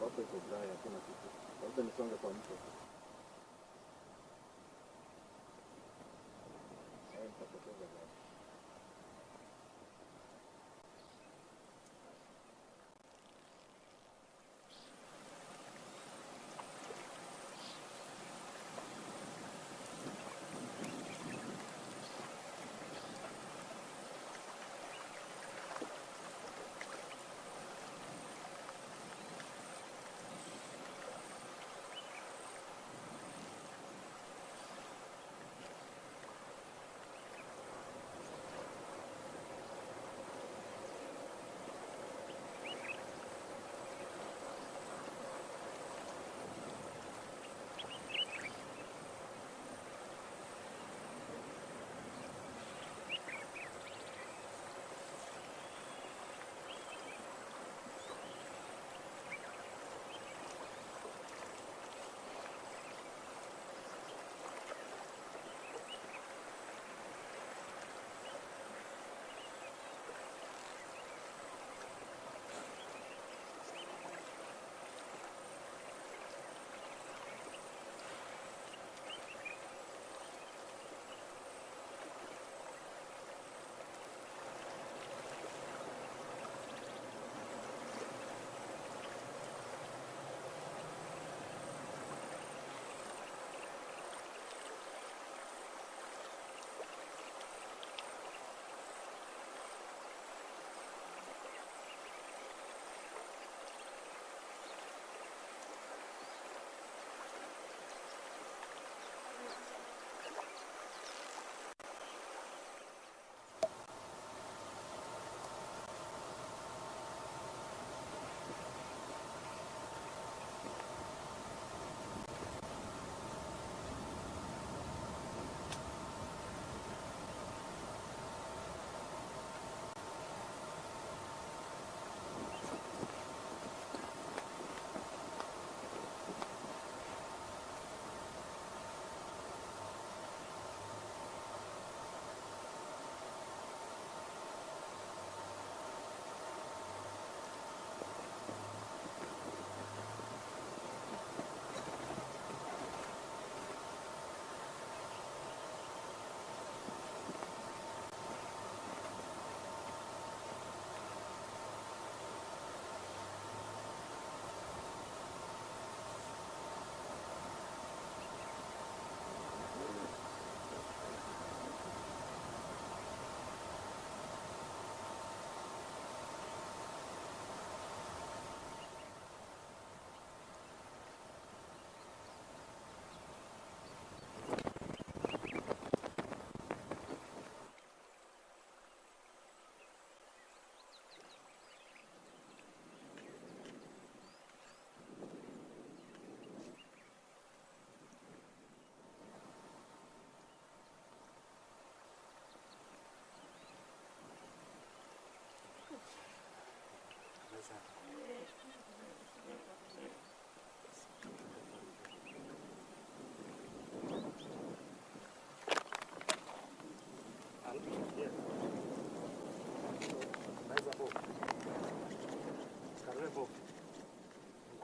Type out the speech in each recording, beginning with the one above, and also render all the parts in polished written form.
Hapo iko dry, hakuna kitu. Labda nisonge kwa mto. Nitapoteza gari.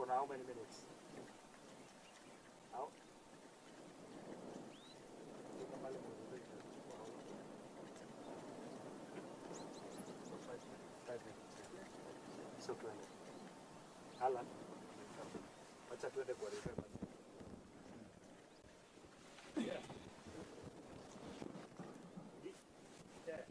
How many minutes? How? So 20. Alan, wacha tuende kwa river. Yeah. Yeah.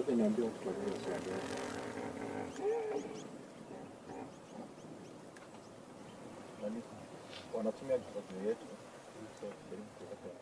Wacha niambie mtu kwa nini swali. Nani wanatumia kipato yetu so kujaribu kuleta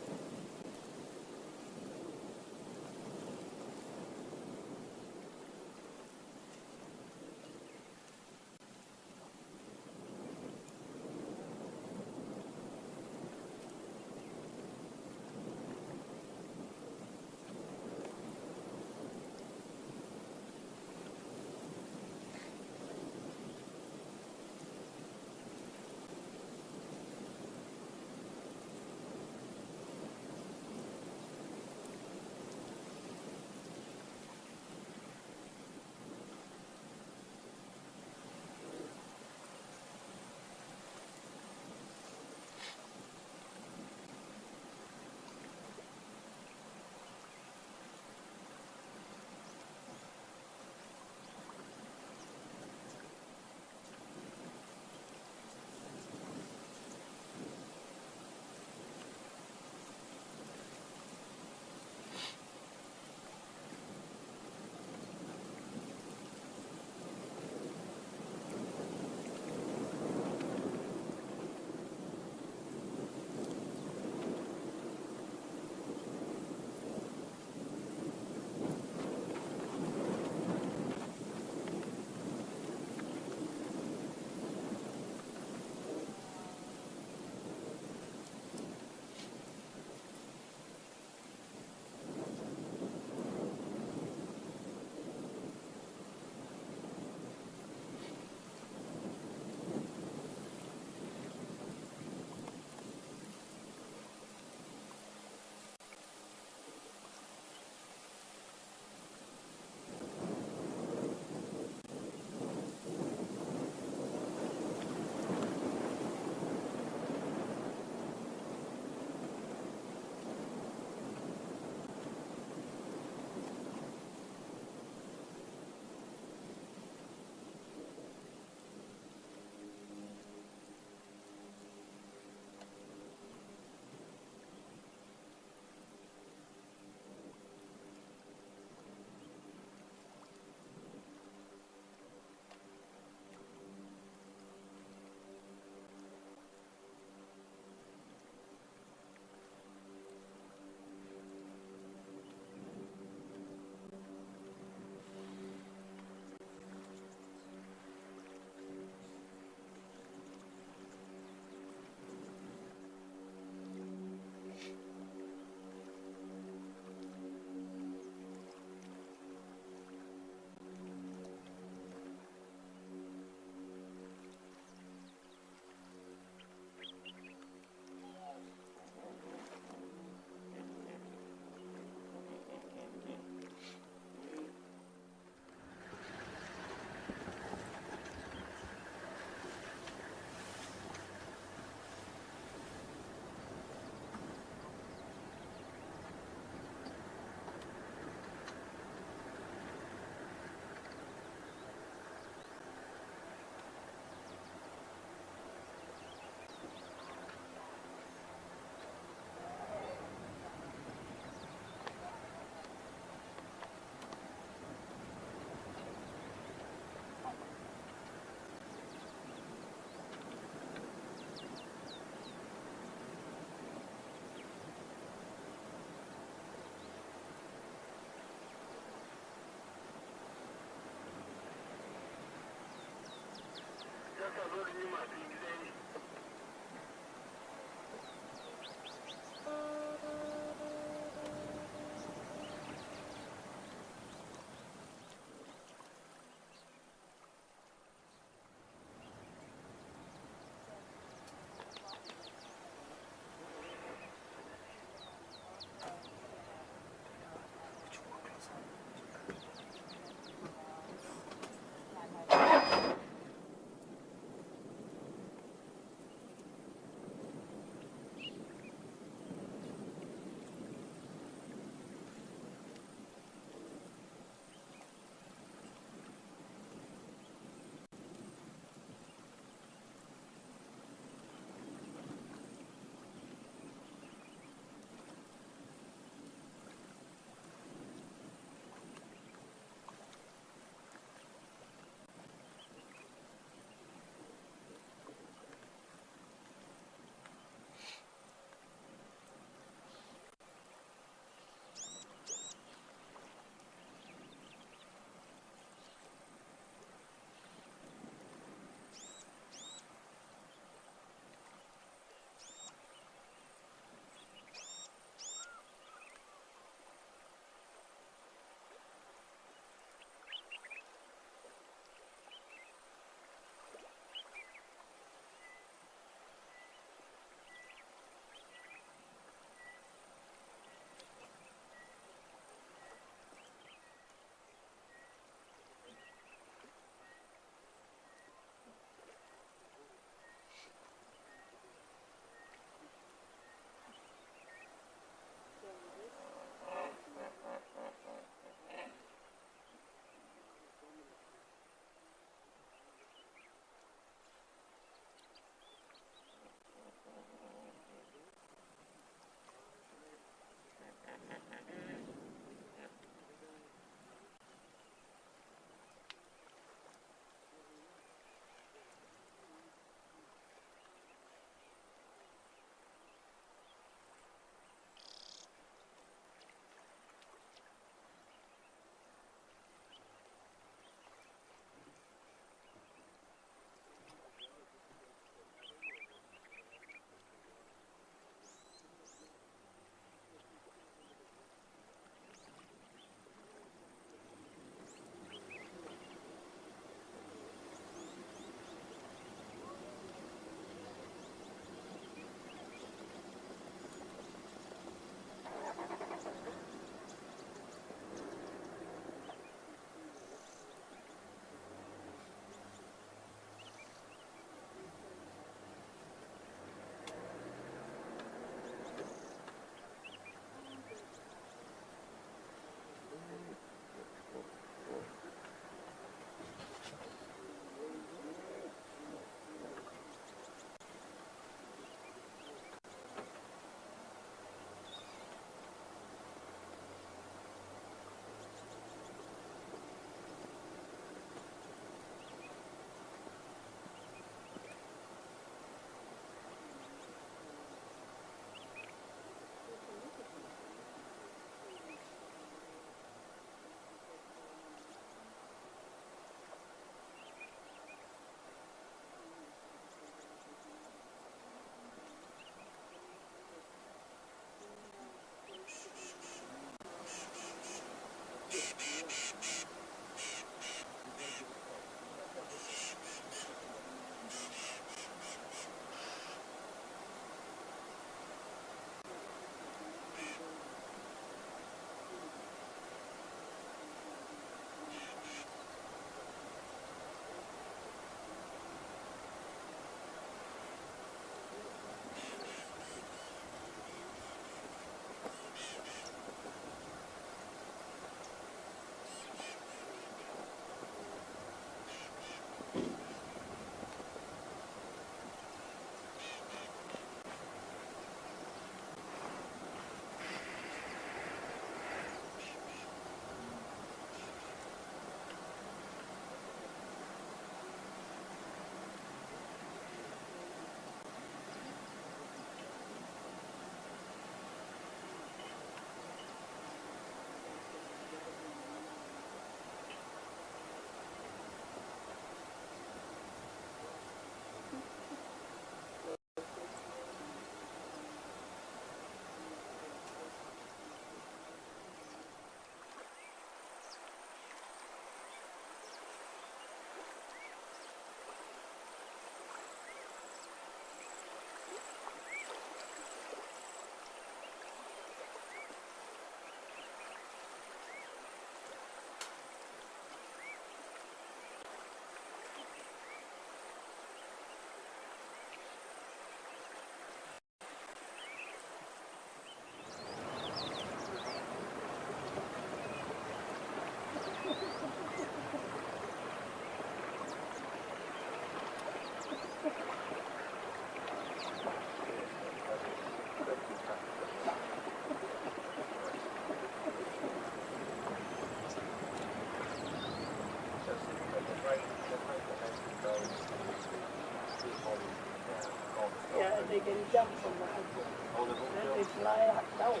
can jump from the azure. Oh, the Then they fly down.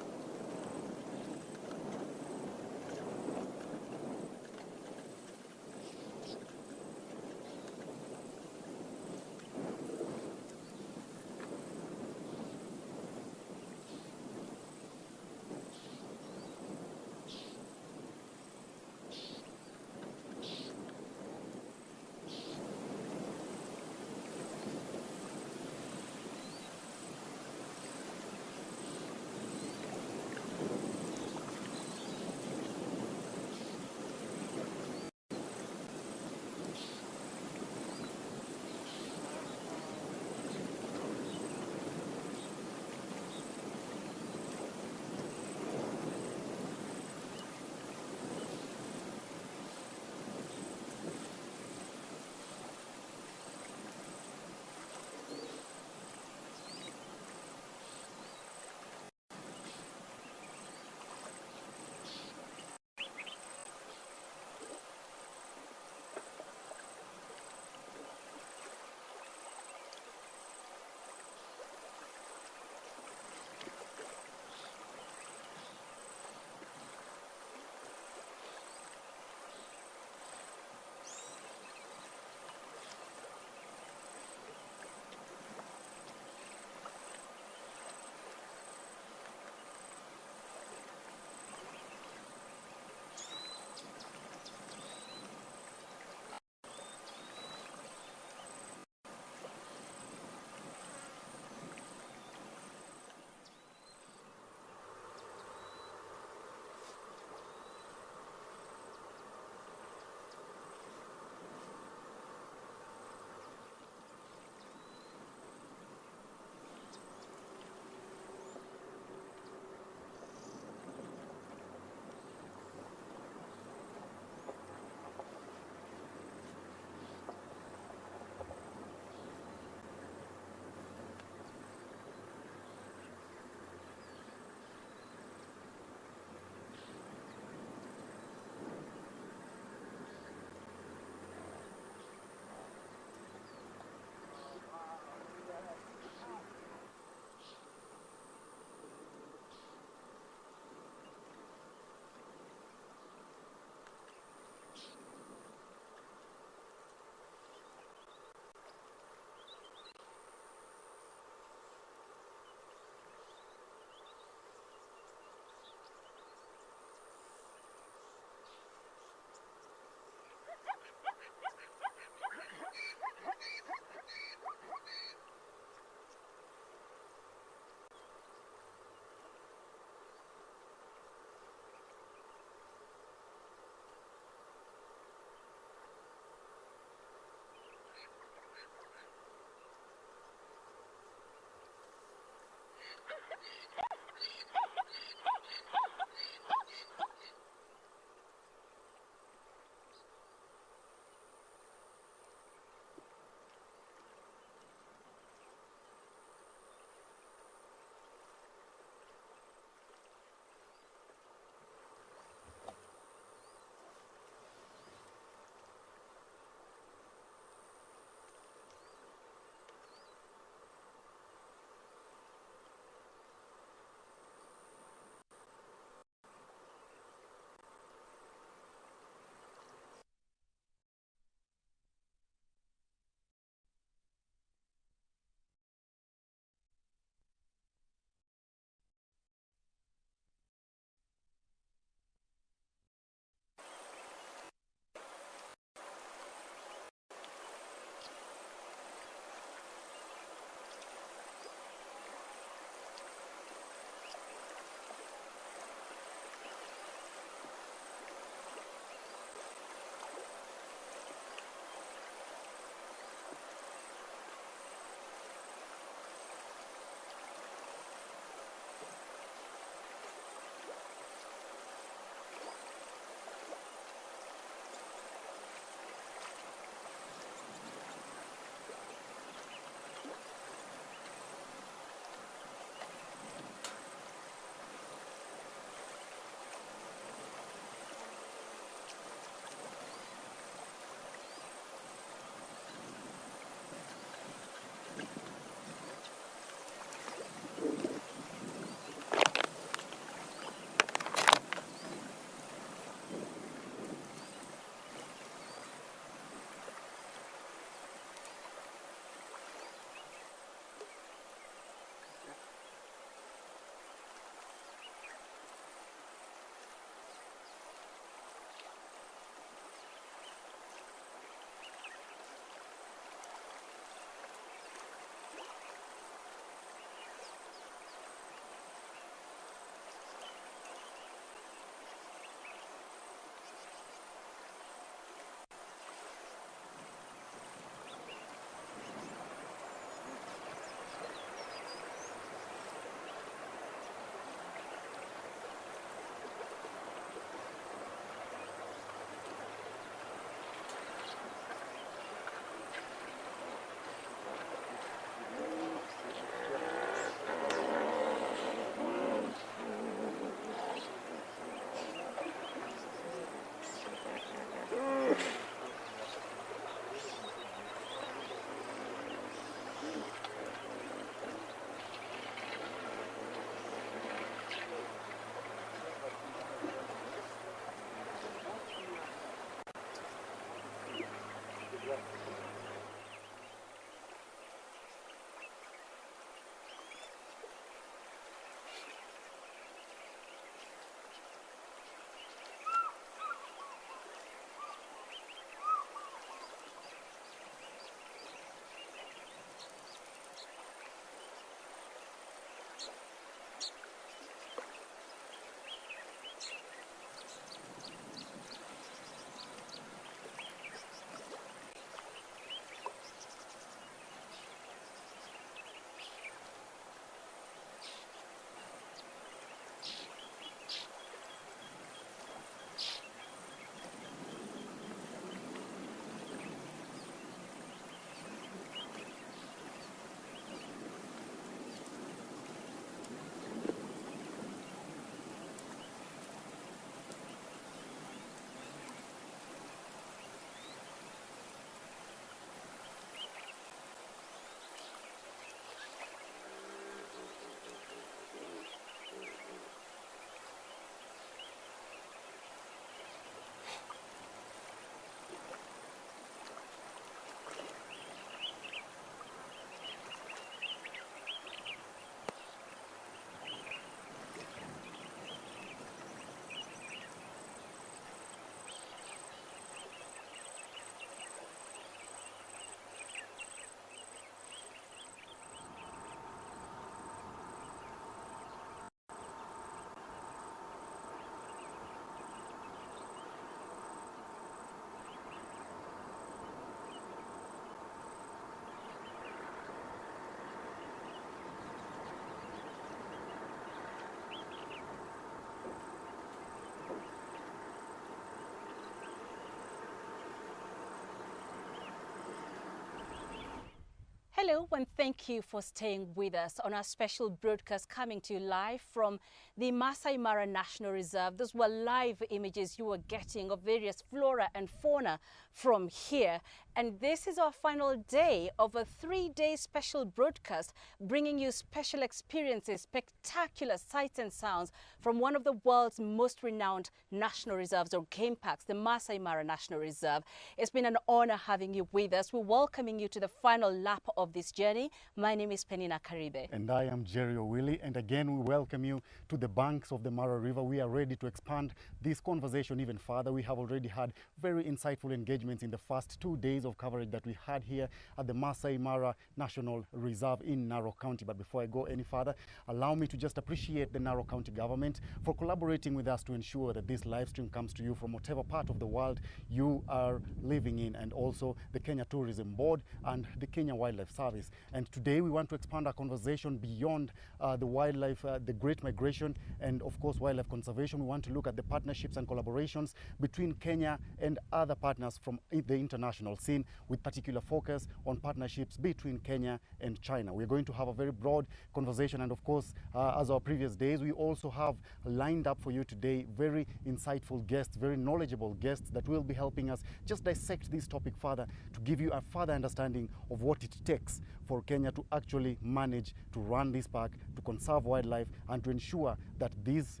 Hello and thank you for staying with us on our special broadcast coming to you live from the Masai Mara National Reserve. Those were live images you were getting of various flora and fauna from here. And this is our final day of a 3-day special broadcast, bringing you special experiences, spectacular sights and sounds from one of the world's most renowned national reserves or game parks, the Masai Mara National Reserve. It's been an honor having you with us. We're welcoming you to the final lap of this journey. My name is Penina Karibe. And I am Jerry O'Willy, and again we welcome you to the banks of the Mara River. We are ready to expand this conversation even further. We have already had very insightful engagements in the first 2 days of coverage that we had here at the Masai Mara National Reserve in Narok County. But before I go any further, allow me to just appreciate the Narok County government for collaborating with us to ensure that this live stream comes to you from whatever part of the world you are living in, and also the Kenya Tourism Board and the Kenya Wildlife Service. And today we want to expand our conversation beyond the wildlife, the Great Migration, and of course wildlife conservation. We want to look at the partnerships and collaborations between Kenya and other partners from the international scene, with particular focus on partnerships between Kenya and China. We're going to have a very broad conversation, and of course, as our previous days, we also have lined up for you today very insightful guests, very knowledgeable guests that will be helping us just dissect this topic further, to give you a further understanding of what it takes for Kenya to actually manage to run this park, to conserve wildlife, and to ensure that these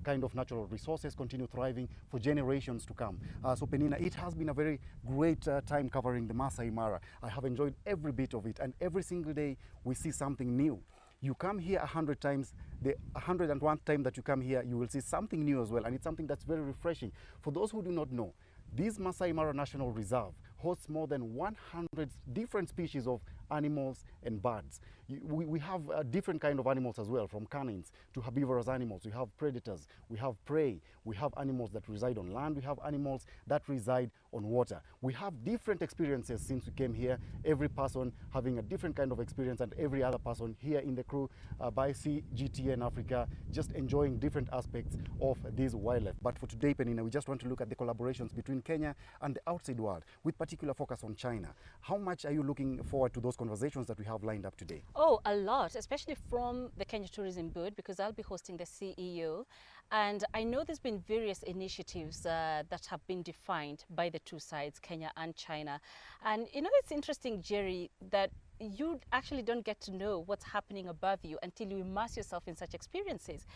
kind of natural resources continue thriving for generations to come. So Penina, it has been a very great time covering the Masai Mara. I have enjoyed every bit of it, and every single day we see something new. You come here 100 times, the 101th time that you come here, you will see something new as well, and it's something that's very refreshing. For those who do not know, this Masai Mara National Reserve hosts more than 100 different species of animals and birds. We have different kind of animals as well, from canines to herbivorous animals. We have predators, we have prey, we have animals that reside on land, we have animals that reside on water. We have different experiences since we came here, every person having a different kind of experience, and every other person here in the crew by CGTN Africa just enjoying different aspects of this wildlife. But for today, Penina, we just want to look at the collaborations between Kenya and the outside world, with particular focus on China. How much are you looking forward to those conversations that we have lined up today? Oh, a lot, especially from the Kenya Tourism Board, because I'll be hosting the CEO. And I know there's been various initiatives that have been defined by the two sides, Kenya and China. And you know, it's interesting, Jerry, that you actually don't get to know what's happening above you until you immerse yourself in such experiences.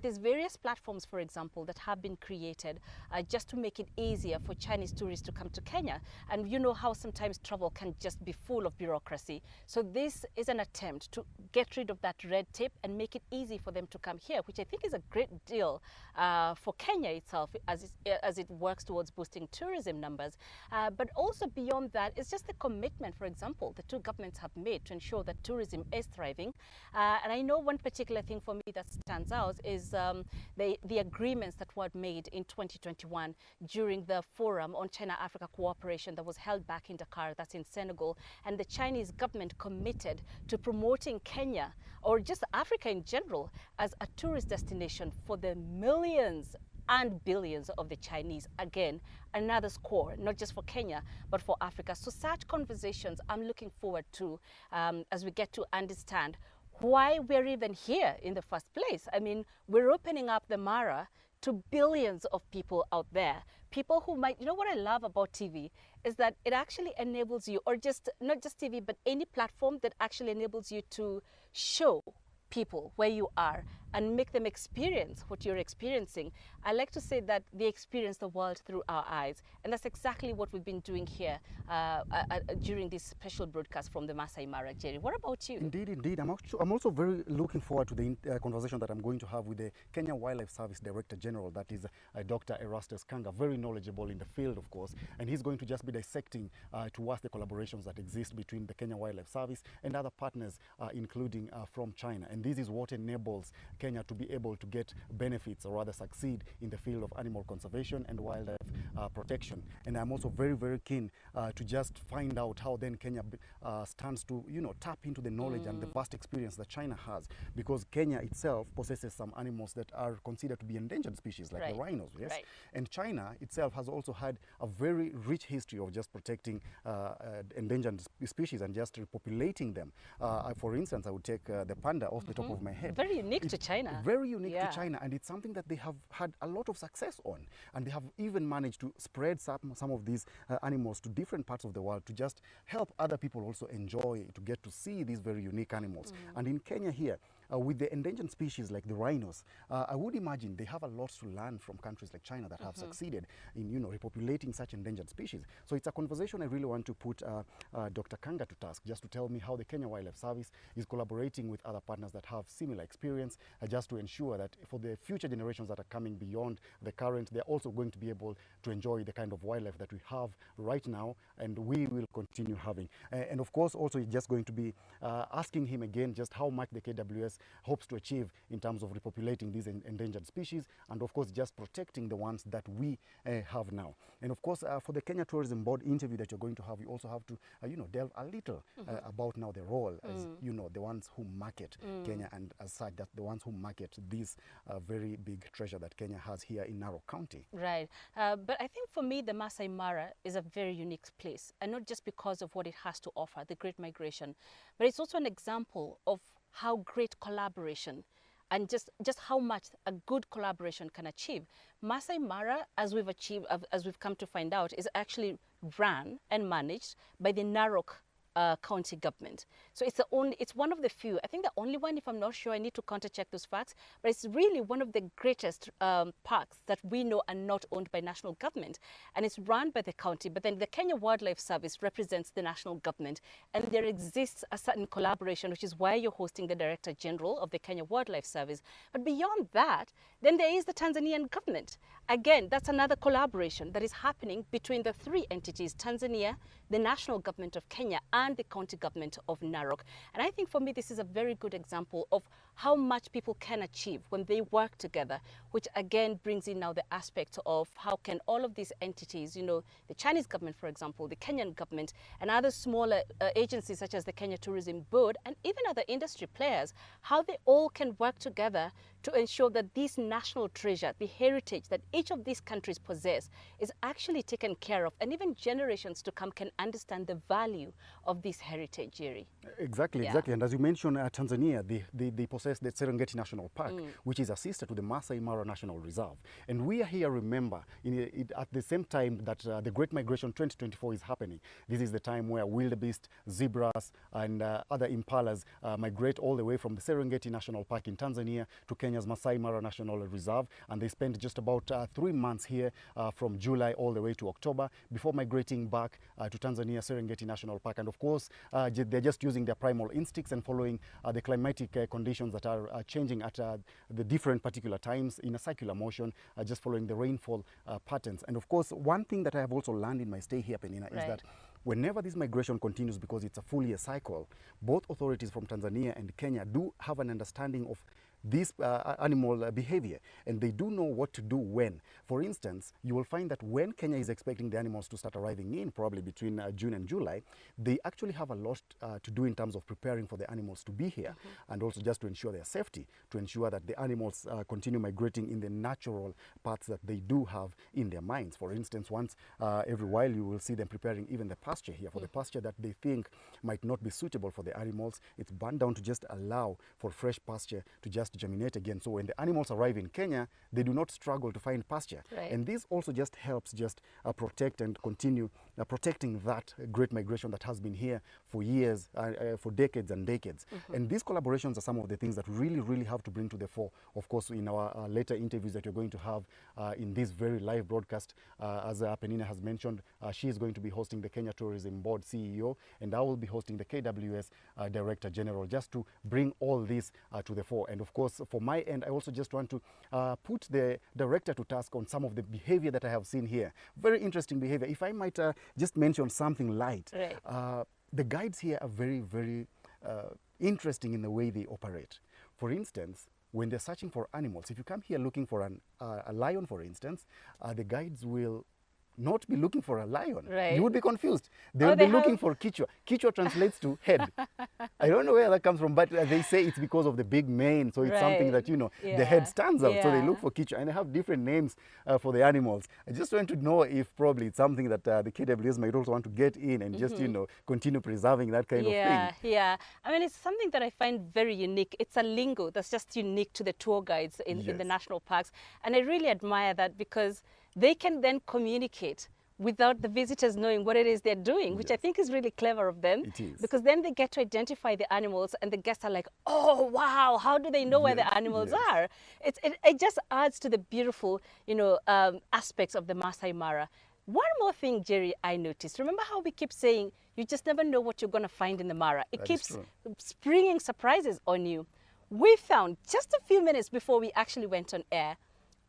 There's various platforms, for example, that have been created just to make it easier for Chinese tourists to come to Kenya. And you know how sometimes travel can just be full of bureaucracy. So this is an attempt to get rid of that red tape and make it easy for them to come here, which I think is a great deal for Kenya itself as it works towards boosting tourism numbers. But also beyond that, it's just the commitment, for example, the two governments have made to ensure that tourism is thriving. And I know one particular thing for me that stands out is the agreements that were made in 2021 during the Forum on China-Africa Cooperation that was held back in Dakar, that's in Senegal. And the Chinese government committed to promoting Kenya, or just Africa in general, as a tourist destination for the millions and billions of the Chinese. Again, another score, not just for Kenya, but for Africa. So such conversations I'm looking forward to as we get to understand why we're even here in the first place. I mean, we're opening up the Mara to billions of people out there. People who might, you know what I love about TV is that it actually enables you, or just not just TV, but any platform that actually enables you to show people where you are and make them experience what you're experiencing. I like to say that they experience the world through our eyes, and that's exactly what we've been doing here during this special broadcast from the Masai Mara. Jerry, what about you? Indeed, indeed. I'm also very looking forward to the conversation that I'm going to have with the Kenya Wildlife Service Director General, that is Dr. Erastus Kanga, very knowledgeable in the field, of course, and he's going to just be dissecting to us the collaborations that exist between the Kenya Wildlife Service and other partners, including from China. And this is what enables Kenya to be able to get benefits or rather succeed in the field of animal conservation and wildlife protection. And I'm also very, very keen to just find out how then Kenya stands to, tap into the knowledge and the vast experience that China has, because Kenya itself possesses some animals that are considered to be endangered species, like the rhinos, yes? Right. And China itself has also had a very rich history of just protecting endangered species and just repopulating them. For instance, I would take the panda off the top of my head. Very unique to China. Very unique to China, and it's something that they have had a lot of success on, and they have even managed to spread some of these animals to different parts of the world to just help other people also enjoy, to get to see these very unique animals. And in Kenya here, with the endangered species like the rhinos, I would imagine they have a lot to learn from countries like China that have succeeded in, repopulating such endangered species. So it's a conversation I really want to put Dr. Kanga to task, just to tell me how the Kenya Wildlife Service is collaborating with other partners that have similar experience, just to ensure that for the future generations that are coming beyond the current, they're also going to be able to enjoy the kind of wildlife that we have right now, and we will continue having. And of course, also just going to be asking him again just how much the KWS hopes to achieve in terms of repopulating these endangered species, and of course just protecting the ones that we have now. And of course, for the Kenya Tourism Board interview that you're going to have, you also have to delve a little about now the role as the ones who market Kenya, and as such that the ones who market this very big treasure that Kenya has here in Narok County. Right. But I think for me, the Masai Mara is a very unique place, and not just because of what it has to offer, the Great Migration, but it's also an example of how great collaboration and just how much a good collaboration can achieve. Masai Mara, as we've come to find out, is actually run and managed by the Narok county government. So it's one of the few, I think the only one, if I'm not sure, I need to counter check those facts, but it's really one of the greatest parks that we know are not owned by national government, and it's run by the county, but then the Kenya Wildlife Service represents the national government, and there exists a certain collaboration, which is why you're hosting the Director General of the Kenya Wildlife Service. But beyond that, then there is the Tanzanian government. Again, that's another collaboration that is happening between the three entities, Tanzania, the national government of Kenya, and the county government of Narok. And I think for me, this is a very good example of how much people can achieve when they work together, which again brings in now the aspect of how can all of these entities, the Chinese government, for example, the Kenyan government, and other smaller agencies such as the Kenya Tourism Board, and even other industry players, how they all can work together to ensure that this national treasure, the heritage that each of these countries possess, is actually taken care of, and even generations to come can understand the value of this heritage, Jerry. Exactly. And as you mentioned, Tanzania, they possess the Serengeti National Park, which is a sister to the Masai Mara National Reserve. And we are here, remember, at the same time that the Great Migration 2024 is happening. This is the time where wildebeest, zebras, and other impalas migrate all the way from the Serengeti National Park in Tanzania to Kenya's Masai Mara National Reserve, and they spend just about 3 months here from July all the way to October before migrating back to Tanzania Serengeti National Park. And of course, they're just using their primal instincts and following the climatic conditions that are changing at the different particular times in a circular motion, just following the rainfall patterns. And of course, one thing that I have also learned in my stay here, Penina, is that whenever this migration continues, because it's a full year cycle, both authorities from Tanzania and Kenya do have an understanding of this animal behavior, and they do know what to do when. For instance, you will find that when Kenya is expecting the animals to start arriving in, probably between June and July, they actually have a lot to do in terms of preparing for the animals to be here, and also just to ensure their safety, to ensure that the animals continue migrating in the natural paths that they do have in their minds. For instance, once every while you will see them preparing even the pasture here, for the pasture that they think might not be suitable for the animals. It's burned down to just allow for fresh pasture to just germinate again. So when the animals arrive in Kenya, they do not struggle to find pasture. And this also just helps just protect and continue protecting that great migration that has been here for years, for decades and decades. And these collaborations are some of the things that really have to bring to the fore, of course, in our later interviews that you're going to have in this very live broadcast. As Penina has mentioned, she is going to be hosting the Kenya Tourism Board CEO, and I will be hosting the KWS Director General, just to bring all this to the fore. And of course, for my end, I also just want to put the director to task on some of the behavior that I have seen here. Very interesting behavior. If I might just mention something light. The guides here are very interesting in the way they operate. For instance, when they're searching for animals, if you come here looking for a lion, for instance, the guides will not be looking for a lion. Right. You would be confused. They Oh, will be they looking have- for kichwa. Kichwa translates to head. I don't know where that comes from, but they say it's because of the big mane. So it's something Right. that, you know, the Yeah. head stands out. So they look Yeah. for kichwa, and they have different names for the animals. I just want to know if probably it's something that the KWS might also want to get in and just, you know, continue preserving that kind of thing. Yeah. I mean, it's something that I find very unique. It's a lingo that's just unique to the tour guides in the Yes. national parks. And I really admire that because they can then communicate without the visitors knowing what it is they're doing, which I Yes. think is really clever of them. It is. Because then they get to identify the animals and the guests are like, oh, wow, how do they know where the Yes, animals yes. are? It just adds to the beautiful, you know, aspects of the Masai Mara. One more thing, Jerry, I noticed. Remember how we keep saying you just never know what you're going to find in the Mara? It That is keeps true. springing surprises on you. We found just a few minutes before we actually went on air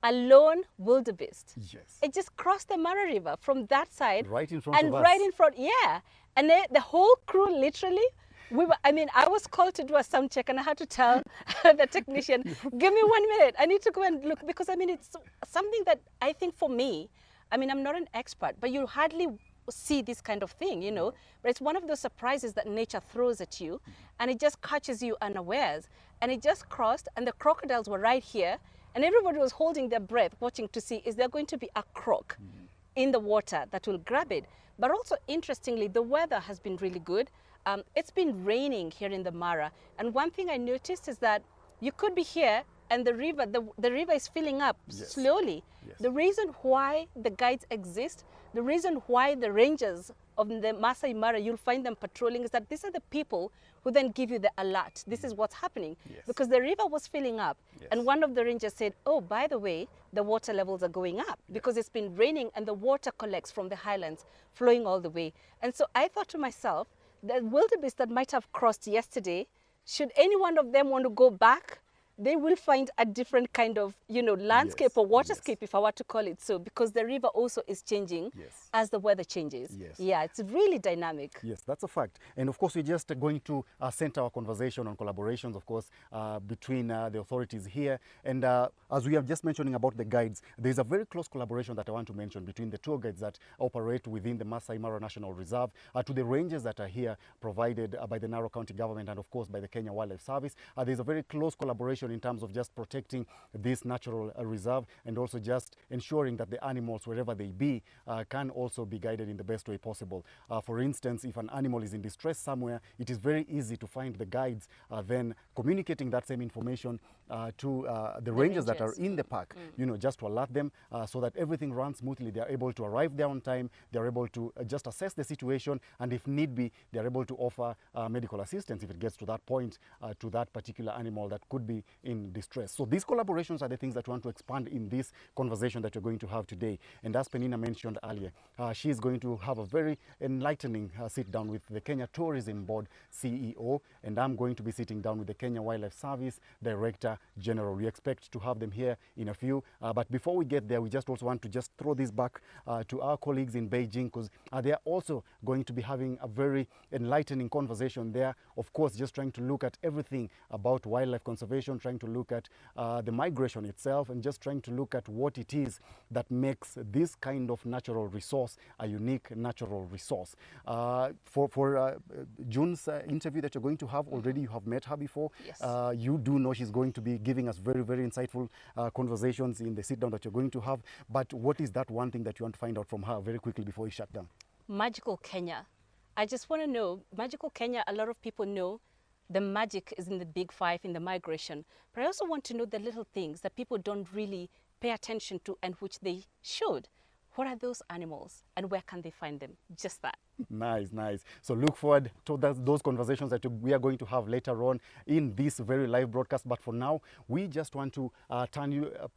a lone wildebeest. Yes. It just crossed the Mara River from that side. Right in front and of us. right in front, yeah. And the whole crew literally, I was called to do a sound check and I had to tell the technician, give me 1 minute. I need to go and look because, I mean, it's something that I think for me, I mean, I'm not an expert, but you hardly see this kind of thing, you know. But it's one of those surprises that nature throws at you and it just catches you unawares. And it just crossed and the crocodiles were right here. And everybody was holding their breath, watching to see, is there going to be a croc in the water that will grab it? But also, interestingly, the weather has been really good. It's been raining here in the Mara. And one thing I noticed is that you could be here and the river is filling up Yes. slowly. Yes. The reason why the guides exist, the reason why the rangers of the Masai Mara, you'll find them patrolling, is that these are the people who then give you the alert. This is what's happening. Yes. Because the river was filling up. Yes. And one of the rangers said, oh, by the way, the water levels are going up because it's been raining and the water collects from the highlands flowing all the way. And so I thought to myself, the wildebeest that might have crossed yesterday, should any one of them want to go back, they will find a different kind of, you know, landscape Yes, or waterscape, yes. if I were to call it so, because the river also is changing Yes. as the weather changes. Yes. Yeah, it's really dynamic. Yes, that's a fact. And of course, we're just going to center our conversation on collaborations, of course, between the authorities here. And as we are just mentioning about the guides, there's a very close collaboration that I want to mention between the tour guides that operate within the Masai Mara National Reserve to the rangers that are here provided by the Narok County government and, of course, by the Kenya Wildlife Service. There's a very close collaboration in terms of just protecting this natural reserve and also just ensuring that the animals, wherever they be, can also be guided in the best way possible. For instance, if an animal is in distress somewhere, it is very easy to find the guides then communicating that same information to the rangers that are rangers. in the park, you know, just to alert them so that everything runs smoothly. They are able to arrive there on time. They are able to just assess the situation, and if need be, they are able to offer medical assistance if it gets to that point to that particular animal that could be in distress. So these collaborations are the things that we want to expand in this conversation that we're going to have today. And as Penina mentioned earlier, she is going to have a very enlightening sit down with the Kenya Tourism Board CEO, and I'm going to be sitting down with the Kenya Wildlife Service Director General. We expect to have them here in a few, but before we get there, we just also want to just throw this back to our colleagues in Beijing, because they are also going to be having a very enlightening conversation there. Of course, just trying to look at everything about wildlife conservation, trying to look at the migration itself, and just trying to look at what it is that makes this kind of natural resource a unique natural resource. For June's interview that you're going to have, already you have met her before. Yes. You do know she's going to be giving us very, very insightful conversations in the sit down that you're going to have. But what is that one thing that you want to find out from her very quickly before you shut down? Magical Kenya. I just want to know, Magical Kenya, a lot of people know the magic is in the big five, in the migration. But I also want to know the little things that people don't really pay attention to and which they should. What are those animals and where can they find them? Just that. Nice, nice. So look forward to those conversations that we are going to have later on in this very live broadcast. But for now, we just want to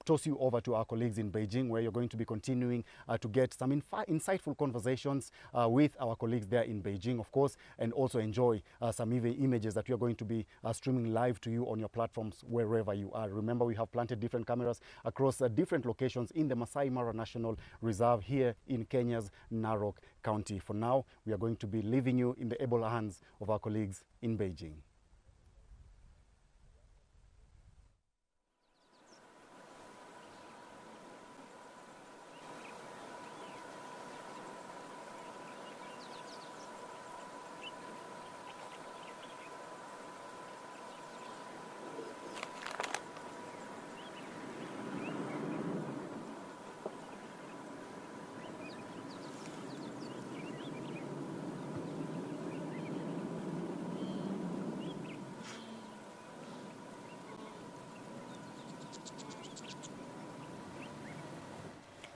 toss you over to our colleagues in Beijing, where you're going to be continuing to get some insightful conversations with our colleagues there in Beijing, of course, and also enjoy some images that we are going to be streaming live to you on your platforms wherever you are. Remember, we have planted different cameras across different locations in the Masai Mara National Reserve here in Kenya's Narok County. For now, we are going to be leaving you in the able hands of our colleagues in Beijing.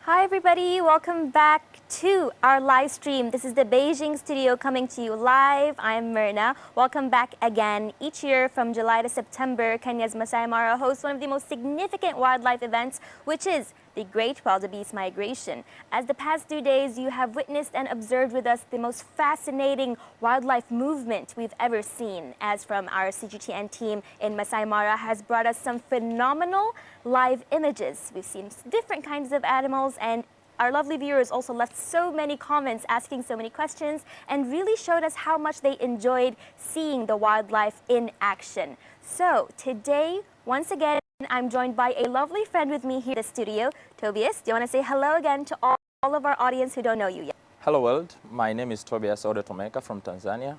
Hi everybody, welcome back to our live stream. This is the Beijing studio coming to you live. I'm Myrna. Welcome back again. Each year from July to September, Kenya's Masai Mara hosts one of the most significant wildlife events, which is the Great Wildebeest Migration. As the past 2 days, you have witnessed and observed with us the most fascinating wildlife movement we've ever seen, as from our CGTN team in Masai Mara has brought us some phenomenal live images. We've seen different kinds of animals, and our lovely viewers also left so many comments asking so many questions and really showed us how much they enjoyed seeing the wildlife in action. So today, once again, I'm joined by a lovely friend with me here in the studio. Tobias, do you want to say hello again to all of our audience who don't know you yet? Hello world, my name is Tobias Odetomeka from Tanzania,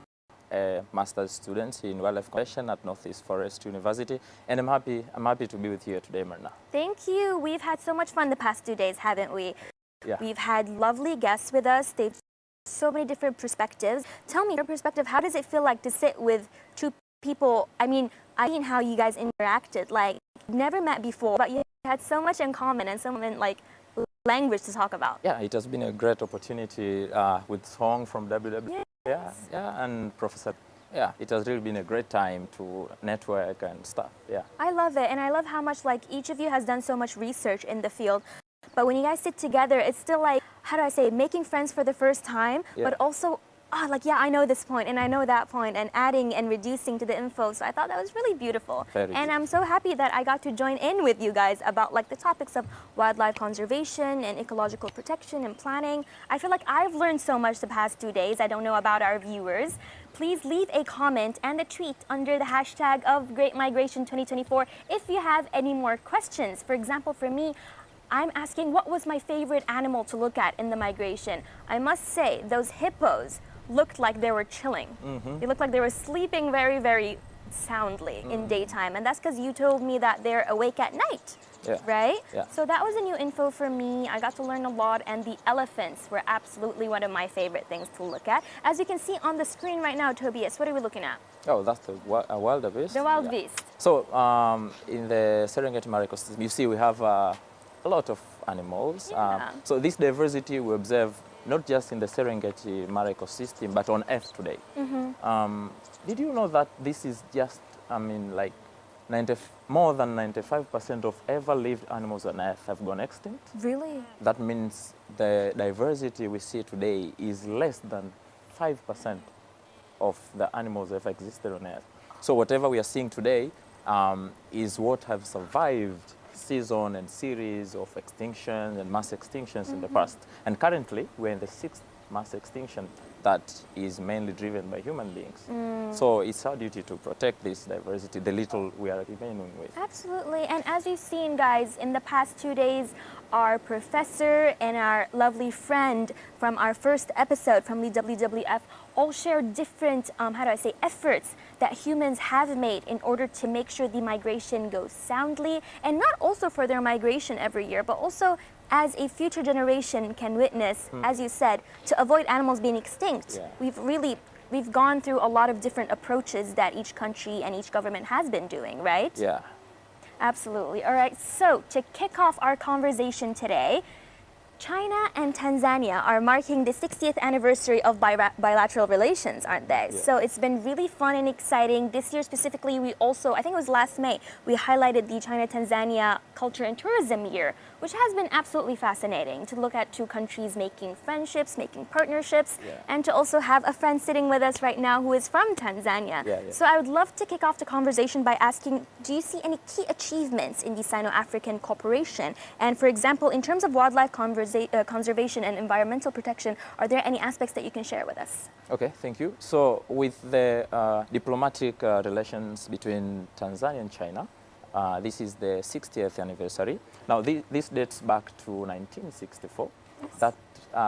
a master's student in wildlife conservation at Northeast Forest University, and I'm happy to be with you here today, Myrna. Thank you. We've had so much fun the past 2 days, haven't we? Yeah. We've had lovely guests with us. They've so many different perspectives. Tell me your perspective. How does it feel like to sit with two people? I mean how you guys interacted. Like, never met before, but you had so much in common and so much like language to talk about. Yeah, it has been a great opportunity with Song from WW. Yes. Yeah, and Professor. Yeah, it has really been a great time to network and stuff. Yeah. I love it, and I love how much like each of you has done so much research in the field. But when you guys sit together, it's still like, how do I say, making friends for the first time, but also, like, yeah, I know this point and I know that point, and adding and reducing to the info. So I thought that was really beautiful. And I'm so happy that I got to join in with you guys about like the topics of wildlife conservation and ecological protection and planning. I feel like I've learned so much the past 2 days. I don't know about our viewers. Please leave a comment and a tweet under the hashtag of Great Migration 2024 if you have any more questions. For example, for me, I'm asking what was my favorite animal to look at in the migration. I must say, those hippos looked like they were chilling. They looked like they were sleeping very, very soundly in daytime. And that's because you told me that they're awake at night, right? Yeah. So that was a new info for me. I got to learn a lot, and the elephants were absolutely one of my favorite things to look at. As you can see on the screen right now, Tobias, what are we looking at? Oh, that's the wildebeest. The wildebeest. So in the Serengeti Mara ecosystem, you see we have a lot of animals. So this diversity we observe not just in the Serengeti Mara ecosystem, but on Earth today. Did you know that this is just, like more than 95% of ever lived animals on Earth have gone extinct? Really? That means the diversity we see today is less than 5% of the animals that ever existed on Earth. So whatever we are seeing today is what have survived season and series of extinctions and mass extinctions in the past. And currently, we're in the 6th mass extinction that is mainly driven by human beings. So it's our duty to protect this diversity, the little we are remaining with. Absolutely. And as you've seen, guys, in the past 2 days, our professor and our lovely friend from our first episode from the WWF all shared different, efforts that humans have made in order to make sure the migration goes soundly, and not also for their migration every year, but also as a future generation can witness, as you said, to avoid animals being extinct. We've gone through a lot of different approaches that each country and each government has been doing, right? Yeah. Absolutely. All right, so to kick off our conversation today, China and Tanzania are marking the 60th anniversary of bilateral relations, aren't they? Yeah. So it's been really fun and exciting. This year specifically, we also, I think it was last May, we highlighted the China-Tanzania Culture and Tourism Year, which has been absolutely fascinating to look at two countries making friendships, making partnerships, and to also have a friend sitting with us right now who is from Tanzania. So I would love to kick off the conversation by asking, do you see any key achievements in the Sino-African cooperation? And for example, in terms of wildlife conservation and environmental protection, are there any aspects that you can share with us? Okay, thank you. So with the diplomatic relations between Tanzania and China, this is the 60th anniversary. Now this dates back to 1964.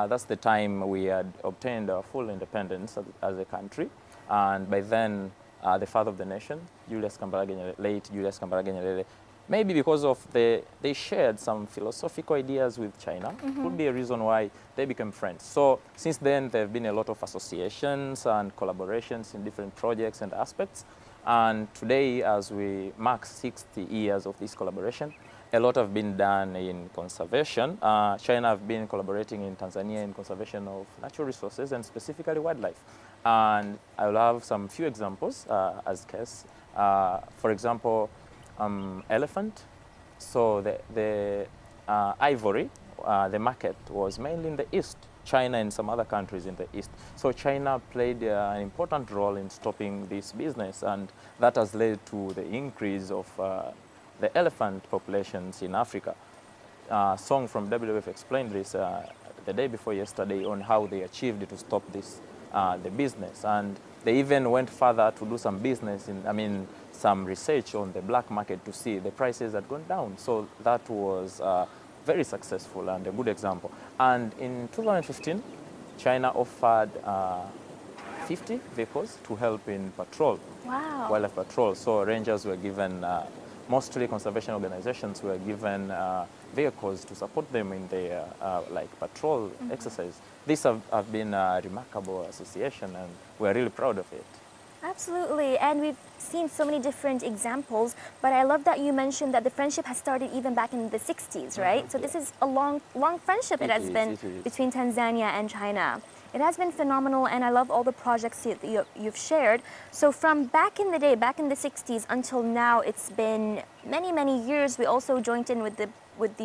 That's the time we had obtained our full independence as a country. And by then, the father of the nation, late Julius Kambarage Nyerere, maybe because of they shared some philosophical ideas with China, could be a reason why they became friends. So since then, there have been a lot of associations and collaborations in different projects and aspects. And today, as we mark 60 years of this collaboration, a lot have been done in conservation. China have been collaborating in Tanzania in conservation of natural resources and specifically wildlife. And I will have some few examples as case. For example, elephant. So the ivory, the market was mainly in the east, China and some other countries in the east. So China played an important role in stopping this business, and that has led to the increase of the elephant populations in Africa. Song from WWF explained this the day before yesterday on how they achieved to stop this, the business. And they even went further to do some business, some research on the black market to see the prices had gone down. So that was very successful and a good example. And in 2015, China offered 50 vehicles to help in patrol, Wow. wildlife patrol. So rangers were given, mostly conservation organizations were given vehicles to support them in their patrol exercise. These have been a remarkable association, and we're really proud of it. Absolutely, and we've seen so many different examples, but I love that you mentioned that the friendship has started even back in the 60s, right? So this is a long friendship it has been between Tanzania and China. It has been phenomenal, and I love all the projects you've shared. So from back in the day, back in the 60s until now, it's been many years. We also joined in with the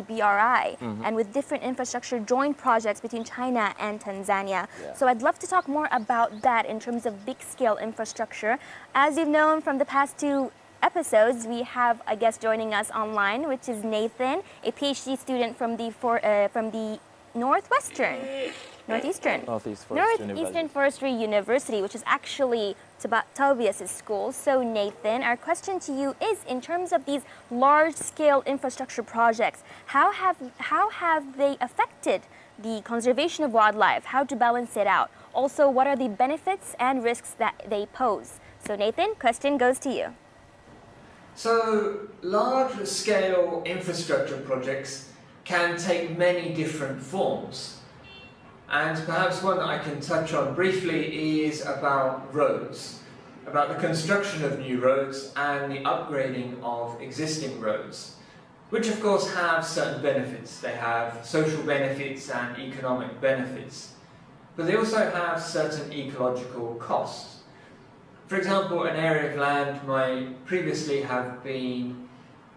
BRI and with different infrastructure joint projects between China and Tanzania. Yeah. So I'd love to talk more about that in terms of big scale infrastructure. As you've known from the past 2 episodes, we have a guest joining us online, which is Nathan, a PhD student from the Northeastern Forestry University, which is actually Tobias's school. So Nathan, our question to you is, in terms of these large-scale infrastructure projects, how have they affected the conservation of wildlife? How to balance it out? Also, what are the benefits and risks that they pose? So Nathan, question goes to you. So large-scale infrastructure projects can take many different forms. And perhaps one that I can touch on briefly is about roads, about the construction of new roads and the upgrading of existing roads, which of course have certain benefits. They have social benefits and economic benefits, but they also have certain ecological costs. For example, an area of land might previously have been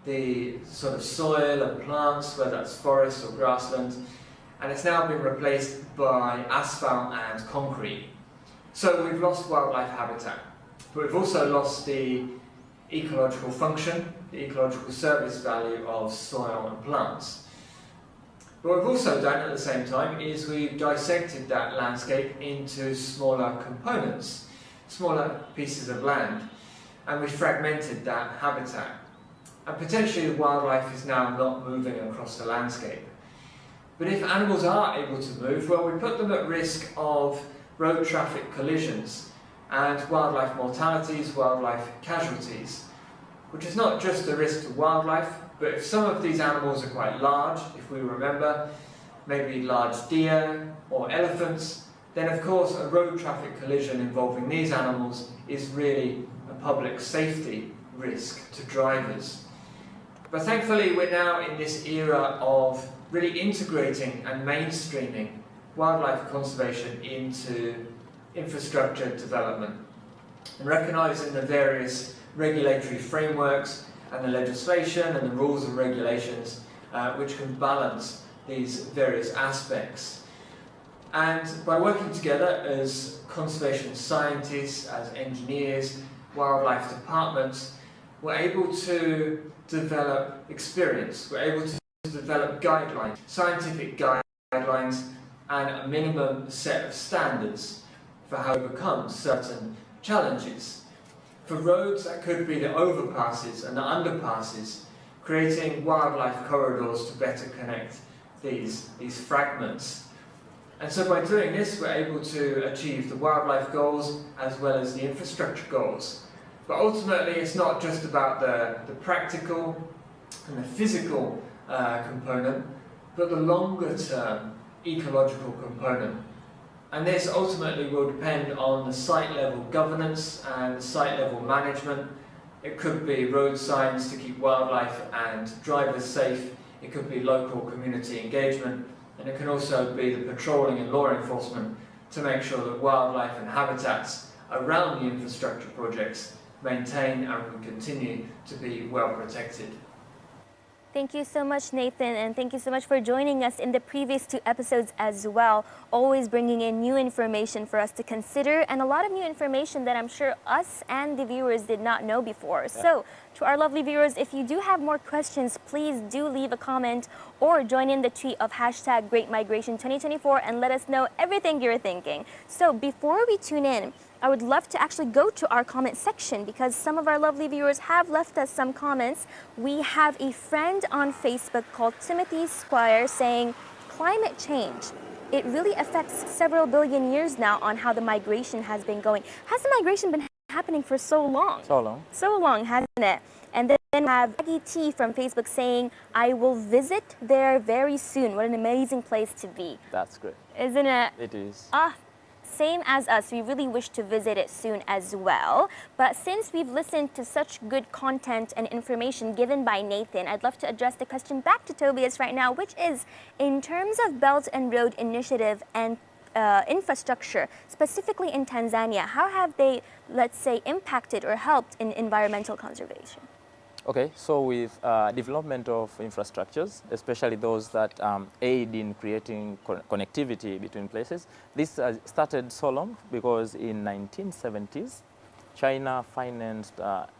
the sort of soil and plants, whether that's forest or grassland, and it's now been replaced by asphalt and concrete. So we've lost wildlife habitat, but we've also lost the ecological function, the ecological service value of soil and plants. What we've also done at the same time is we've dissected that landscape into smaller components, smaller pieces of land, and we fragmented that habitat. And potentially the wildlife is now not moving across the landscape. But if animals are able to move, well, we put them at risk of road traffic collisions and wildlife mortalities, wildlife casualties, which is not just a risk to wildlife, but if some of these animals are quite large, if we remember, maybe large deer or elephants, then of course a road traffic collision involving these animals is really a public safety risk to drivers. But thankfully we're now in this era of really integrating and mainstreaming wildlife conservation into infrastructure development and recognising the various regulatory frameworks and the legislation and the rules and regulations which can balance these various aspects. And by working together as conservation scientists, as engineers, wildlife departments, we're able to develop experience, we're able to develop guidelines, scientific guidelines, and a minimum set of standards for how to overcome certain challenges. For roads, that could be the overpasses and the underpasses, creating wildlife corridors to better connect these fragments. And so by doing this, we're able to achieve the wildlife goals as well as the infrastructure goals. But ultimately, it's not just about the practical and the physical component, but the longer term ecological component. And this ultimately will depend on the site level governance and the site level management It could be road signs to keep wildlife and drivers safe. It could be local community engagement, and it can also be the patrolling and law enforcement to make sure that wildlife and habitats around the infrastructure projects maintain and can continue to be well protected. Thank you so much, Nathan, and thank you so much for joining us in the previous 2 episodes as well, always bringing in new information for us to consider, and a lot of new information that I'm sure us and the viewers did not know before. Yeah. So, to our lovely viewers, if you do have more questions, please do leave a comment or join in the tweet of hashtag Great Migration 2024 and let us know everything you're thinking. So, before we tune in, I would love to actually go to our comment section because some of our lovely viewers have left us some comments. We have a friend on Facebook called Timothy Squire saying, climate change, it really affects several billion years now on how the migration has been going. Has the migration been happening for so long? So long. So long, hasn't it? And then we have Maggie T from Facebook saying, I will visit there very soon. What an amazing place to be. That's great. Isn't it? It is. Same as us, we really wish to visit it soon as well. But since we've listened to such good content and information given by Nathan, I'd love to address the question back to Tobias right now, which is, in terms of Belt and Road Initiative and infrastructure, specifically in Tanzania, how have they, let's say, impacted or helped in environmental conservation? Okay, so with development of infrastructures, especially those that aid in creating connectivity between places, this started so long because in 1970s, China financed,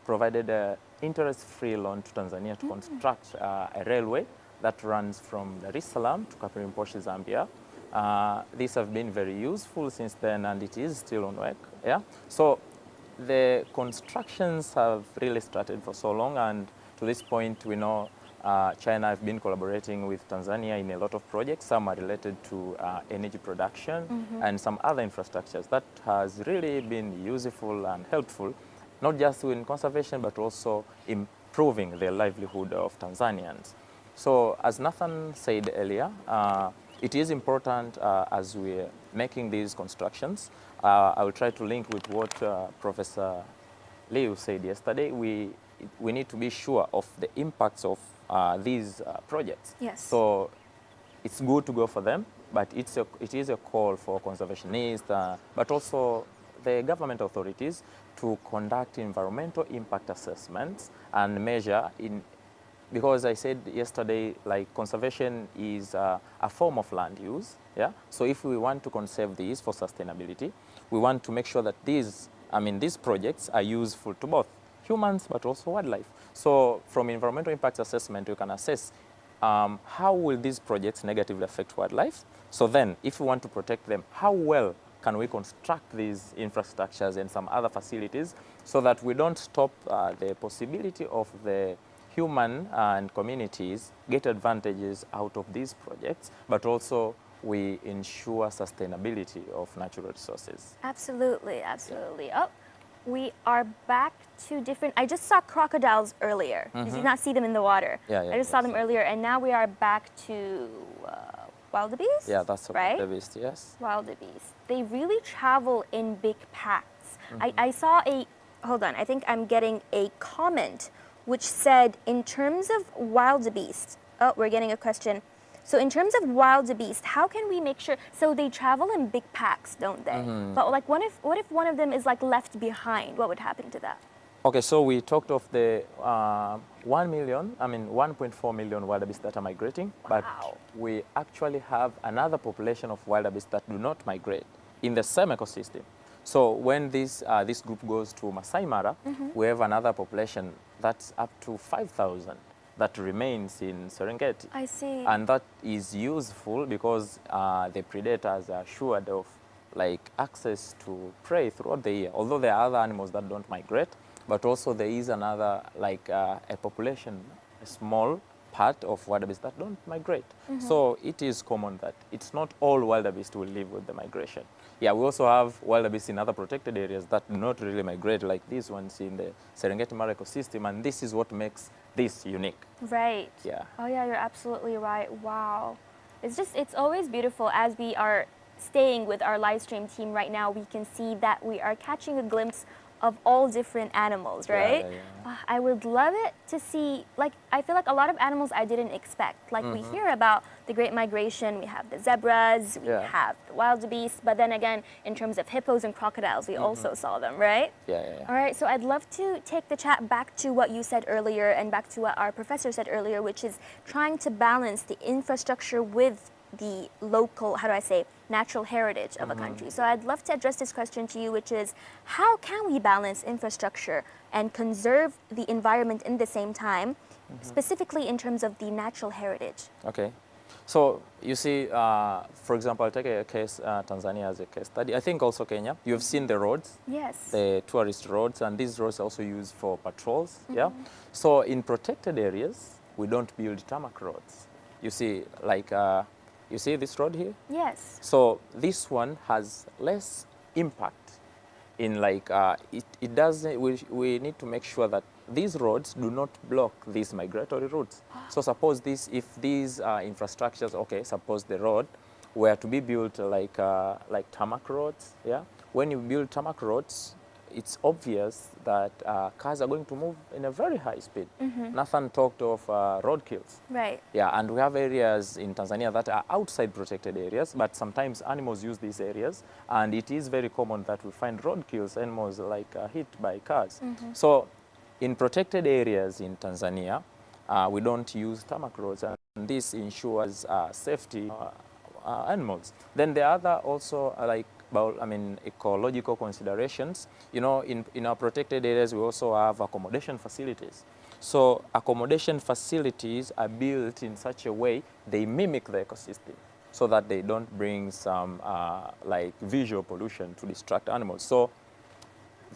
provided an interest-free loan to Tanzania to construct a railway that runs from Dar es Salaam to Kapirimposhi, Zambia. These have been very useful since then, and it is still on work. Yeah, so the constructions have really started for so long, and to this point we know China have been collaborating with Tanzania in a lot of projects. Some are related to energy production and some other infrastructures that has really been useful and helpful, not just in conservation but also improving the livelihood of Tanzanians. So as Nathan said earlier, it is important as we're making these constructions. I will try to link with what Professor Liu said yesterday. We need to be sure of the impacts of these projects. Yes. So it's good to go for them, but it is a call for conservationists, but also the government authorities to conduct environmental impact assessments and measure in. Because I said yesterday, like conservation is a form of land use, yeah? So if we want to conserve these for sustainability, we want to make sure that these projects are useful to both humans but also wildlife. So from environmental impact assessment, you can assess how will these projects negatively affect wildlife. So then, if we want to protect them, how well can we construct these infrastructures and some other facilities so that we don't stop the possibility of the human and communities get advantages out of these projects, but also we ensure sustainability of natural resources. Absolutely, absolutely. Oh, we are back to different. I just saw crocodiles earlier. Did you not see them in the water? Yeah, I just saw them earlier, and now we are back to wildebeest? Yeah, that's right? wildebeest, yes. Wildebeest. They really travel in big packs. I saw a, hold on, I think I'm getting a comment which said, in terms of wildebeest, oh, we're getting a question. So in terms of wildebeest, how can we make sure, so they travel in big packs, don't they? But like, what if one of them is like left behind? What would happen to that? Okay, so we talked of the 1.4 million wildebeest that are migrating, but we actually have another population of wildebeest that do not migrate in the same ecosystem. So when this group goes to Masai Mara, we have another population that's up to 5,000 that remains in Serengeti. I see. And that is useful because the predators are assured of like access to prey throughout the year. Although there are other animals that don't migrate, but also there is another like a population, a small part of wildebeest that don't migrate. So it is common that it's not all wildebeest will live with the migration. Yeah, we also have wildebeest in other protected areas that do not really migrate, like these ones in the Serengeti Mara ecosystem, and this is what makes this unique. Right. Yeah. Oh yeah, you're absolutely right. Wow. It's always beautiful as we are staying with our live stream team right now. We can see that we are catching a glimpse of all different animals, right? I would love it to see, like, I feel like a lot of animals I didn't expect. Like, we hear about the Great Migration, we have the zebras, we have the wildebeest, but then again, in terms of hippos and crocodiles, we also saw them, right? All right, so I'd love to take the chat back to what you said earlier and back to what our professor said earlier, which is trying to balance the infrastructure with the local, how do I say, natural heritage of a country. So I'd love to address this question to you, which is, how can we balance infrastructure and conserve the environment in the same time, specifically in terms of the natural heritage? Okay. So you see, for example, I'll take a case, Tanzania as a case study. I think also Kenya. You've seen the roads, the tourist roads, and these roads are also used for patrols. Yeah. So in protected areas, we don't build tarmac roads. You see, like, you see this road here? Yes. So this one has less impact in, like, it doesn't, we need to make sure that these roads do not block these migratory routes. So suppose this, if these infrastructures, okay, suppose the road were to be built like tarmac roads, yeah? When you build tarmac roads, it's obvious that cars are going to move in a very high speed. Nathan talked of road kills. Right. Yeah, and we have areas in Tanzania that are outside protected areas, but sometimes animals use these areas, and it is very common that we find road kills, animals like hit by cars. So in protected areas in Tanzania, we don't use tarmac roads, and this ensures safety animals. Then the other also ecological considerations. You know, in our protected areas, we also have accommodation facilities. So accommodation facilities are built in such a way they mimic the ecosystem, so that they don't bring some like visual pollution to distract animals. So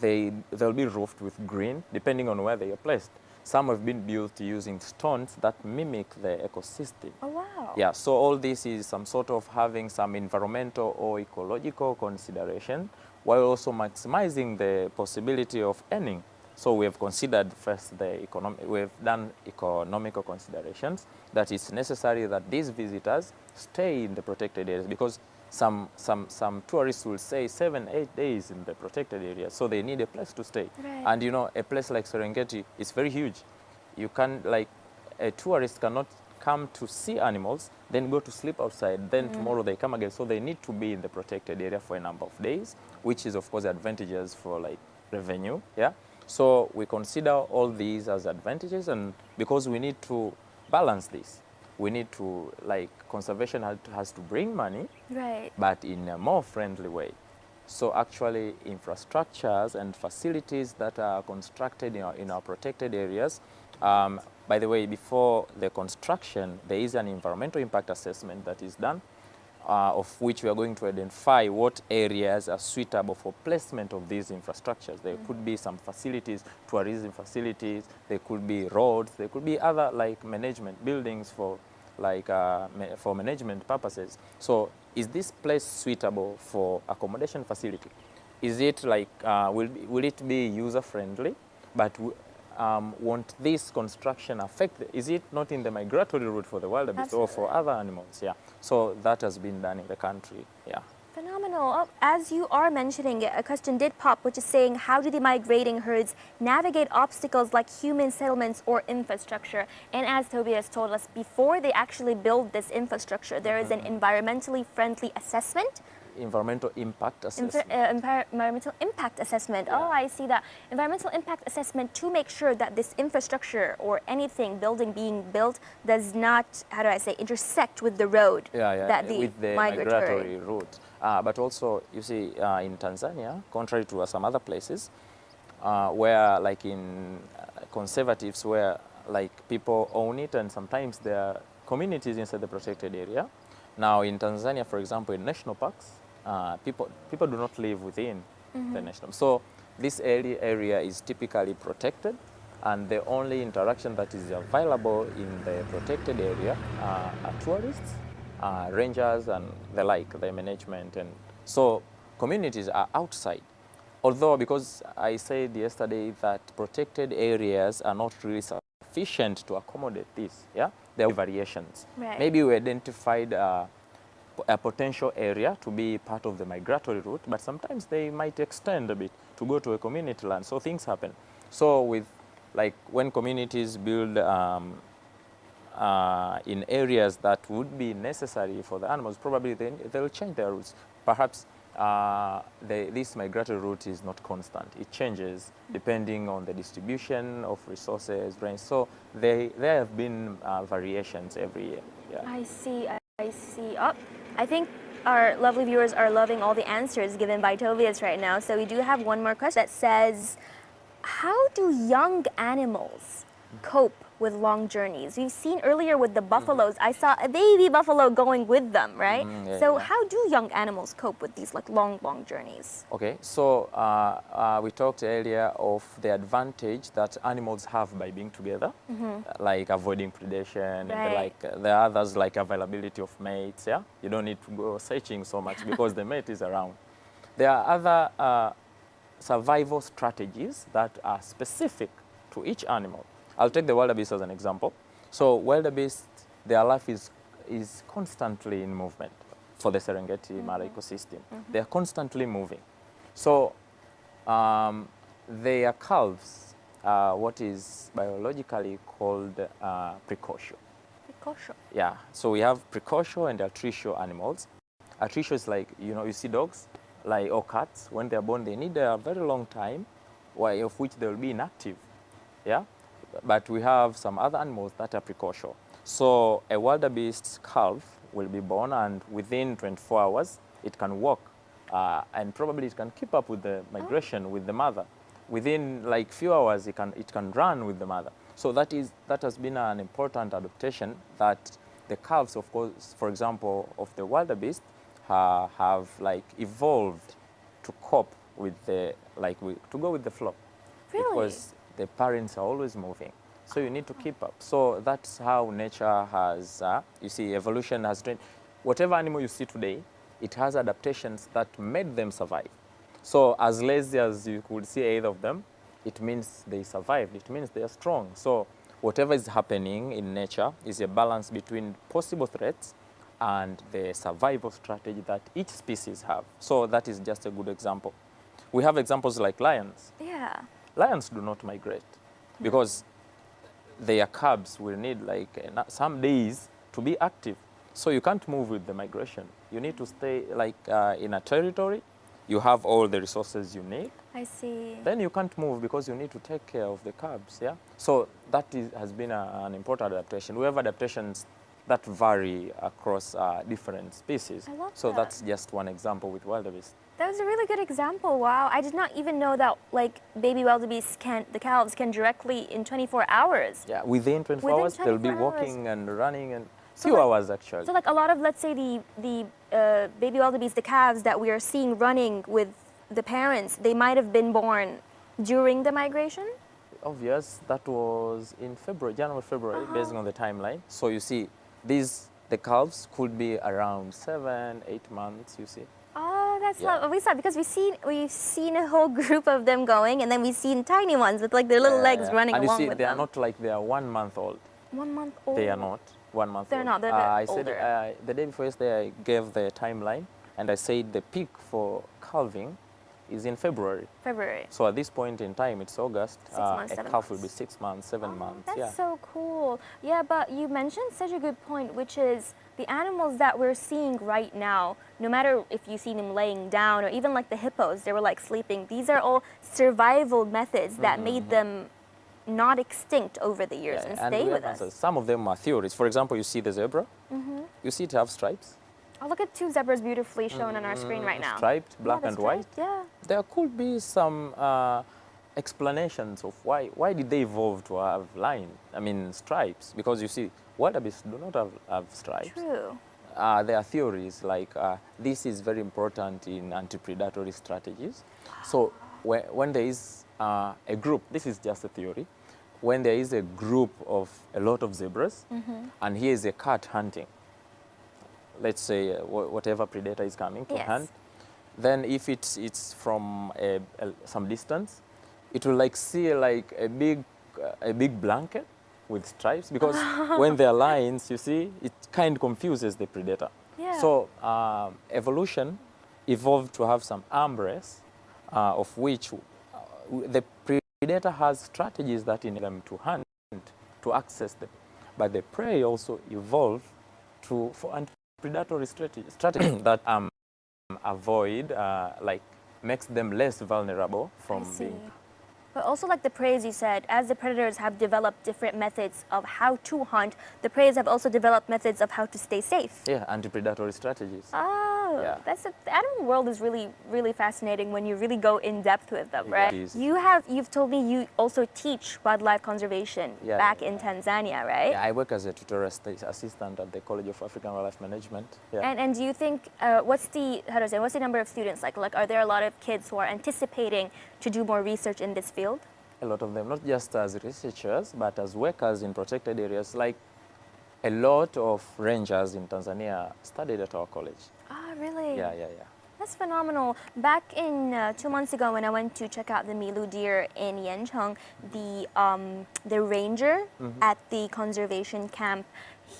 they'll be roofed with green, depending on where they are placed. Some have been built using stones that mimic the ecosystem. Oh, wow. Yeah, so all this is some sort of having some environmental or ecological consideration, while also maximizing the possibility of earning. So we have considered first we've done economical considerations, that it's necessary that these visitors stay in the protected areas, because some tourists will stay 7-8 days in the protected area, so they need a place to stay. Right. And you know, a place like Serengeti is very huge. You can, like, a tourist cannot come to see animals, then go to sleep outside, then tomorrow they come again. So they need to be in the protected area for a number of days, which is of course advantageous for, like, revenue. Yeah. So we consider all these as advantages, and because we need to balance this, we need to, like, conservation has to bring money, right, but in a more friendly way. So actually, infrastructures and facilities that are constructed in our protected areas, by the way, before the construction, there is an environmental impact assessment that is done, of which we are going to identify what areas are suitable for placement of these infrastructures. There could be some facilities, tourism facilities, there could be roads, there could be other, like, management buildings for, like, for management purposes. So is this place suitable for accommodation facility? Is it, like, will it be user-friendly? But won't this construction affect, is it not in the migratory route for the wildebeest or for other animals? Yeah. So that has been done in the country. Yeah. Phenomenal. Oh, as you are mentioning it, a question did pop, which is saying, how do the migrating herds navigate obstacles like human settlements or infrastructure? And as Tobias told us, before they actually build this infrastructure, there is an environmentally friendly assessment. Environmental impact assessment. Environmental impact assessment. Yeah. Oh, I see that. Environmental impact assessment to make sure that this infrastructure or anything building being built does not, how do I say, intersect with the road that with the migratory route. But also, you see, in Tanzania, contrary to some other places, where, like, in conservatives, where, like, people own it, and sometimes there are communities inside the protected area. Now, in Tanzania, for example, in national parks, people do not live within the national. So this area is typically protected, and the only interaction that is available in the protected area are tourists, rangers, and the like, the management. And so communities are outside. Although, because I said yesterday that protected areas are not really sufficient to accommodate this, yeah, there are variations. Right. Maybe we identified a potential area to be part of the migratory route, but sometimes they might extend a bit to go to a community land. So things happen. So with like when communities build in areas that would be necessary for the animals, probably they'll change their routes. Perhaps this migratory route is not constant. It changes depending on the distribution of resources, rain. So there have been variations every year. Yeah. I see, I see. Oh, I think our lovely viewers are loving all the answers given by Tobias right now. So we do have one more question that says, how do young animals cope with long journeys? We've seen earlier with the buffaloes, I saw a baby buffalo going with them, right? So how do young animals cope with these like long journeys? Okay, so we talked earlier of the advantage that animals have by being together, like avoiding predation, and the others like availability of mates, yeah? You don't need to go searching so much because the mate is around. There are other survival strategies that are specific to each animal. I'll take the wildebeest as an example. So wildebeest, their life is constantly in movement for the Serengeti Mara ecosystem. They are constantly moving. So their calves are what is biologically called precocial. Precocial? Yeah. So we have precocial and altricial animals. Altricial is like, you know, you see dogs, like or cats, when they're born, they need a very long time, of which they will be inactive. Yeah. But we have some other animals that are precocial. So a wildebeest calf will be born, and within 24 hours, it can walk, and probably it can keep up with the migration with the mother. Within like few hours, it can run with the mother. So that has been an important adaptation that the calves, of course, for example, of the wildebeest, have like evolved to cope with the to go with the flock. Really? Because the parents are always moving, so you need to keep up. So that's how nature has, you see, evolution has trained. Whatever animal you see today, it has adaptations that made them survive. So as lazy as you could see either of them, it means they survived. It means they are strong. So whatever is happening in nature is a balance between possible threats and the survival strategy that each species have. So that is just a good example. We have examples like lions. Yeah. Lions do not migrate because their cubs will need like some days to be active. So you can't move with the migration. You need to stay like in a territory. You have all the resources you need. I see. Then you can't move because you need to take care of the cubs, yeah? So that has been an important adaptation. We have adaptations that vary across different species. I love that. That's just one example with wildebeest. That was a really good example. Wow, I did not even know that like baby wildebeest the calves can directly in 24 hours. Yeah, within 24 hours, they'll be walking and running and few hours actually. So like a lot of, let's say the baby wildebeest, the calves that we are seeing running with the parents, they might have been born during the migration? Obvious, that was in February, January, February, based on the timeline. So you see, the calves could be around 7, 8 months, you see. Oh, that's what we saw, because we've seen a whole group of them going, and then we've seen tiny ones with like their little legs running along with them. And you see, they are not like they are 1 month old. 1 month old? They are not 1 month old. They're not, they're I said, the day before yesterday, I gave the timeline, and I said the peak for calving is in February. February. So at this point in time, it's August. 6 months, a calf will be 6 months, 7 months. That's so cool. Yeah, but you mentioned such a good point, which is the animals that we're seeing right now, no matter if you see them laying down or even like the hippos, they were like sleeping. These are all survival methods that made them not extinct over the years and stay with us. Some of them are theories. For example, you see the zebra. You see it have stripes. Oh, look at 2 zebras beautifully shown on our screen right now. Striped, black and white. Yeah. There could be some explanations of why did they evolve to have stripes? Because you see, wildebeest do not have stripes. True. There are theories like this is very important in anti-predatory strategies. So when there is a group, this is just a theory, when there is a group of a lot of zebras and here is a cat hunting, let's say whatever predator is coming to hunt, then if it's from some distance, it will like see like a big blanket with stripes, because when there are lines, you see, it kind of confuses the predator. Yeah. So evolution evolved to have some armrests, of which the predator has strategies that enable them to hunt, to access them. But the prey also evolve for anti-predatory strategies that avoid, like, makes them less vulnerable from being. But also, like the prey, as you said, as the predators have developed different methods of how to hunt, the preys have also developed methods of how to stay safe. Yeah, anti-predatory strategies. Oh, Yeah. the animal world is really, really fascinating when you really go in depth with them, right? It is. You've told me you also teach wildlife conservation back in Tanzania, right? Yeah, I work as a tutorial assistant at the College of African Wildlife Management. Yeah. And do you think what's the number of students like? Like, are there a lot of kids who are anticipating to do more research in this field? A lot of them, not just as researchers, but as workers in protected areas. Like, a lot of rangers in Tanzania studied at our college. Ah, really? Yeah. That's phenomenal. Back in 2 months ago, when I went to check out the Milu deer in Yencheng, the ranger at the conservation camp,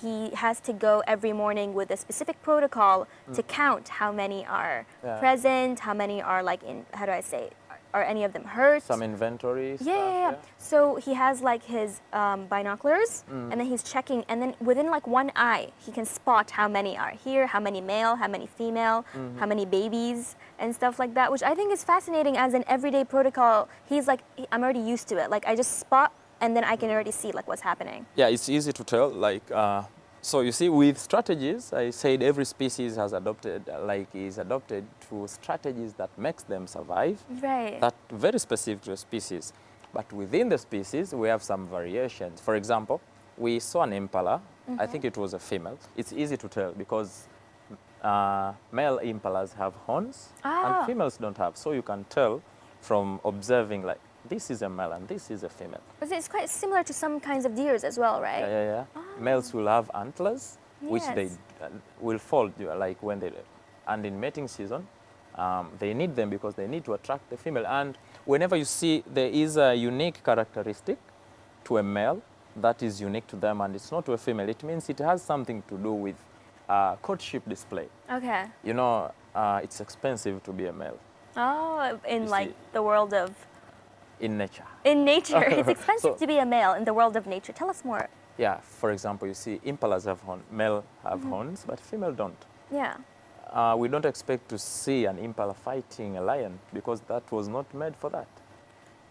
he has to go every morning with a specific protocol to count how many are present, how many are like in, how do I say, are any of them hurt? Some inventory stuff. Yeah. So he has like his binoculars, and then he's checking, and then within like one eye, he can spot how many are here, how many male, how many female, how many babies, and stuff like that, which I think is fascinating as an everyday protocol. He's like, I'm already used to it. Like, I just spot, and then I can already see like what's happening. Yeah, it's easy to tell. Like, so you see, with strategies, I said every species is adopted to strategies that makes them survive. Right. That very specific to a species. But within the species, we have some variations. For example, we saw an impala. I think it was a female. It's easy to tell because male impalas have horns and females don't have. So you can tell from observing, like, this is a male and this is a female. But it's quite similar to some kinds of deers as well, right? Yeah. Males will have antlers, which they will fold, like when they, and in mating season, they need them because they need to attract the female. And whenever you see there is a unique characteristic to a male that is unique to them and it's not to a female, it means it has something to do with courtship display. Okay. You know, it's expensive to be a male. Oh, in like the world of... In nature. In nature. It's expensive to be a male in the world of nature. Tell us more. Yeah, for example, you see impalas have horns, male have horns, but female don't. Yeah. We don't expect to see an impala fighting a lion because that was not made for that.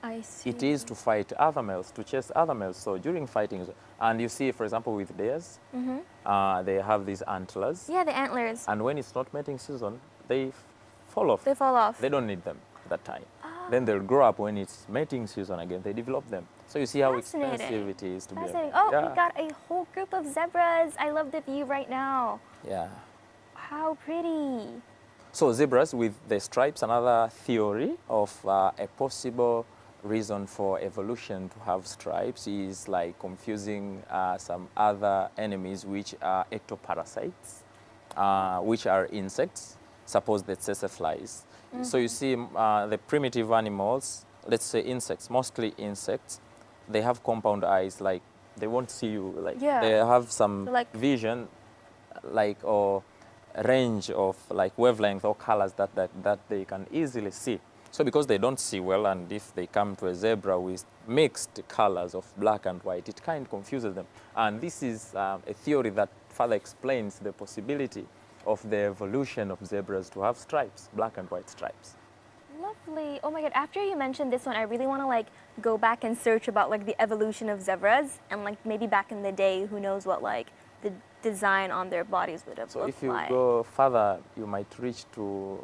I see. It is to fight other males, to chase other males. So during fighting, and you see, for example, with deers, they have these antlers. Yeah, the antlers. And when it's not mating season, they fall off. They fall off. They don't need them at that time. Then they'll grow up when it's mating season again. They develop them. So you see how expensive it is to be a male. Oh, we got a whole group of zebras. I love the view right now. Yeah. How pretty. So zebras with the stripes, another theory of a possible reason for evolution to have stripes is like confusing some other enemies which are ectoparasites, which are insects, suppose the tsetse flies. So you see the primitive animals, let's say insects, mostly insects, they have compound eyes, like they won't see you, like they have some vision, like, or range of like wavelength or colors that they can easily see. So because they don't see well, and if they come to a zebra with mixed colors of black and white, it kind of confuses them. And this is a theory that further explains the possibility of the evolution of zebras to have stripes, black and white stripes. Lovely. Oh my God, after you mentioned this one, I really want to like go back and search about like the evolution of zebras and like maybe back in the day, who knows what like the design on their bodies would have looked like. So if you go further, you might reach to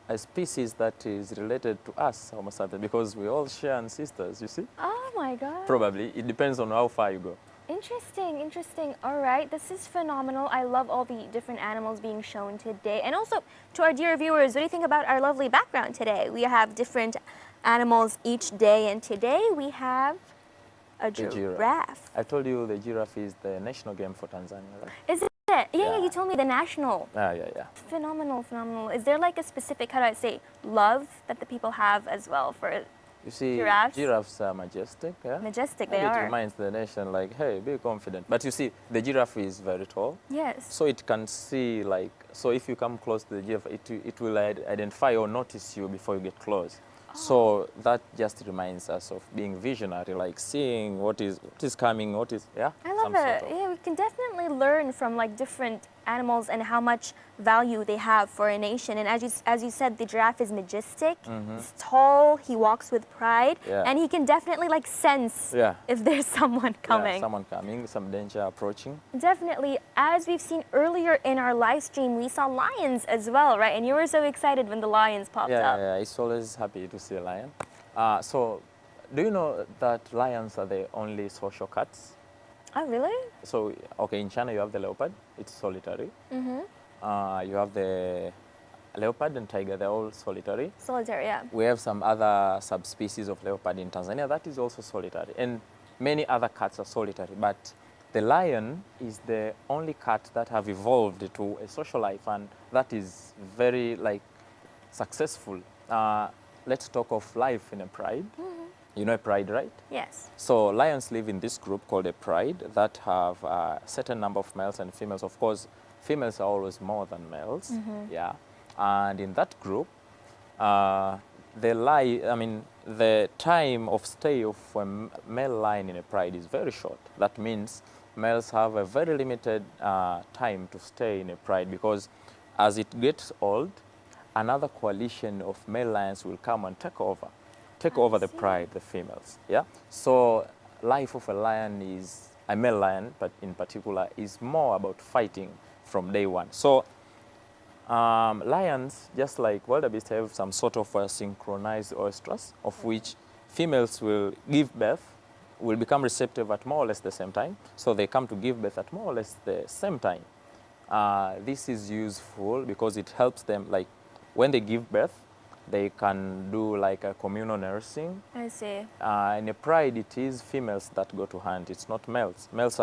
a species that is related to us, Homo sapiens, because we all share ancestors, you see? Oh my God. Probably. It depends on how far you go. Interesting, interesting. All right, this is phenomenal. I love all the different animals being shown today. And also, to our dear viewers, what do you think about our lovely background today? We have different animals each day, and today we have a giraffe. I told you the giraffe is the national game for Tanzania, right? Is it? Yeah, you told me the national. Yeah. Phenomenal, phenomenal. Is there like a specific, how do I say, love that the people have as well for you see, giraffes? Giraffes are majestic, yeah? Majestic, and they are. It reminds the nation, like, hey, be confident. But you see, the giraffe is very tall. Yes. So it can see, like, so if you come close to the giraffe, it will identify or notice you before you get close. So that just reminds us of being visionary, like seeing what is coming, yeah. I love it. Yeah, we can definitely learn from like different animals and how much value they have for a nation. And as you said, the giraffe is majestic. He's tall. He walks with pride, and he can definitely like sense if there's someone coming. Yeah, someone coming, some danger approaching. Definitely. As we've seen earlier in our live stream, we saw lions as well, right? And you were so excited when the lions popped up. Yeah, it's always happy to see a lion. So, do you know that lions are the only social cats? Oh, really? So, okay, in China you have the leopard, it's solitary. You have the leopard and tiger, they're all solitary. Solitary, yeah. We have some other subspecies of leopard in Tanzania that is also solitary. And many other cats are solitary, but the lion is the only cat that have evolved to a social life, and that is very like successful. Let's talk of life in a pride. You know a pride, right? Yes. So lions live in this group called a pride that have a certain number of males and females. Of course, females are always more than males. Yeah. And in that group, the time of stay of a male lion in a pride is very short. That means males have a very limited time to stay in a pride, because as it gets old, another coalition of male lions will come and take over the pride, the females. Yeah. So life of a lion is, a male lion, but in particular, is more about fighting from day one. So lions, just like wildebeest, have some sort of synchronized oestrus, of which females will give birth, will become receptive at more or less the same time. So they come to give birth at more or less the same time. This is useful because it helps them, like when they give birth, they can do like a communal nursing. I see. In a pride, it is females that go to hunt. It's not males. Males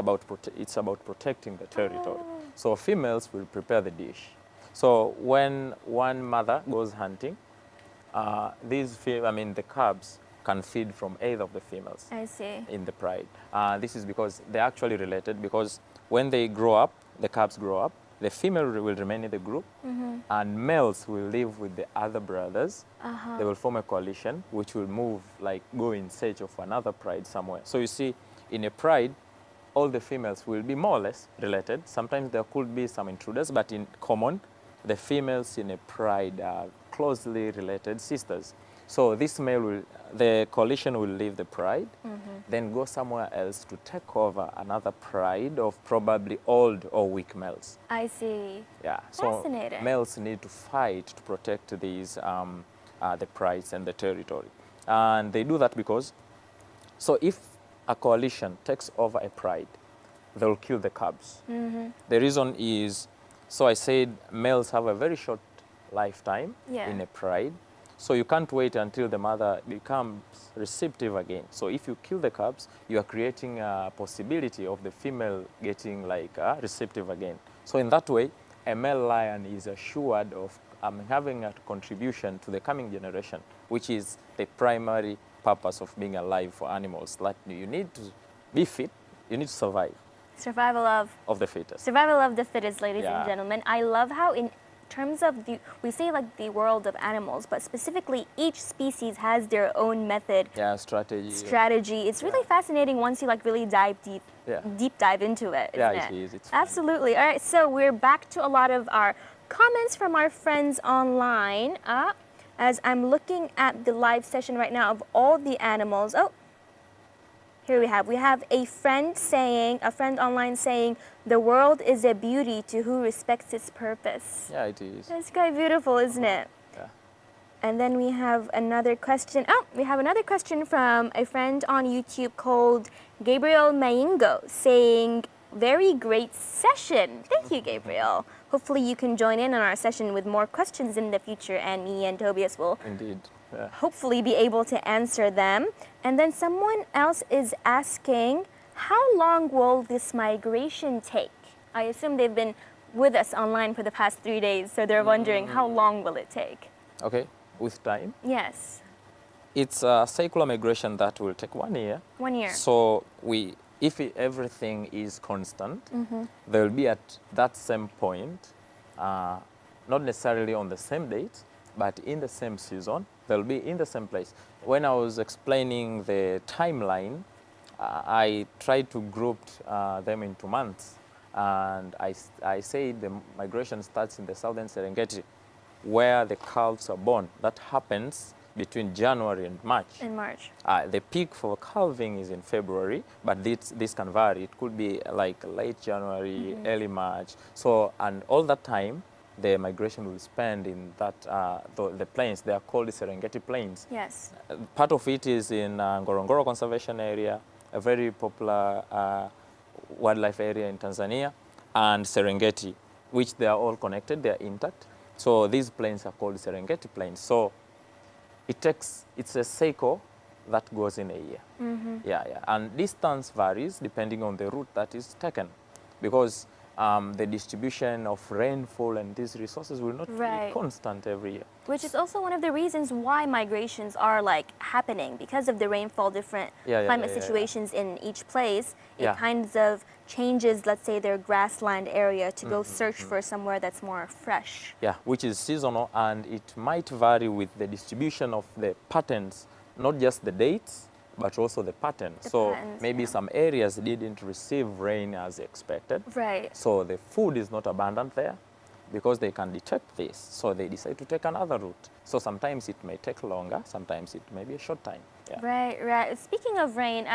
it's about protecting the territory. So females will prepare the dish. So when one mother goes hunting, the cubs can feed from either of the females. I see. In the pride. This is because they're actually related, because when they grow up, the cubs grow up, the female will remain in the group, and males will live with the other brothers. They will form a coalition, which will go in search of another pride somewhere. So you see, in a pride, all the females will be more or less related. Sometimes there could be some intruders, but in common, the females in a pride are closely related sisters. So this the coalition will leave the pride, then go somewhere else to take over another pride of probably old or weak males. I see. Yeah. Fascinating. So males need to fight to protect these the prides and the territory, and they do that because, so if a coalition takes over a pride, they'll kill the cubs. The reason is, so I said males have a very short lifetime in a pride. So you can't wait until the mother becomes receptive again. So if you kill the cubs, you are creating a possibility of the female getting receptive again. So in that way, a male lion is assured of having a contribution to the coming generation, which is the primary purpose of being alive for animals. Like, you need to be fit, you need to survive. Survival of the fittest. Survival of the fittest, ladies and gentlemen. I love how in terms of we say like the world of animals, but specifically each species has their own method. Yeah, strategy. It's really fascinating once you really dive deep dive into it. Yeah, it is. It's absolutely. All right, so we're back to a lot of our comments from our friends online. As I'm looking at the live session right now of all the animals. Oh, here we have a friend online saying, the world is a beauty to who respects its purpose. Yeah, it is. That's quite beautiful, isn't it? Yeah. And then we have another question. Oh, we have another question from a friend on YouTube called Gabriel Maingo saying, very great session. Thank you, Gabriel. Hopefully you can join in on our session with more questions in the future, and me and Tobias will hopefully be able to answer them. And then someone else is asking, how long will this migration take? I assume they've been with us online for the past 3 days, so they're wondering how long will it take? Okay, with time? Yes. It's a circular migration that will take 1 year. 1 year. So if everything is constant, they'll be at that same point, not necessarily on the same date, but in the same season, they'll be in the same place. When I was explaining the timeline, I tried to group them into months. And I say the migration starts in the southern Serengeti, where the calves are born. That happens between January and March. In March. The peak for calving is in February, but this can vary. It could be like late January, early March. So, and all that time, the migration will spend in that, the plains. They are called the Serengeti Plains. Yes. Part of it is in Ngorongoro Conservation Area, a very popular wildlife area in Tanzania, and Serengeti, which they are all connected, they are intact. So these plains are called Serengeti Plains. So it's a cycle that goes in a year. Yeah. And distance varies depending on the route that is taken, because the distribution of rainfall and these resources will not be constant every year. Which is also one of the reasons why migrations are like happening, because of the rainfall, different climate situations in each place. It kind of changes, let's say, their grassland area to go search for somewhere that's more fresh. Yeah, which is seasonal, and it might vary with the distribution of the patterns, not just the dates, but also the pattern. So maybe some areas didn't receive rain as expected. Right. So the food is not abundant there because they can detect this. So they decide to take another route. So sometimes it may take longer, sometimes it may be a short time. Yeah. Right. Speaking of rain,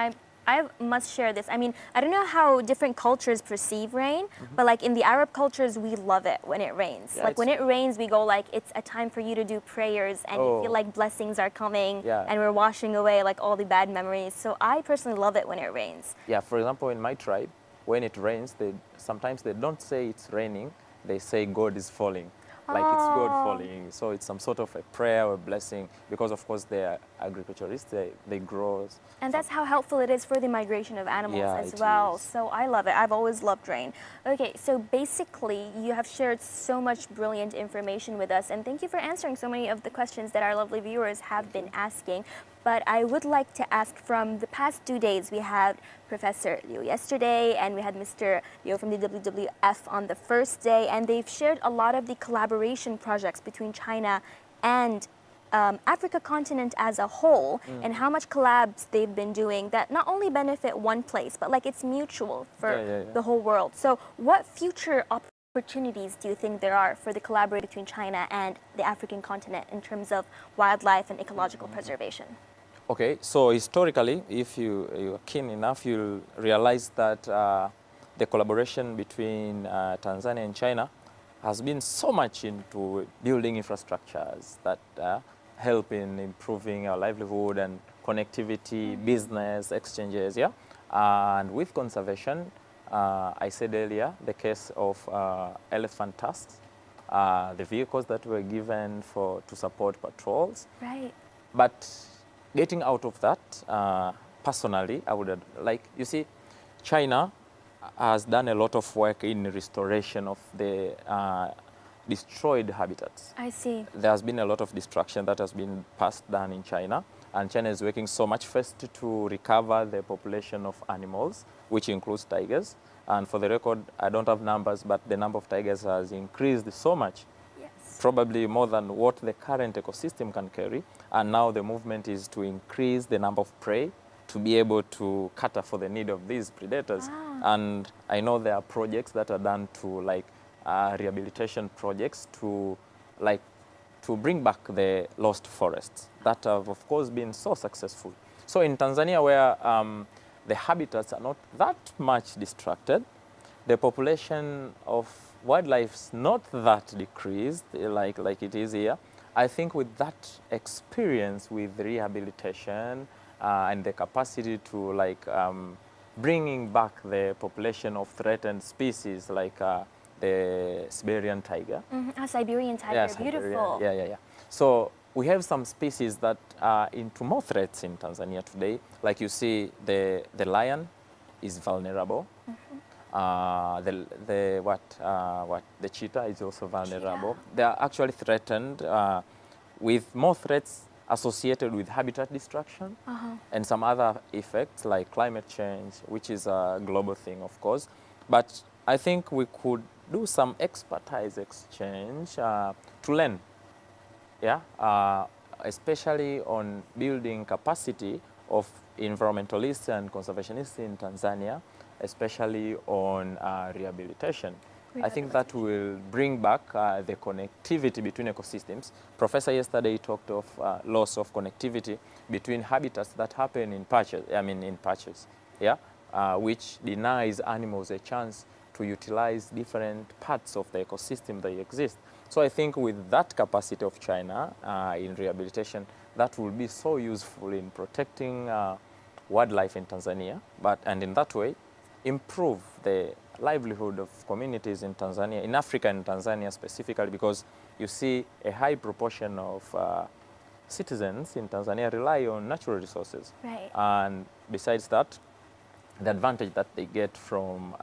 I must share this. I mean, I don't know how different cultures perceive rain, but like in the Arab cultures, we love it when it rains. Yeah, like when it rains, we go like, it's a time for you to do prayers, and you feel like blessings are coming, and we're washing away like all the bad memories. So I personally love it when it rains. Yeah, for example, in my tribe, when it rains, sometimes they don't say it's raining, they say God is falling. Like it's God falling. So it's some sort of a prayer or a blessing, because of course they are agriculturists, they grow. And that's how helpful it is for the migration of animals as well. Is. So I love it. I've always loved rain. Okay, so basically you have shared so much brilliant information with us, and thank you for answering so many of the questions that our lovely viewers have been asking. But I would like to ask, from the past 2 days, we had Professor Liu yesterday, and we had Mr. Liu from the WWF on the first day, and they've shared a lot of the collaboration projects between China and Africa continent as a whole, and how much collabs they've been doing that not only benefit one place, but like it's mutual for the whole world. So what future opportunities do you think there are for the collaboration between China and the African continent in terms of wildlife and ecological preservation? Okay, so historically, if you're keen enough, you'll realize that the collaboration between Tanzania and China has been so much into building infrastructures that help in improving our livelihood and connectivity, business, exchanges, And with conservation, I said earlier, the case of elephant tusks, the vehicles that were given to support patrols. Right. But getting out of that, personally, I would like, you see, China has done a lot of work in restoration of the destroyed habitats. I see. There has been a lot of destruction that has been passed down in China, and China is working so much first to recover the population of animals, which includes tigers. And for the record, I don't have numbers, but the number of tigers has increased so much. Probably more than what the current ecosystem can carry. And now the movement is to increase the number of prey to be able to cater for the need of these predators. And I know there are projects that are done to rehabilitation projects to bring back the lost forests that have of course been so successful. So in Tanzania, where the habitats are not that much distracted, the population of wildlife is not that decreased like it is here. I think with that experience with rehabilitation and the capacity to bringing back the population of threatened species like the Siberian tiger. Siberian tiger, beautiful. Yeah. So we have some species that are into more threats in Tanzania today. Like you see, the lion is vulnerable. The cheetah is also vulnerable. They are actually threatened with more threats associated with habitat destruction and some other effects like climate change, which is a global thing, of course. But I think we could do some expertise exchange to learn especially on building capacity of environmentalists and conservationists in Tanzania, especially on rehabilitation. I think that will bring back the connectivity between ecosystems. Professor yesterday talked of loss of connectivity between habitats that happen in patches, yeah, which denies animals a chance to utilize different parts of the ecosystem that exist. So I think with that capacity of China in rehabilitation, that will be so useful in protecting wildlife in Tanzania, and in that way, improve the livelihood of communities in Tanzania, in Africa and Tanzania specifically, because you see a high proportion of citizens in Tanzania rely on natural resources. Right. And besides that, the advantage that they get from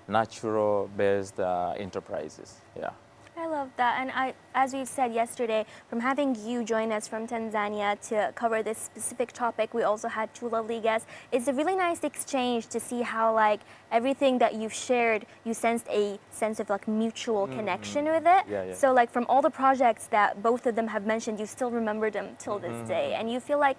natural-based enterprises. Yeah. I love that. And as we've said yesterday, from having you join us from Tanzania to cover this specific topic, we also had two lovely guests. It's a really nice exchange to see how, like, everything that you've shared, you sensed a sense of, like, mutual connection with it. Yeah, yeah. So, like, from all the projects that both of them have mentioned, you still remember them till this day. And you feel like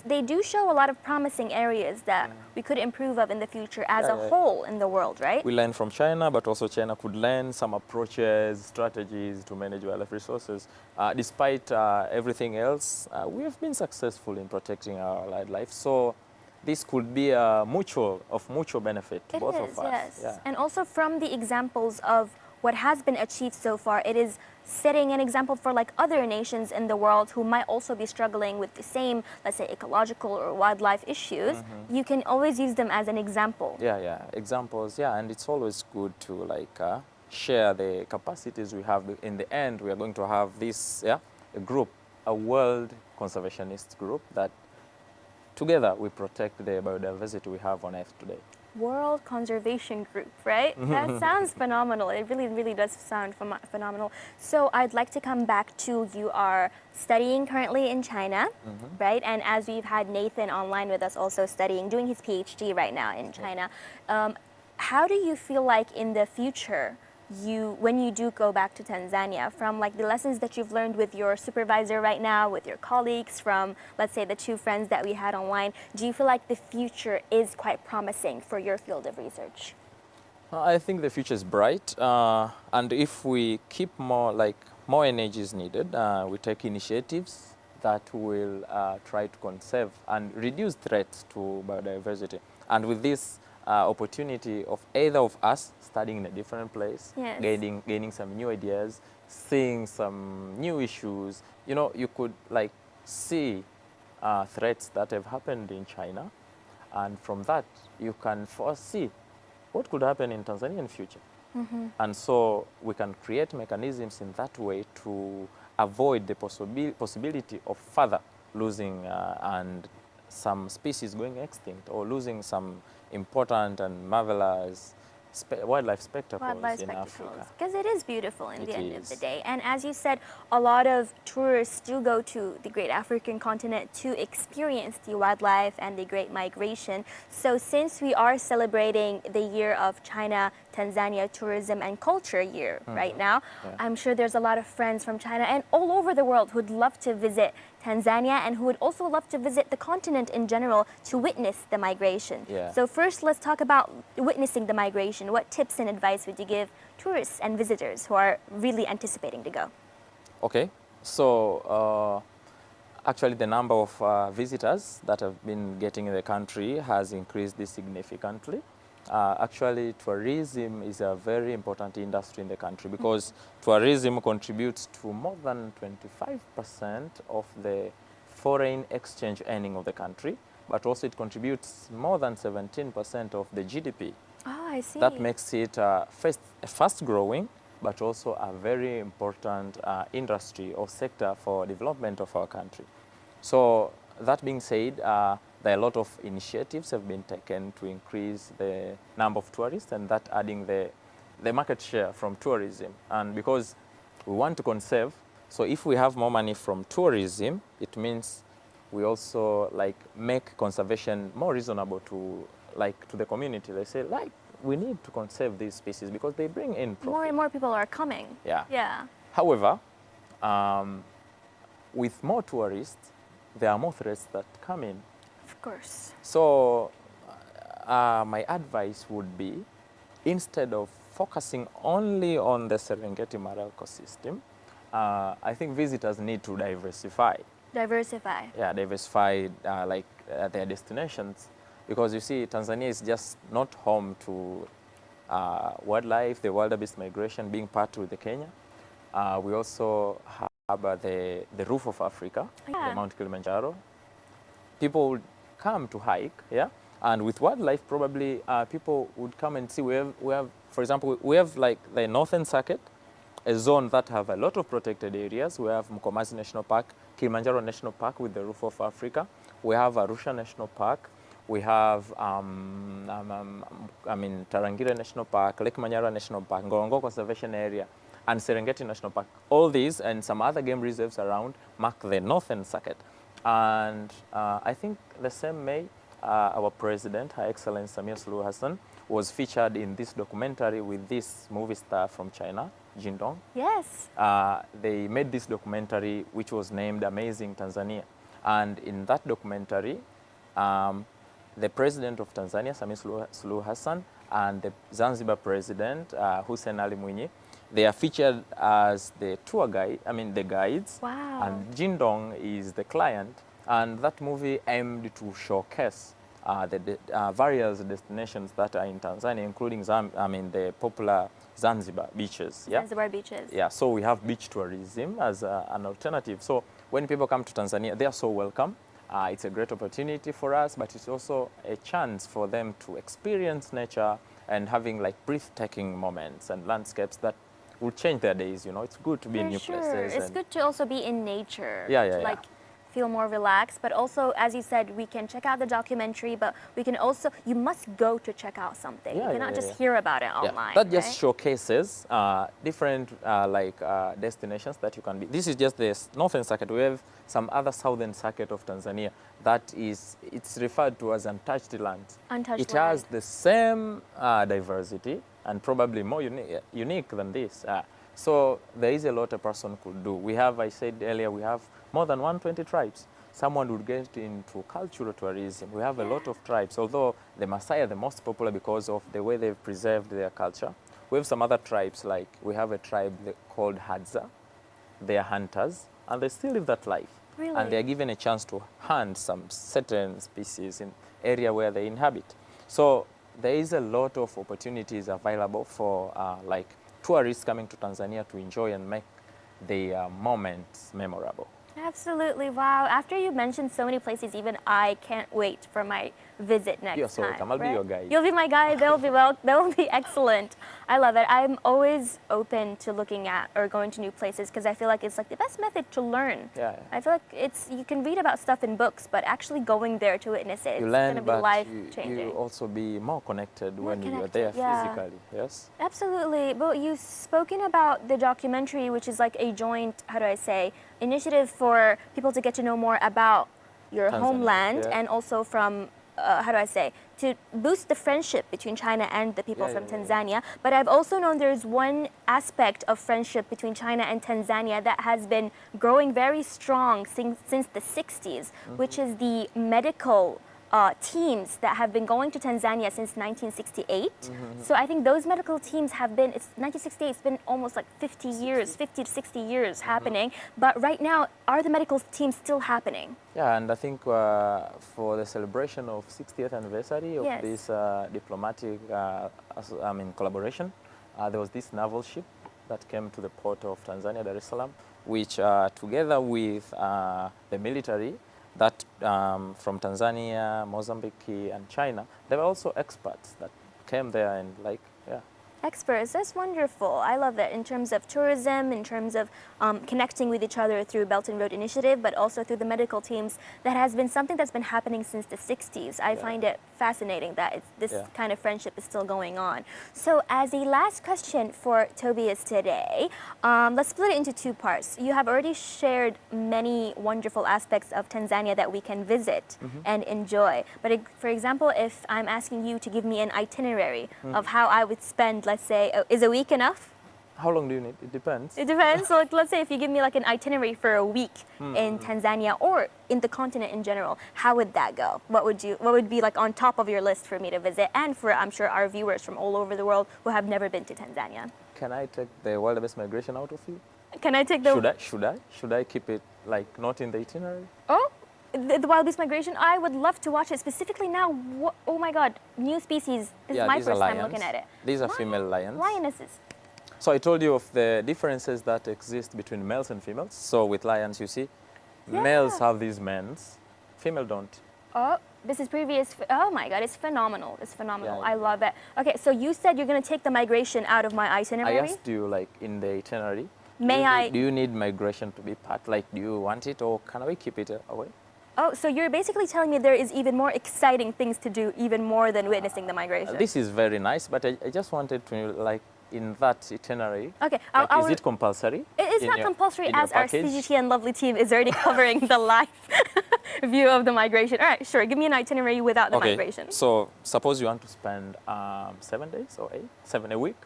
they do show a lot of promising areas that we could improve of in the future as a whole in the world, right? We learn from China, but also China could learn some approaches, strategies to manage wildlife resources. Despite everything else, we have been successful in protecting our wildlife. So this could be of mutual benefit to both of us. Yes. Yeah. And also from the examples of what has been achieved so far, it is setting an example for, like, other nations in the world who might also be struggling with the same, let's say, ecological or wildlife issues. You can always use them as an example. Yeah, examples, and it's always good to, like, share the capacities we have. In the end, we are going to have this, a group, a world conservationist group that together we protect the biodiversity we have on Earth today. World Conservation Group, right? That sounds phenomenal. It really, really does sound phenomenal. So I'd like to come back to, you are studying currently in China, right? And as we've had Nathan online with us also studying, doing his PhD right now in China, how do you feel like in the future, when you do go back to Tanzania, from, like, the lessons that you've learned with your supervisor right now, with your colleagues, from, let's say, the two friends that we had online, do you feel like the future is quite promising for your field of research? I think the future is bright, and if we keep more energy is needed, we take initiatives that will try to conserve and reduce threats to biodiversity. And with this opportunity of either of us studying in a different place, gaining some new ideas, seeing some new issues. You know, you could, like, see threats that have happened in China, and from that you can foresee what could happen in Tanzania in future. And so we can create mechanisms in that way to avoid the possibility of further losing and some species going extinct, or losing some important and marvelous wildlife spectacles in Africa. Because it is beautiful in the end of the day. And as you said, a lot of tourists do go to the great African continent to experience the wildlife and the great migration. So since we are celebrating the year of China, Tanzania Tourism and Culture Year right now, I'm sure there's a lot of friends from China and all over the world who'd love to visit Tanzania and who would also love to visit the continent in general to witness the migration. So first, let's talk about witnessing the migration. What tips and advice would you give tourists and visitors who are really anticipating to go? Okay, so actually the number of visitors that have been getting in the country has increased significantly. Actually, tourism is a very important industry in the country because tourism contributes to more than 25% of the foreign exchange earning of the country, but also it contributes more than 17% of the GDP. Oh, I see. That makes it fast growing, but also a very important industry or sector for development of our country. So that being said, there are a lot of initiatives have been taken to increase the number of tourists, and that adding the market share from tourism. And because we want to conserve, so if we have more money from tourism, it means we also make conservation more reasonable to the community. They say, we need to conserve these species because they bring in profit. More and more people are coming. Yeah. However, with more tourists, there are more threats that come in. Of course. So my advice would be, instead of focusing only on the Serengeti Mara ecosystem, I think visitors need to diversify. Diversify. Yeah, diversify their destinations, because you see, Tanzania is just not home to wildlife, the wildebeest migration being part with the Kenya. We also have the roof of Africa, the Mount Kilimanjaro. People would come to hike, yeah, and with wildlife, probably people would come and see. We have, for example, we have like the Northern Circuit, a zone that have a lot of protected areas. We have Mkomazi National Park, Kilimanjaro National Park with the roof of Africa. We have Arusha National Park. We have, Tarangire National Park, Lake Manyara National Park, Ngorongo Conservation Area, and Serengeti National Park. All these and some other game reserves around mark the Northern Circuit. And I think the same May, our president, Her Excellency Samia Suluhu Hassan, was featured in this documentary with this movie star from China, Jindong. Yes. They made this documentary which was named Amazing Tanzania. And in that documentary, the president of Tanzania, Samia Suluhu Hassan, and the Zanzibar president, Hussein Ali Mwinyi, they are featured as the tour guide, the guides. Wow. And Jindong is the client. And that movie aimed to showcase the various destinations that are in Tanzania, including the popular Zanzibar beaches. Yeah? Zanzibar beaches. Yeah, so we have beach tourism as an alternative. So when people come to Tanzania, they are so welcome. It's a great opportunity for us, but it's also a chance for them to experience nature and having like breathtaking moments and landscapes that will change their days. You know, it's good to be in new places. It's good to also be in nature. Yeah. Like feel more relaxed, but also, as you said, we can check out the documentary, but we can also, you must go to check out something. You cannot just hear about it online. That just showcases different destinations that you can be. This is just the Northern Circuit. We have some other Southern Circuit of Tanzania that is, it's referred to as untouched land. It has the same diversity and probably more unique than this. So there is a lot a person could do. We have, I said earlier, we have more than 120 tribes. Someone would get into cultural tourism. We have a lot of tribes, although the Maasai are the most popular because of the way they've preserved their culture. We have some other tribes, like we have a tribe called Hadza. They are hunters, and they still live that life. Really? And they are given a chance to hunt some certain species in area where they inhabit. So there is a lot of opportunities available for tourists coming to Tanzania to enjoy and make their moments memorable. Absolutely. Wow. After you mentioned so many places, even I can't wait for my visit next time. You're so welcome. I'll be your guide. You'll be my guide. They'll be excellent. I love it. I'm always open to looking at or going to new places because I feel like it's like the best method to learn. Yeah. I feel like you can read about stuff in books, but actually going there to witness it, you it's learn, going to be life-changing. You also be more connected when you are there physically. Yes. Absolutely. But you've spoken about the documentary, which is like a joint, initiative for people to get to know more about your homeland and also from, to boost the friendship between China and the people from Tanzania. But I've also known there's one aspect of friendship between China and Tanzania that has been growing very strong since the 60s, which is the medical teams that have been going to Tanzania since 1968. So I think those medical teams have been, it's 1968, it's been almost like 50 to 60 years happening. But right now, are the medical teams still happening? Yeah, and I think for the celebration of 60th anniversary of this diplomatic collaboration, there was this naval ship that came to the port of Tanzania, Dar es Salaam, which together with the military, that from Tanzania, Mozambique, and China, there were also experts that came there and Experts, that's wonderful. I love it in terms of tourism, in terms of connecting with each other through Belt and Road Initiative, but also through the medical teams. That has been something that's been happening since the 60s. I find it fascinating that this kind of friendship is still going on. So as a last question for Tobias today, let's split it into two parts. You have already shared many wonderful aspects of Tanzania that we can visit and enjoy. But for example, if I'm asking you to give me an itinerary of how I would spend, let's say, is a week enough? How long do you need? It depends. It depends. So like, let's say if you give me like an itinerary for a week in Tanzania or in the continent in general, how would that go? What would be like on top of your list for me to visit and for I'm sure our viewers from all over the world who have never been to Tanzania? Can I take the wildebeest migration out of you? Can I take the Should I keep it like not in the itinerary? Oh, the wildebeest migration. I would love to watch it specifically now. Oh my God, new species. This is my these are first time lions. looking at it. These are female lions. Lionesses. So I told you of the differences that exist between males and females. So with lions, you see, males have these mans, female don't. Oh, this is previous. Oh my God, it's phenomenal. It's phenomenal. Yeah, I love it. Okay, so you said you're going to take the migration out of my itinerary. I asked you, like, in the itinerary, do you need migration to be part? Like, do you want it, or can we keep it away? Oh, so you're basically telling me there is even more exciting things to do, even more than witnessing the migration. This is very nice, but I just wanted to, like, in that itinerary, okay, like, is it compulsory? It is not compulsory, as our package? CGTN lovely team is already covering the live view of the migration. All right, sure. Give me an itinerary without the migration. So suppose you want to spend 7 days or 7 a week.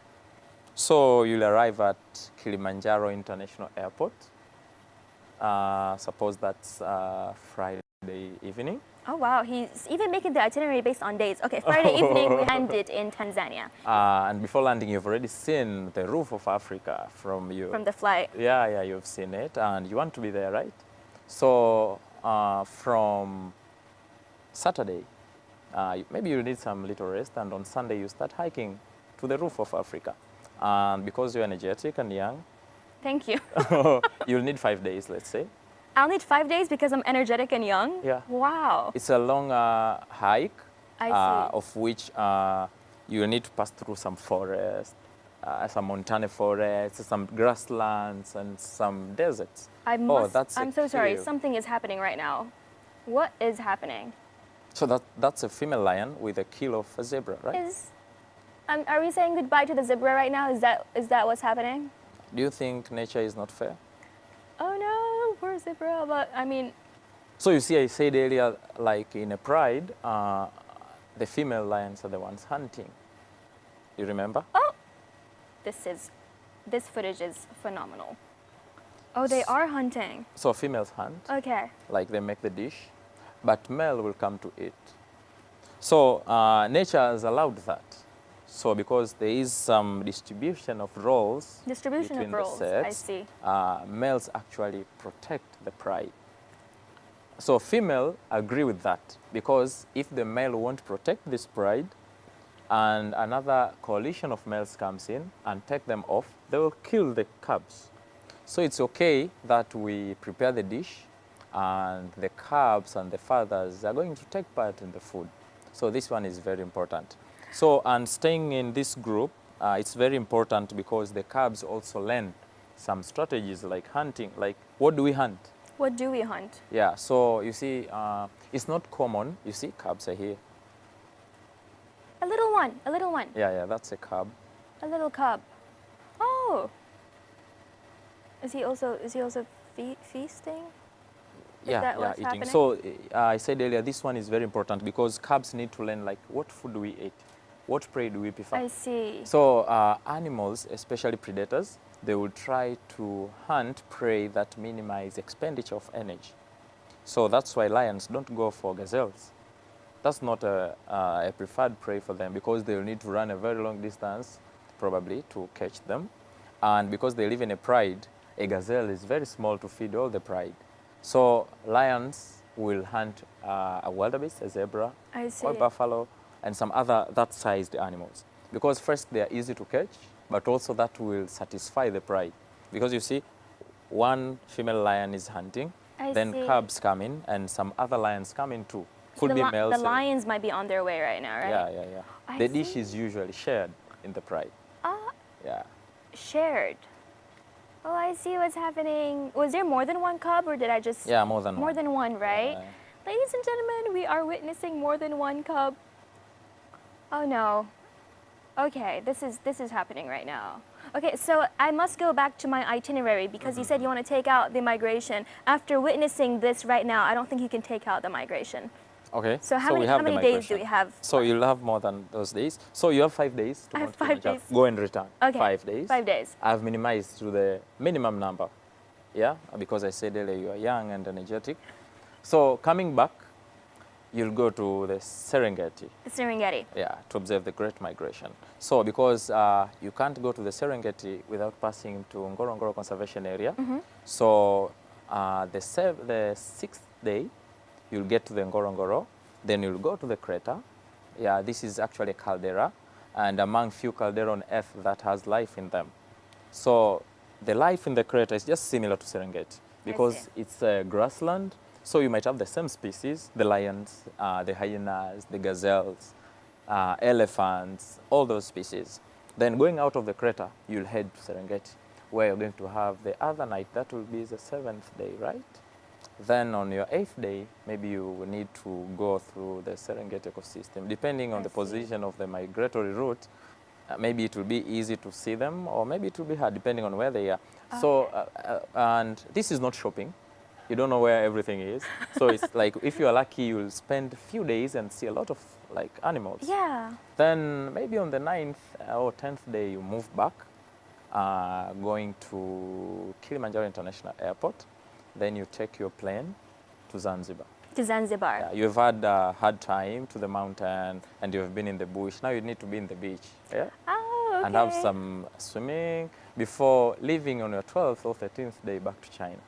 So you'll arrive at Kilimanjaro International Airport. Suppose that's Friday evening. Oh wow, he's even making the itinerary based on days. Okay, Friday evening we landed in Tanzania. And before landing, you've already seen the roof of Africa from the flight. Yeah, you've seen it, and you want to be there, right? So from Saturday, maybe you need some little rest, and on Sunday you start hiking to the roof of Africa. And because you're energetic and young, thank you. you'll need 5 days, let's say. I'll need 5 days because I'm energetic and young? Yeah. Wow. It's a long hike, I see. of which you need to pass through some forest, some montane forests, some grasslands, and some deserts. I'm so sorry. Something is happening right now. What is happening? So that's a female lion with a kill of a zebra, right? Are we saying goodbye to the zebra right now? Is that what's happening? Do you think nature is not fair? Oh no, poor zebra. But I mean. So you see, I said earlier, like in a pride, the female lions are the ones hunting. You remember? Oh, this footage is phenomenal. Oh, they are hunting. So females hunt. Okay. Like they make the dish, but male will come to eat. So nature has allowed that. So because there is some distribution of roles between the sexes, I see. Males actually protect the pride. So female agree with that, because if the male won't protect this pride and another coalition of males comes in and take them off, they will kill the cubs. So it's okay that we prepare the dish and the cubs and the fathers are going to take part in the food. So this one is very important. So, and staying in this group, it's very important because the cubs also learn some strategies like hunting. Like, what do we hunt? What do we hunt? Yeah, so you see, it's not common. You see, cubs are here. A little one. Yeah, that's a cub. A little cub. Oh. Is he also feasting? Yeah, eating. Happening? So I said earlier, this one is very important because cubs need to learn, like, what food do we eat? What prey do we prefer? I see. So animals, especially predators, they will try to hunt prey that minimize expenditure of energy. So that's why lions don't go for gazelles. That's not a preferred prey for them because they'll need to run a very long distance, probably, to catch them. And because they live in a pride, a gazelle is very small to feed all the pride. So lions will hunt a wildebeest, a zebra, or buffalo, and some other that-sized animals. Because first, they are easy to catch, but also that will satisfy the pride. Because you see, one female lion is hunting, then cubs come in, and some other lions come in too. Could be males. The lions might be on their way right now, right? Yeah. The dish is usually shared in the pride. Yeah. Shared. Oh, I see what's happening. Was there more than one cub, or did I just... Yeah, more than one. More than one, right? Ladies and gentlemen, we are witnessing more than one cub. Oh no. Okay, this is happening right now. Okay, so I must go back to my itinerary because you said you want to take out the migration. After witnessing this right now, I don't think you can take out the migration. Okay. So how we many, have how the many days do migration. we have? So you'll have more than those days. So you have 5 days to I have Mount 5 Kilimanjaro. days. Go and return. Okay. 5 days. 5 days. I've minimized to the minimum number. Yeah, because I said earlier you are young and energetic. So coming back, you'll go to the Serengeti. The Serengeti. Yeah, to observe the Great Migration. So because you can't go to the Serengeti without passing to Ngorongoro Conservation Area, so the 6th day, you'll get to the Ngorongoro, then you'll go to the crater. Yeah, this is actually a caldera, and among few caldera on Earth that has life in them. So the life in the crater is just similar to Serengeti because it's a grassland. So you might have the same species, the lions, the hyenas, the gazelles, elephants, all those species. Then going out of the crater, you'll head to Serengeti, where you're going to have the other night. That will be the 7th day, right? Then on your 8th day, maybe you will need to go through the Serengeti ecosystem. Depending on the position of the migratory route, maybe it will be easy to see them, or maybe it will be hard, depending on where they are. Okay. So, and this is not shopping. You don't know where everything is. So it's like, if you are lucky, you'll spend a few days and see a lot of like animals. Yeah. Then maybe on the 9th or 10th day, you move back, going to Kilimanjaro International Airport. Then you take your plane to Zanzibar. To Zanzibar. Yeah, you've had a hard time to the mountain and you've been in the bush. Now you need to be in the beach. Yeah? Oh, okay. And have some swimming before leaving on your 12th or 13th day back to China.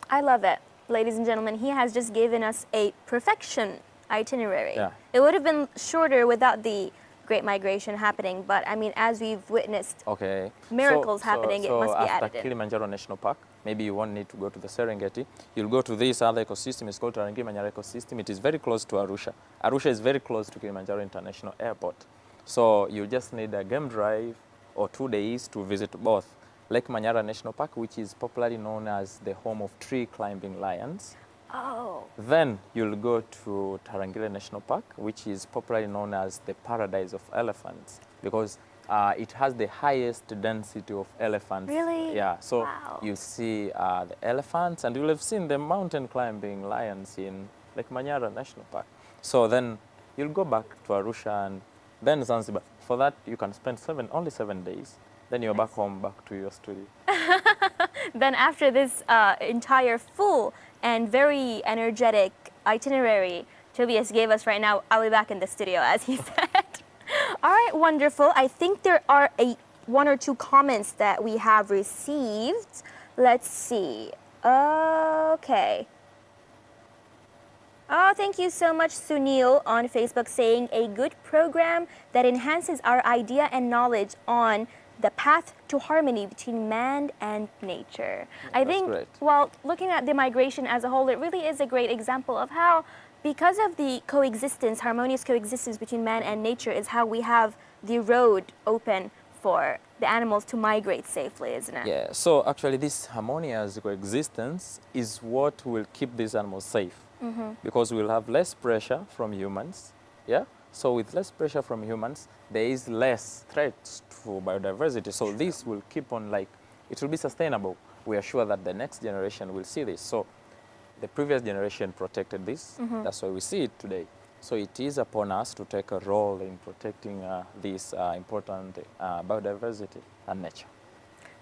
I love it. Ladies and gentlemen, he has just given us a perfection itinerary. Yeah. It would have been shorter without the Great Migration happening, but I mean, as we've witnessed miracles happening, it must be added after Kilimanjaro National Park, maybe you won't need to go to the Serengeti. You'll go to this other ecosystem. It's called Tarangire ecosystem. It is very close to Arusha. Arusha is very close to Kilimanjaro International Airport. So you just need a game drive or 2 days to visit both. Lake Manyara National Park, which is popularly known as the home of tree climbing lions. Oh. Then you'll go to Tarangire National Park, which is popularly known as the paradise of elephants, because it has the highest density of elephants. Really? Yeah, so wow. you see the elephants, and you'll have seen the mountain climbing lions in Lake Manyara National Park. So then you'll go back to Arusha and then Zanzibar. For that, you can spend only 7 days. Then you're back home, back to your studio. Then after this entire full and very energetic itinerary Tobias gave us right now, I'll be back in the studio, as he said. All right, wonderful. I think there are 1 or 2 comments that we have received. Let's see. Okay. Oh, thank you so much, Sunil, on Facebook, saying a good program that enhances our idea and knowledge on the path to harmony between man and nature. I think, well, looking at the migration as a whole, it really is a great example of how, because of the coexistence, harmonious coexistence between man and nature, is how we have the road open for the animals to migrate safely, isn't it? Yeah, so actually this harmonious coexistence is what will keep these animals safe. Because we'll have less pressure from humans, yeah? So with less pressure from humans, there is less threats to biodiversity. So this will keep on, like, it will be sustainable. We are sure that the next generation will see this. So the previous generation protected this. That's why we see it today. So it is upon us to take a role in protecting this important biodiversity and nature.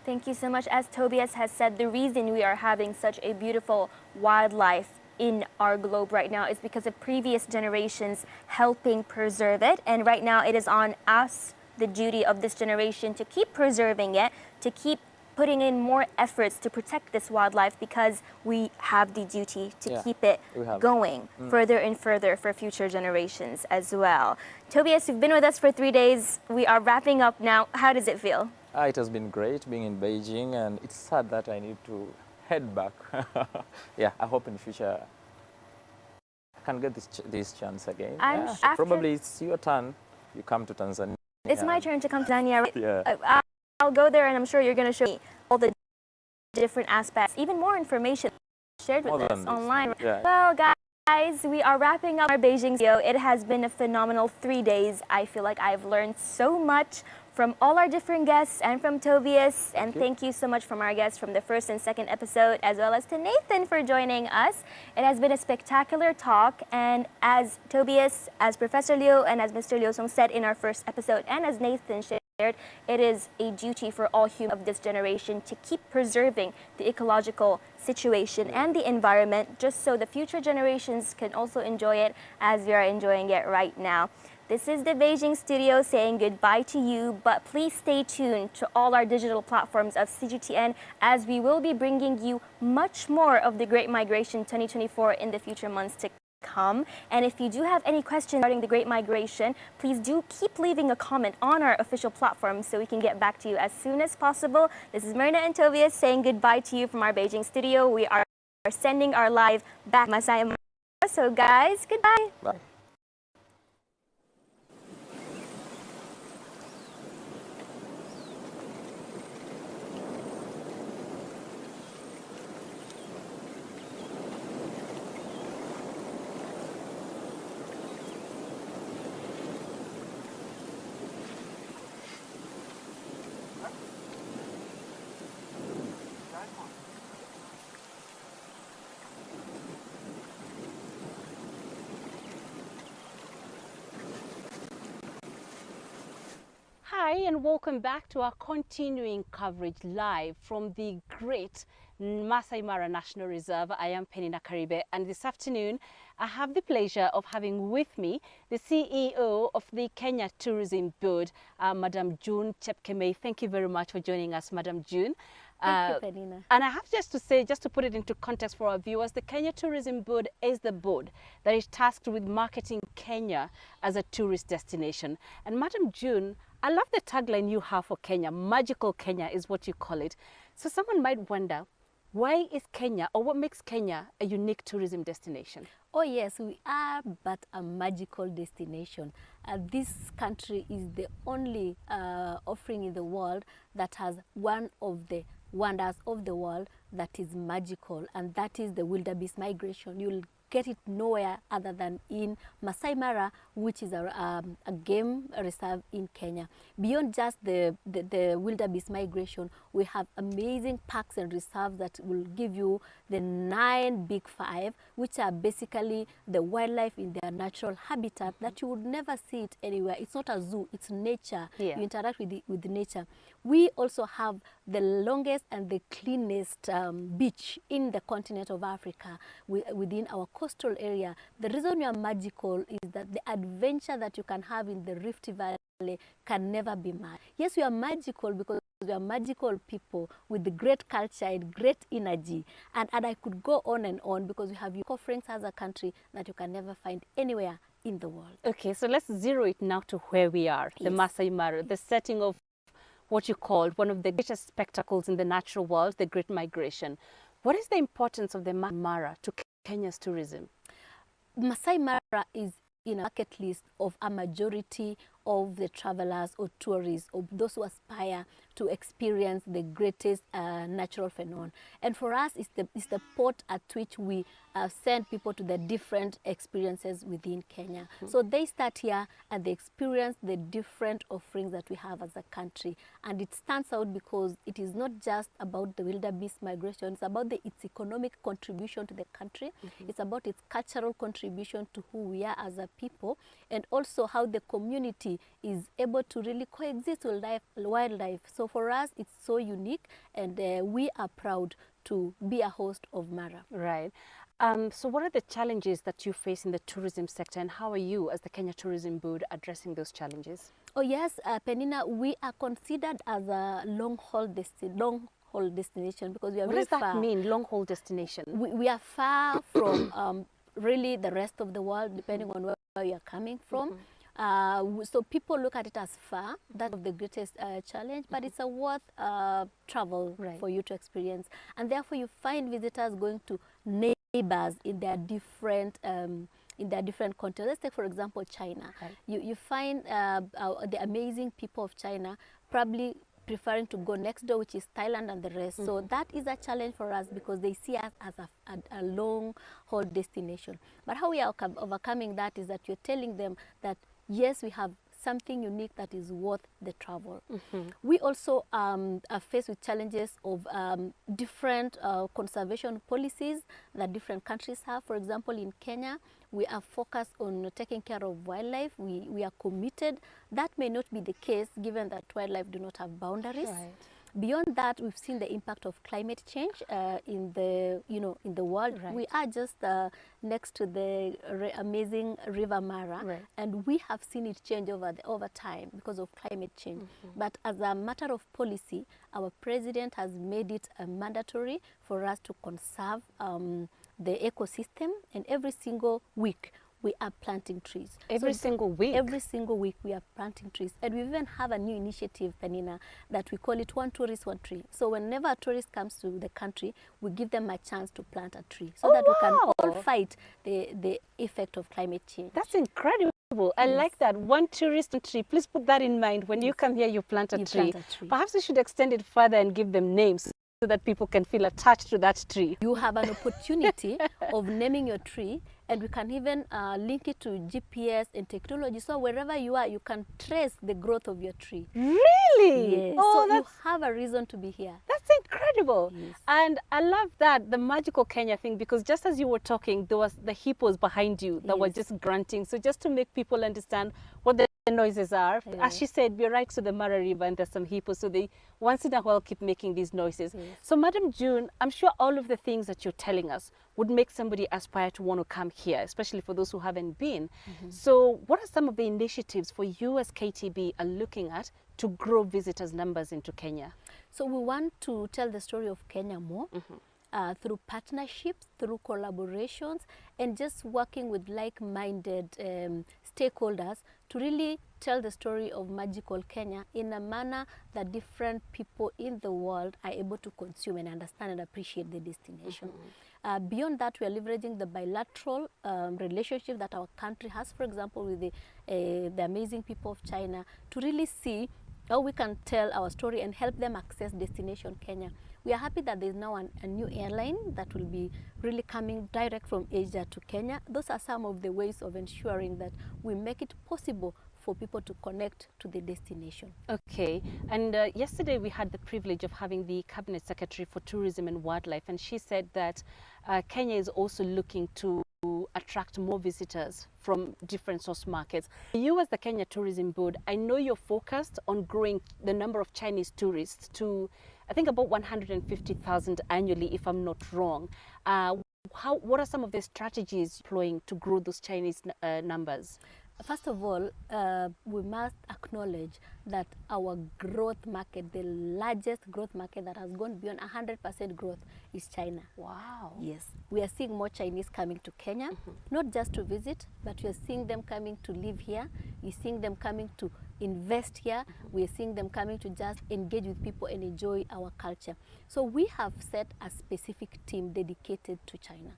Thank you so much. As Tobias has said, the reason we are having such a beautiful wildlife in our globe right now is because of previous generations helping preserve it, and right now it is on us, the duty of this generation, to keep preserving it, to keep putting in more efforts to protect this wildlife, because we have the duty to keep it going further and further for future generations as well. Tobias, you've been with us for 3 days. We are wrapping up now. How does it feel? It has been great being in Beijing, and it's sad that I need to head back. Yeah, I hope in the future I can get this chance again. Probably it's your turn. You come to Tanzania. It's my turn to come to Tanzania. Yeah. I'll go there, and I'm sure you're going to show me all the different aspects, even more information shared with us online. Yeah. Well, guys, we are wrapping up our Beijing video. It has been a phenomenal 3 days. I feel like I've learned so much from all our different guests and from Tobias. And thank you so much from our guests from the first and second episode, as well as to Nathan for joining us. It has been a spectacular talk. And as Tobias, as Professor Liu, and as Mr. Liu Song said in our first episode, and as Nathan shared, it is a duty for all humans of this generation to keep preserving the ecological situation and the environment, just so the future generations can also enjoy it as we are enjoying it right now. This is the Beijing studio saying goodbye to you, but please stay tuned to all our digital platforms of CGTN, as we will be bringing you much more of the Great Migration 2024 in the future months to come. And if you do have any questions regarding the Great Migration, please do keep leaving a comment on our official platform so we can get back to you as soon as possible. This is Myrna and Tobias saying goodbye to you from our Beijing studio. We are sending our live back Masai. So guys, goodbye. Bye. Hi and welcome back to our continuing coverage live from the great Masai Mara National Reserve. I am Penina Karibe, and this afternoon I have the pleasure of having with me the CEO of the Kenya Tourism Board, Madam June Chepkemei. Thank you very much for joining us, Madam June. Thank you, Penina. And I have just to say, just to put it into context for our viewers, the Kenya Tourism Board is the board that is tasked with marketing Kenya as a tourist destination. And Madam June, I love the tagline you have for Kenya. Magical Kenya is what you call it. So someone might wonder, why is Kenya, or what makes Kenya a unique tourism destination? Oh yes, we are but a magical destination. This country is the only offering in the world that has one of the wonders of the world that is magical, and that is the wildebeest migration. You'll get it nowhere other than in Masai Mara, which is a game reserve in Kenya. Beyond just the wildebeest migration, we have amazing parks and reserves that will give you the 9 big 5, which are basically the wildlife in their natural habitat that you would never see it anywhere. It's not a zoo, it's nature. Yeah. You interact with nature. We also have the longest and the cleanest beach in the continent of Africa within our coastal area. The reason we are magical is that the adventure that you can have in the Rift Valley can never be matched. Yes, we are magical because we are magical people with the great culture and great energy. And I could go on and on because we have offerings as a country that you can never find anywhere in the world. Okay, so let's zero it now to where we are, the Yes. Masai Mara, the setting of what you called one of the greatest spectacles in the natural world, the Great Migration. What is the importance of the Masai Mara to Kenya's tourism? Masai Mara is in a bucket list of a majority of the travelers or tourists, or those who aspire to experience the greatest natural phenomenon. And for us, it's the port at which we send people to the different experiences within Kenya. So they start here and they experience the different offerings that we have as a country. And it stands out because it is not just about the wildebeest migration, it's about its economic contribution to the country. It's about its cultural contribution to who we are as a people, and also how the community is able to really coexist with wildlife. So for us, it's so unique, and we are proud to be a host of Mara. Right. So what are the challenges that you face in the tourism sector, and how are you as the Kenya Tourism Board addressing those challenges? Oh yes, Penina, we are considered as a long-haul destination because we are What very does that far. mean, long-haul destination? We are far from really the rest of the world, depending on where you are coming from. So people look at it as far. That's the greatest challenge, but it's a worth travel for you to experience. And therefore, you find visitors going to neighbors in their different countries. Let's take, for example, China. You find the amazing people of China probably preferring to go next door, which is Thailand and the rest. So that is a challenge for us because they see us as a long-haul destination. But how we are overcoming that is that you're telling them that yes, we have something unique that is worth the travel. We also are faced with challenges of different conservation policies that different countries have. For example, in Kenya, we are focused on taking care of wildlife. We are committed. That may not be the case given that wildlife do not have boundaries. Right. Beyond that, we've seen the impact of climate change in the world. Right. We are just next to the amazing River Mara, Right. and we have seen it change over time because of climate change. But as a matter of policy, our president has made it mandatory for us to conserve the ecosystem, and every single week we are planting trees. Every single week? Every single week we are planting trees. And we even have a new initiative, Penina, that we call it One Tourist, One Tree. So whenever a tourist comes to the country, we give them a chance to plant a tree so that we can all fight the effect of climate change. That's incredible. I like that. One tourist, one tree. Please put that in mind. When you come here, you plant a tree. Plant a tree. Perhaps we should extend it further and give them names so that people can feel attached to that tree. You have an opportunity of naming your tree, and we can even link it to GPS and technology. So wherever you are, you can trace the growth of your tree. Really? Yes. Oh, So you have a reason to be here. That's incredible. Yes. And I love that, the magical Kenya thing, because just as you were talking, there was the hippos behind you that were just grunting. So just to make people understand what the noises are, as she said, we're right to the Mara River and there's some hippos, so they once in a while keep making these noises. So Madam June, I'm sure all of the things that you're telling us would make somebody aspire to want to come here, especially for those who haven't been. So what are some of the initiatives for you as KTB are looking at to grow visitors' numbers into Kenya? So we want to tell the story of Kenya more through partnerships, through collaborations, and just working with like-minded stakeholders to really tell the story of magical Kenya in a manner that different people in the world are able to consume and understand and appreciate the destination. Beyond that, we are leveraging the bilateral relationship that our country has, for example, with the amazing people of China, to really see how we can tell our story and help them access destination Kenya. We are happy that there is now a new airline that will be really coming direct from Asia to Kenya. Those are some of the ways of ensuring that we make it possible for people to connect to the destination. Okay, and yesterday we had the privilege of having the Cabinet Secretary for Tourism and Wildlife, and she said that Kenya is also looking to attract more visitors from different source markets. You as the Kenya Tourism Board, I know you're focused on growing the number of Chinese tourists to, I think, about 150,000 annually, if I'm not wrong. What are some of the strategies employing to grow those Chinese numbers? First of all, we must acknowledge that our growth market, the largest growth market that has gone beyond 100% growth, is China. Wow. Yes. We are seeing more Chinese coming to Kenya, not just to visit, but we are seeing them coming to live here. We're seeing them coming to invest here. We are seeing them coming to just engage with people and enjoy our culture. So we have set a specific team dedicated to China.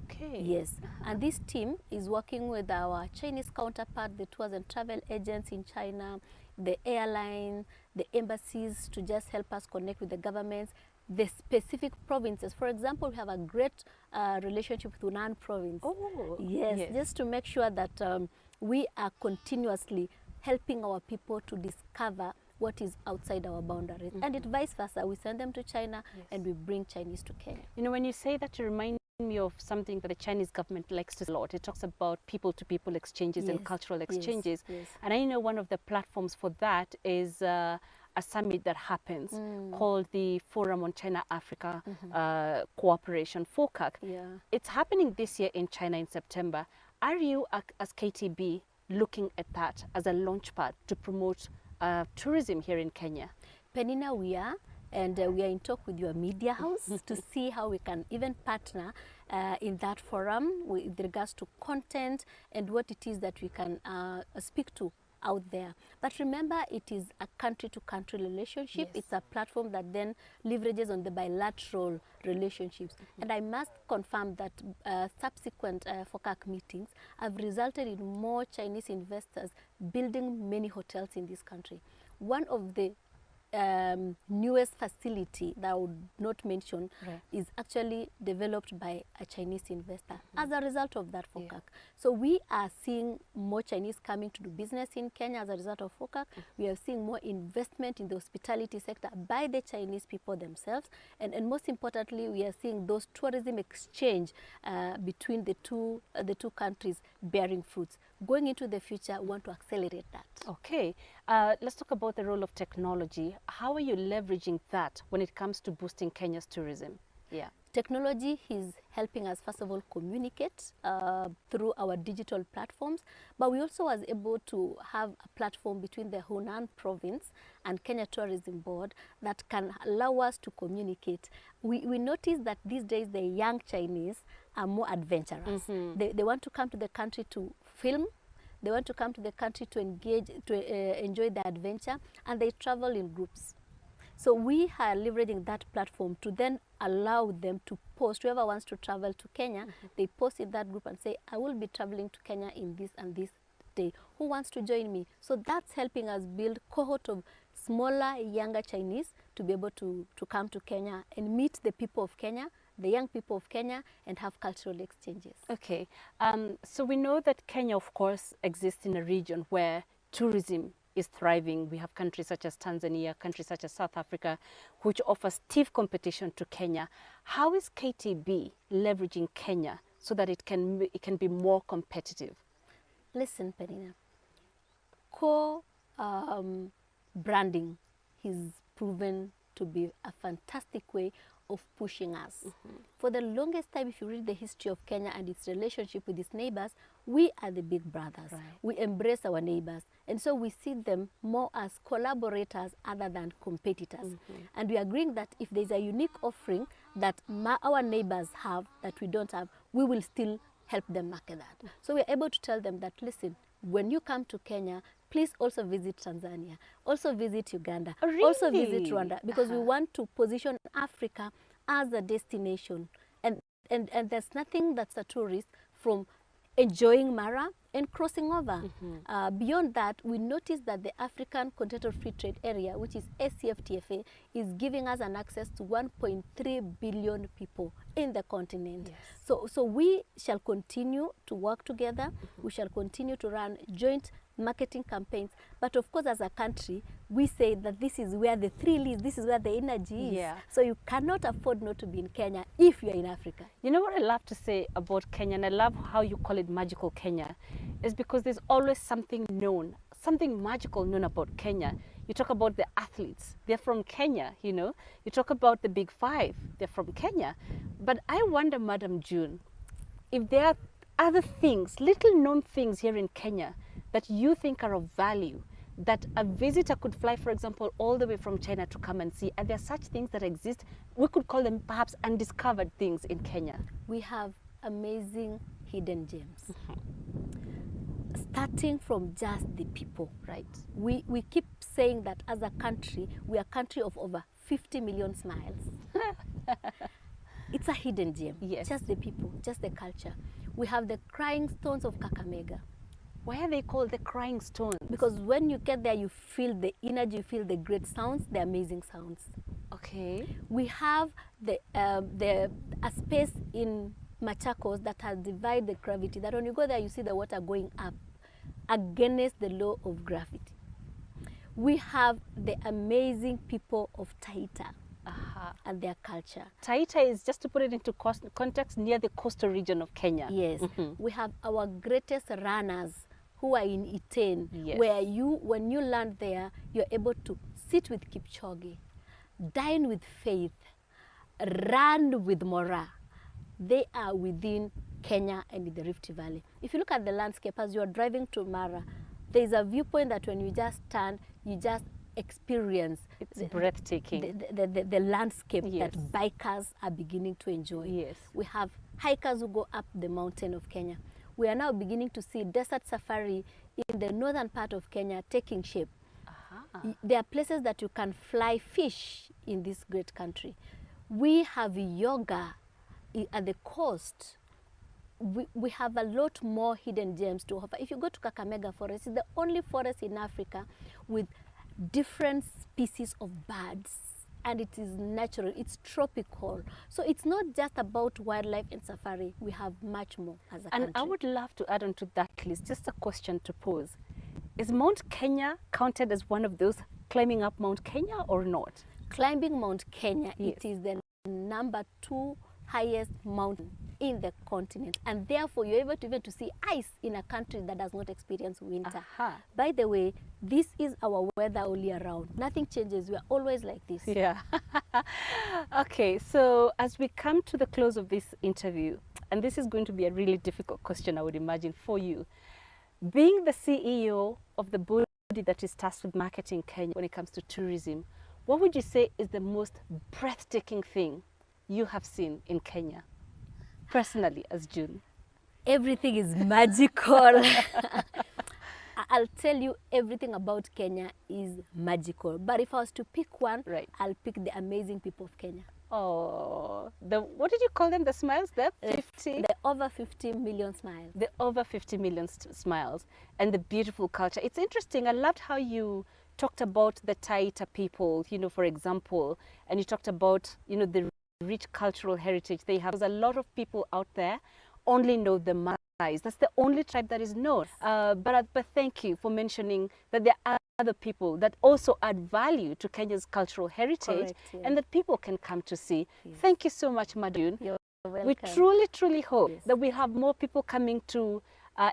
Okay. Yes, and this team is working with our Chinese counterpart, the tours and travel agents in China, the airline, the embassies, to just help us connect with the governments, the specific provinces. For example, we have a great relationship with Hunan province. Oh, yes, just to make sure that we are continuously helping our people to discover what is outside our boundaries. And it vice versa. We send them to China and we bring Chinese to Kenya. You know, when you say that, you remind me of something that the Chinese government likes to do a lot. It talks about people-to-people exchanges and cultural exchanges. And I know one of the platforms for that is a summit that happens called the Forum on China-Africa Cooperation, FOCAC. It's happening this year in China in September. Are you, as KTB, looking at that as a launchpad to promote tourism here in Kenya? Penina, we are. And we are in talk with your media house to see how we can even partner in that forum with regards to content and what it is that we can speak to out there. But remember, it is a country-to-country relationship. It's a platform that then leverages on the bilateral relationships. And I must confirm that subsequent FOCAC meetings have resulted in more Chinese investors building many hotels in this country. One of the newest facility that I would not mention Right. is actually developed by a Chinese investor as a result of that FOCAC. So we are seeing more Chinese coming to do business in Kenya as a result of FOCAC. We are seeing more investment in the hospitality sector by the Chinese people themselves. And most importantly, we are seeing those tourism exchange between the two countries bearing fruits. Going into the future, we want to accelerate that. Okay, let's talk about the role of technology. How are you leveraging that when it comes to boosting Kenya's tourism? Yeah. Technology is helping us, first of all, communicate through our digital platforms, but we also was able to have a platform between the Hunan province and Kenya Tourism Board that can allow us to communicate. We notice that these days the young Chinese are more adventurous. They want to come to the country to film. They want to come to the country to engage, to enjoy the adventure, and they travel in groups. So we are leveraging that platform to then allow them to post. Whoever wants to travel to Kenya, they post in that group and say, I will be traveling to Kenya in this and this day. Who wants to join me? So that's helping us build cohort of smaller, younger Chinese to be able to come to Kenya and meet the people of Kenya, the young people of Kenya, and have cultural exchanges. Okay, so we know that Kenya, of course, exists in a region where tourism is thriving. We have countries such as Tanzania, countries such as South Africa, which offer stiff competition to Kenya. How is KTB leveraging Kenya so that it can be more competitive? Listen, Penina, branding is proven to be a fantastic way of pushing us. For the longest time, if you read the history of Kenya and its relationship with its neighbors, we are the big brothers. Right. We embrace our neighbors. And so we see them more as collaborators other than competitors. And we are agreeing that if there's a unique offering that our neighbors have that we don't have, we will still help them market that. So we're able to tell them that, listen, when you come to Kenya, please also visit Tanzania, also visit Uganda, also visit Rwanda, because we want to position Africa as a destination. And there's nothing that's a tourist from enjoying Mara and crossing over. Beyond that, we noticed that the African Continental Free Trade Area, which is ACFTFA, is giving us an access to 1.3 billion people in the continent. Yes. So we shall continue to work together. We shall continue to run joint marketing campaigns. But of course, as a country, we say that this is where the thrill is, this is where the energy is. Yeah. So you cannot afford not to be in Kenya if you're in Africa. You know what I love to say about Kenya, and I love how you call it magical Kenya, is because there's always something known, something magical known about Kenya. You talk about the athletes, they're from Kenya, you know. You talk about the big five, they're from Kenya. But I wonder, Madam June, if there are other things, little known things here in Kenya that you think are of value, that a visitor could fly, for example, all the way from China to come and see. Are there such things that exist? We could call them perhaps undiscovered things in Kenya. We have amazing hidden gems. Starting from just the people, right? We keep saying that as a country, we are a country of over 50 million smiles. It's a hidden gem. Yes. Just the people, just the culture. We have the crying stones of Kakamega. Why are they called the crying stones? Because when you get there, you feel the energy, you feel the great sounds, the amazing sounds. Okay. We have a space in Machakos that has divided the gravity, that when you go there, you see the water going up against the law of gravity. We have the amazing people of Taita and their culture. Taita is, just to put it into context, near the coastal region of Kenya. Yes. We have our greatest runners who are in Iten, Yes. where when you land there, you're able to sit with Kipchoge, dine with Faith, run with Mora. They are within Kenya and in the Rift Valley. If you look at the landscape as you're driving to Mara, there's a viewpoint that when you just turn, you just experience. It's breathtaking. The landscape Yes. that bikers are beginning to enjoy. Yes. We have hikers who go up the mountain of Kenya. We are now beginning to see desert safari in the northern part of Kenya taking shape. There are places that you can fly fish in this great country. We have yoga at the coast. We have a lot more hidden gems to offer. If you go to Kakamega Forest, it's the only forest in Africa with different species of birds, and it is natural, it's tropical. So it's not just about wildlife and safari, we have much more as a country. And I would love to add on to that list just a question to pose. Is Mount Kenya counted as one of those climbing up Mount Kenya or not? Climbing Mount Kenya, Yes. it is the number 2 highest mountain in the continent, and therefore you're able to even to see ice in a country that does not experience winter. Aha. By the way, this is our weather all year round. Nothing changes. We are always like this. Yeah. Okay, so as we come to the close of this interview, and this is going to be a really difficult question, I would imagine, for you. Being the CEO of the body that is tasked with marketing Kenya when it comes to tourism, what would you say is the most breathtaking thing you have seen in Kenya, personally, as June? Everything is magical. I'll tell you, everything about Kenya is magical. But if I was to pick one, Right. I'll pick the amazing people of Kenya. Oh, what did you call them? The smiles? The 50? The over 50 million smiles. The over 50 million smiles and the beautiful culture. It's interesting. I loved how you talked about the Taita people, you know, for example, and you talked about, you know, the rich cultural heritage they have. There's a lot of people out there only know the Maasai. That's the only tribe that is known. But thank you for mentioning that there are other people that also add value to Kenya's cultural heritage. Correct, yeah. And that people can come to see. Yes. Thank you so much, Madun. You're welcome. We truly hope Yes. that we have more people coming to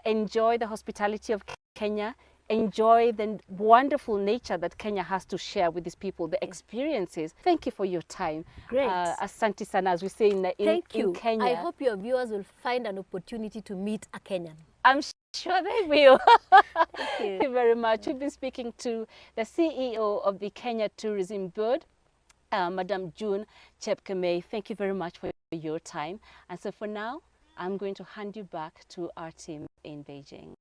enjoy the hospitality of Kenya, enjoy the wonderful nature that Kenya has to share with these people, the experiences. Thank you for your time. Great. Asante sana, as we say in Thank you. Kenya. I hope your viewers will find an opportunity to meet a Kenyan. I'm sure they will. you. Thank you very much. We've been speaking to the CEO of the Kenya Tourism Board, Madam June Chepkemei. Thank you very much for your time. And so for now, I'm going to hand you back to our team in Beijing.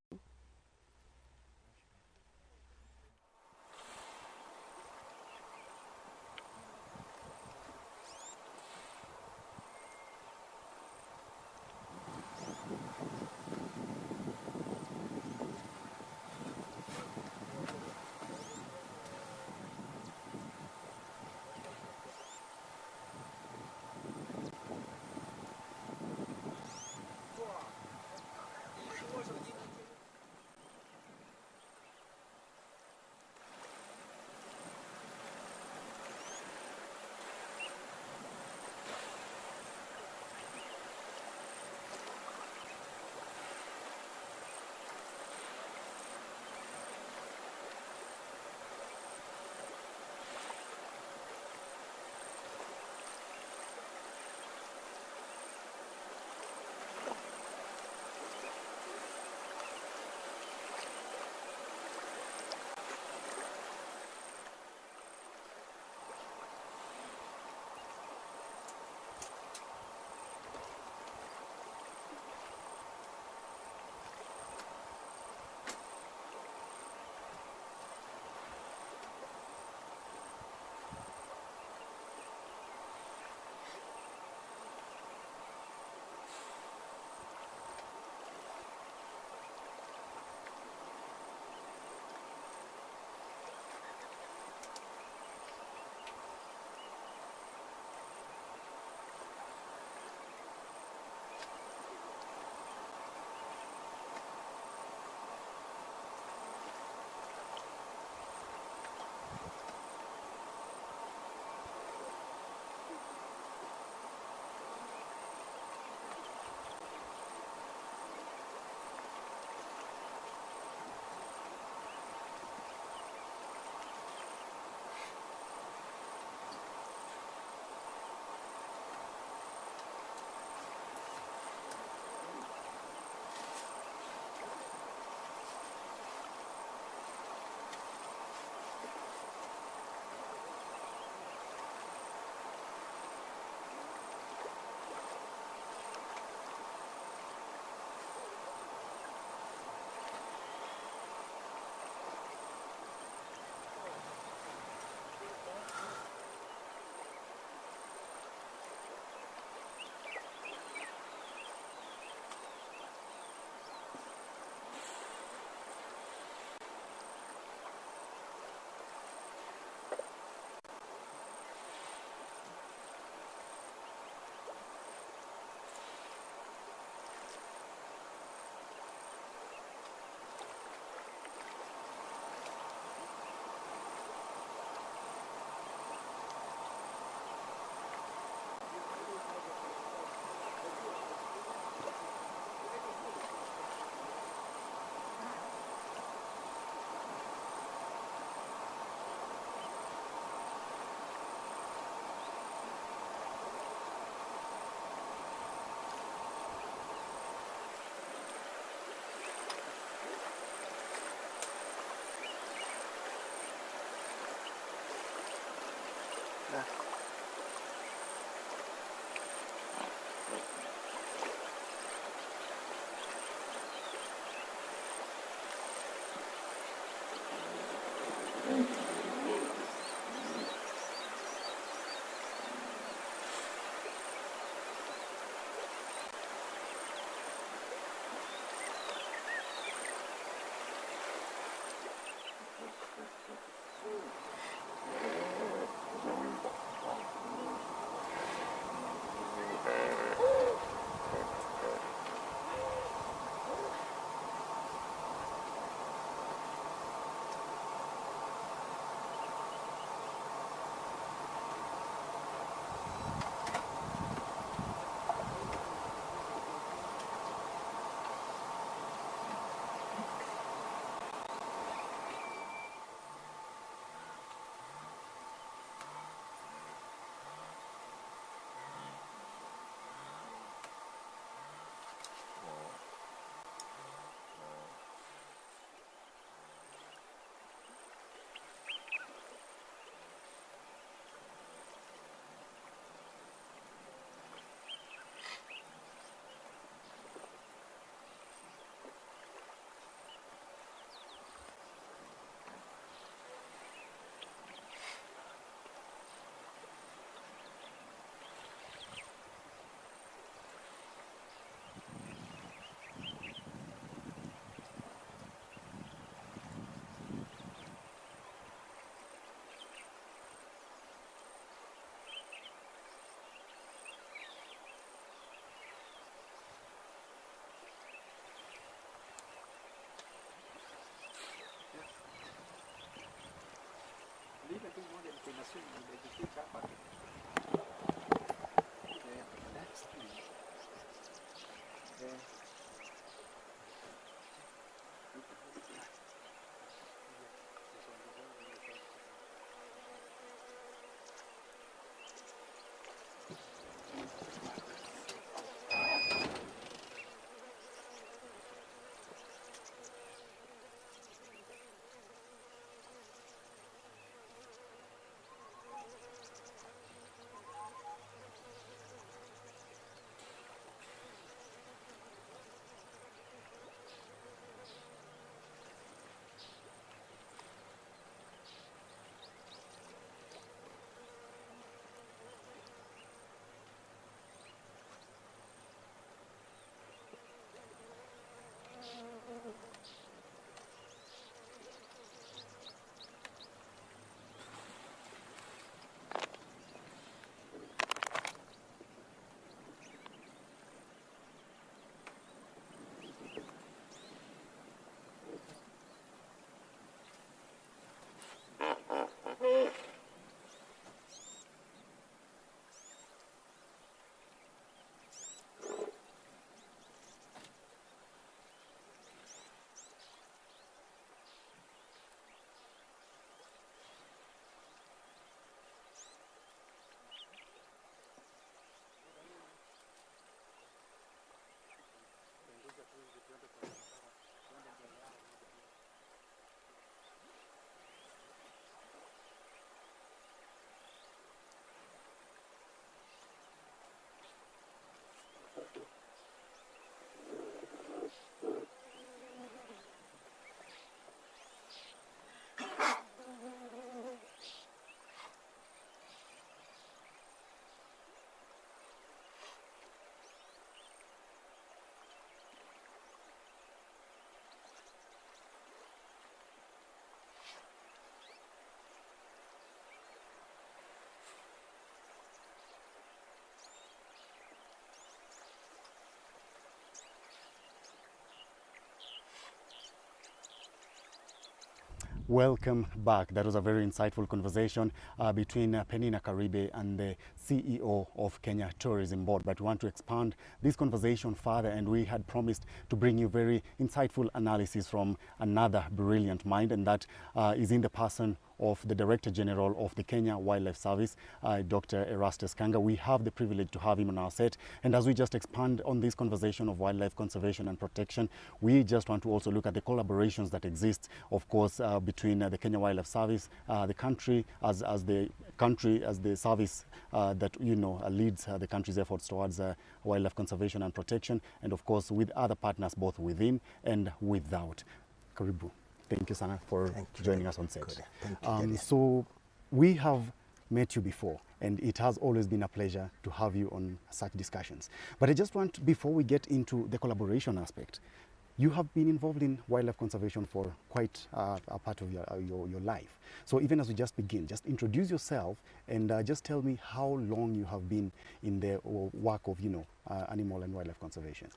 Welcome back. That was a very insightful conversation between Penina Karibe and the CEO of Kenya Tourism Board. But we want to expand this conversation further, and we had promised to bring you very insightful analysis from another brilliant mind, and that is in the person of the Director General of the Kenya Wildlife Service, Dr. Erastus Kanga. We have the privilege to have him on our set. And as we just expand on this conversation of wildlife conservation and protection, we just want to also look at the collaborations that exist, of course, between the Kenya Wildlife Service, the country as the country, as the service that leads the country's efforts towards wildlife conservation and protection, and of course with other partners both within and without. Karibu. Thank you, Sana, for joining us on set. Thank you, so we have met you before, and it has always been a pleasure to have you on such discussions. But I just want, before we get into the collaboration aspect, you have been involved in wildlife conservation for quite a part of your life. So even as we just begin, just introduce yourself and just tell me how long you have been in the work of, animal and wildlife conservation.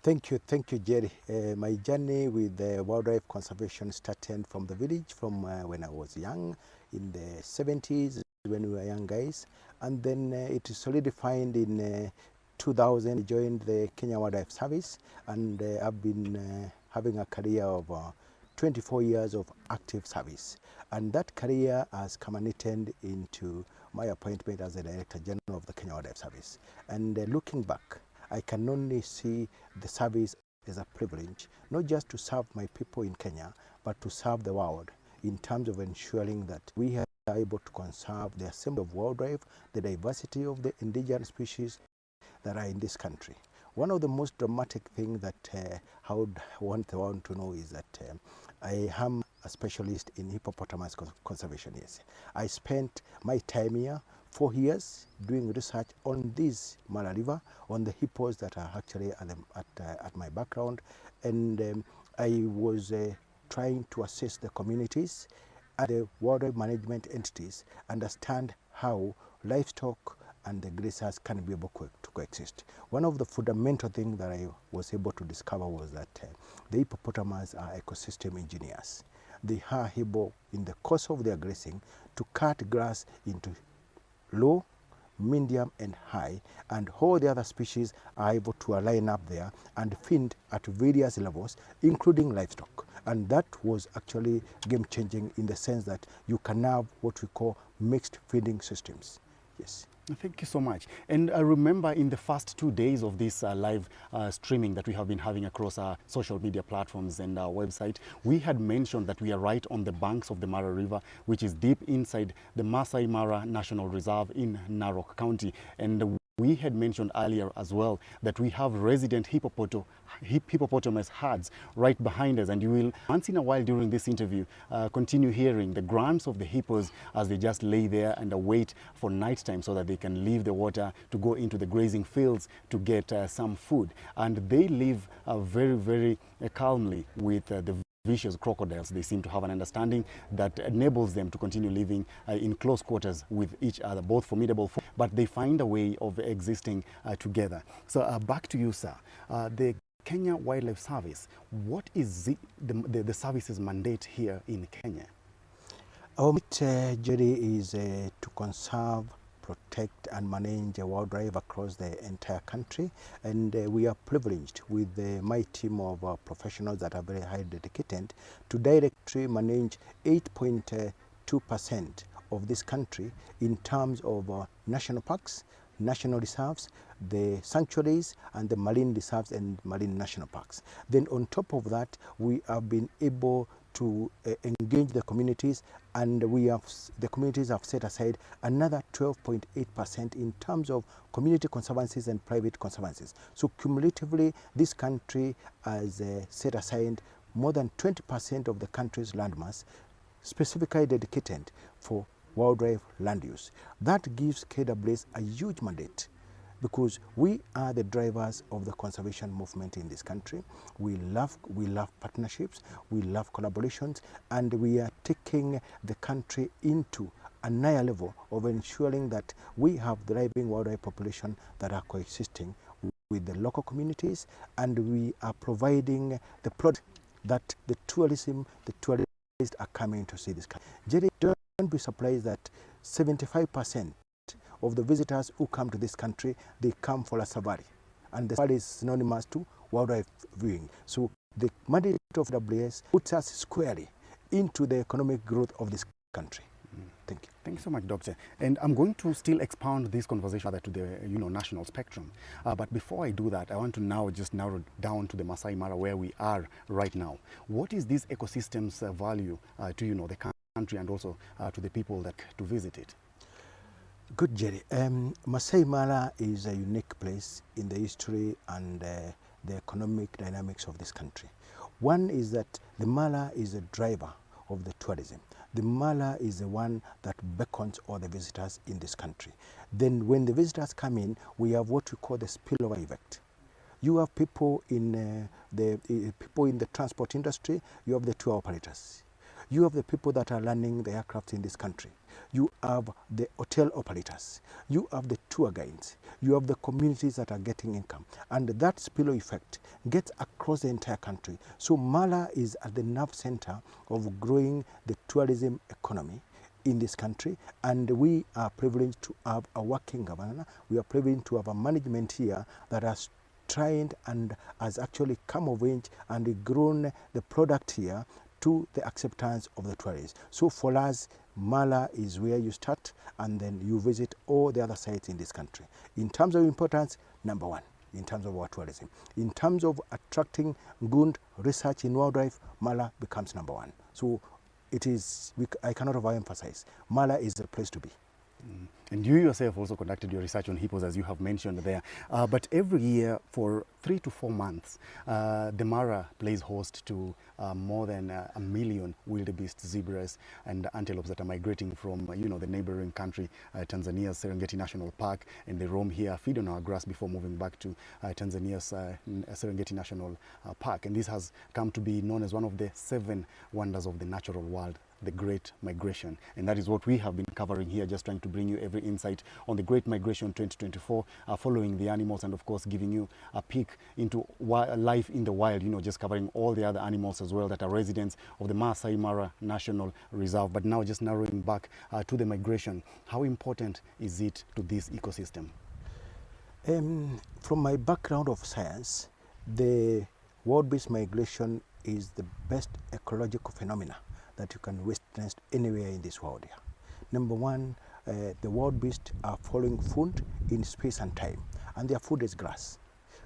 Thank you, Jerry. My journey with wildlife conservation started from the village, from when I was young, in the 70s, when we were young guys. And then it solidified in 2000. I joined the Kenya Wildlife Service, and I've been having a career of 24 years of active service. And that career has culminated into my appointment as the Director General of the Kenya Wildlife Service. And looking back, I can only see the service as a privilege, not just to serve my people in Kenya, but to serve the world in terms of ensuring that we are able to conserve the assembly of wildlife, the diversity of the indigenous species that are in this country. One of the most dramatic things that I would want the world to know is that I am a specialist in hippopotamus conservation. Yes, I spent my time here 4 years doing research on this Mara River, on the hippos that are actually at my background, and I was trying to assess the communities and the wildlife management entities, understand how livestock and the grazers can be able to coexist. One of the fundamental things that I was able to discover was that the hippopotamus are ecosystem engineers. They are able, in the course of their grazing, to cut grass into low, medium and high, and all the other species are able to align up there and feed at various levels, including livestock. And that was actually game-changing in the sense that you can have what we call mixed feeding systems. Yes. Thank you so much. And I remember in the first 2 days of this live streaming that we have been having across our social media platforms and our website, we had mentioned that we are right on the banks of the Mara River, which is deep inside the Masai Mara National Reserve in Narok County. And we had mentioned earlier as well that we have resident hippopotamus herds right behind us, and you will once in a while during this interview continue hearing the grunts of the hippos as they just lay there and await for nighttime so that they can leave the water to go into the grazing fields to get some food. And they live very, very calmly with the vicious crocodiles. They seem to have an understanding that enables them to continue living in close quarters with each other, both formidable, but they find a way of existing together. So back to you, sir. The Kenya Wildlife Service, what is the service's mandate here in Kenya? Our mandate, Jerry, is to conserve, protect and manage wildlife across the entire country, and we are privileged with my team of professionals that are very highly dedicated to directly manage 8.2% of this country in terms of national parks, national reserves, the sanctuaries and the marine reserves and marine national parks. Then on top of that, we have been able to engage the communities, and the communities have set aside another 12.8% in terms of community conservancies and private conservancies. So cumulatively, this country has set aside more than 20% of the country's landmass specifically dedicated for wildlife land use. That gives KWS a huge mandate, because we are the drivers of the conservation movement in this country. We love partnerships, we love collaborations, and we are taking the country into a higher level of ensuring that we have thriving wildlife population that are coexisting with the local communities, and we are providing the product that the tourists are coming to see this country. Jerry, don't be surprised that 75% of the visitors who come to this country, they come for a safari, and the safari is synonymous to wildlife viewing. So the mandate of WS puts us squarely into the economic growth of this country. Thank you. Thank you so much, Doctor. And I'm going to still expound this conversation to the national spectrum. But before I do that, I want to now just narrow down to the Masai Mara, where we are right now. What is this ecosystem's value to the country and also to the people that to visit it? Good, Jerry. Masai Mara is a unique place in the history and the economic dynamics of this country. One is that the Mara is a driver of the tourism. The Mara is the one that beckons all the visitors in this country. Then when the visitors come in, we have what we call the spillover effect. You have people in the transport industry, you have the tour operators. You have the people that are running the aircraft in this country. You have the hotel operators. You have the tour guides. You have the communities that are getting income. And that spillover effect gets across the entire country. So Mara is at the nerve center of growing the tourism economy in this country, and we are privileged to have a working governor. We are privileged to have a management here that has tried and has actually come of age and grown the product here to the acceptance of the tourists. So for us, Mara is where you start and then you visit all the other sites in this country. In terms of importance, number one, in terms of our tourism. In terms of attracting good research in wildlife, Mara becomes number one. So it is, I cannot overemphasize, Mara is the place to be. And you yourself also conducted your research on hippos, as you have mentioned there. But every year for 3 to 4 months, the Mara plays host to more than 1 million wildebeest, zebras and antelopes that are migrating from the neighboring country, Tanzania's Serengeti National Park, and they roam here, feed on our grass before moving back to Tanzania's Serengeti National Park. And this has come to be known as one of the 7 wonders of the natural world, the Great Migration. And that is what we have been covering here, just trying to bring you every insight on the Great Migration 2024, following the animals and of course giving you a peek into life in the wild, just covering all the other animals as well that are residents of the Masai Mara National Reserve. But now just narrowing back to the migration, how important is it to this ecosystem? From my background of science, the wild-beast migration is the best ecological phenomena that you can witness anywhere in this world here. Number one, the wild beasts are following food in space and time, and their food is grass.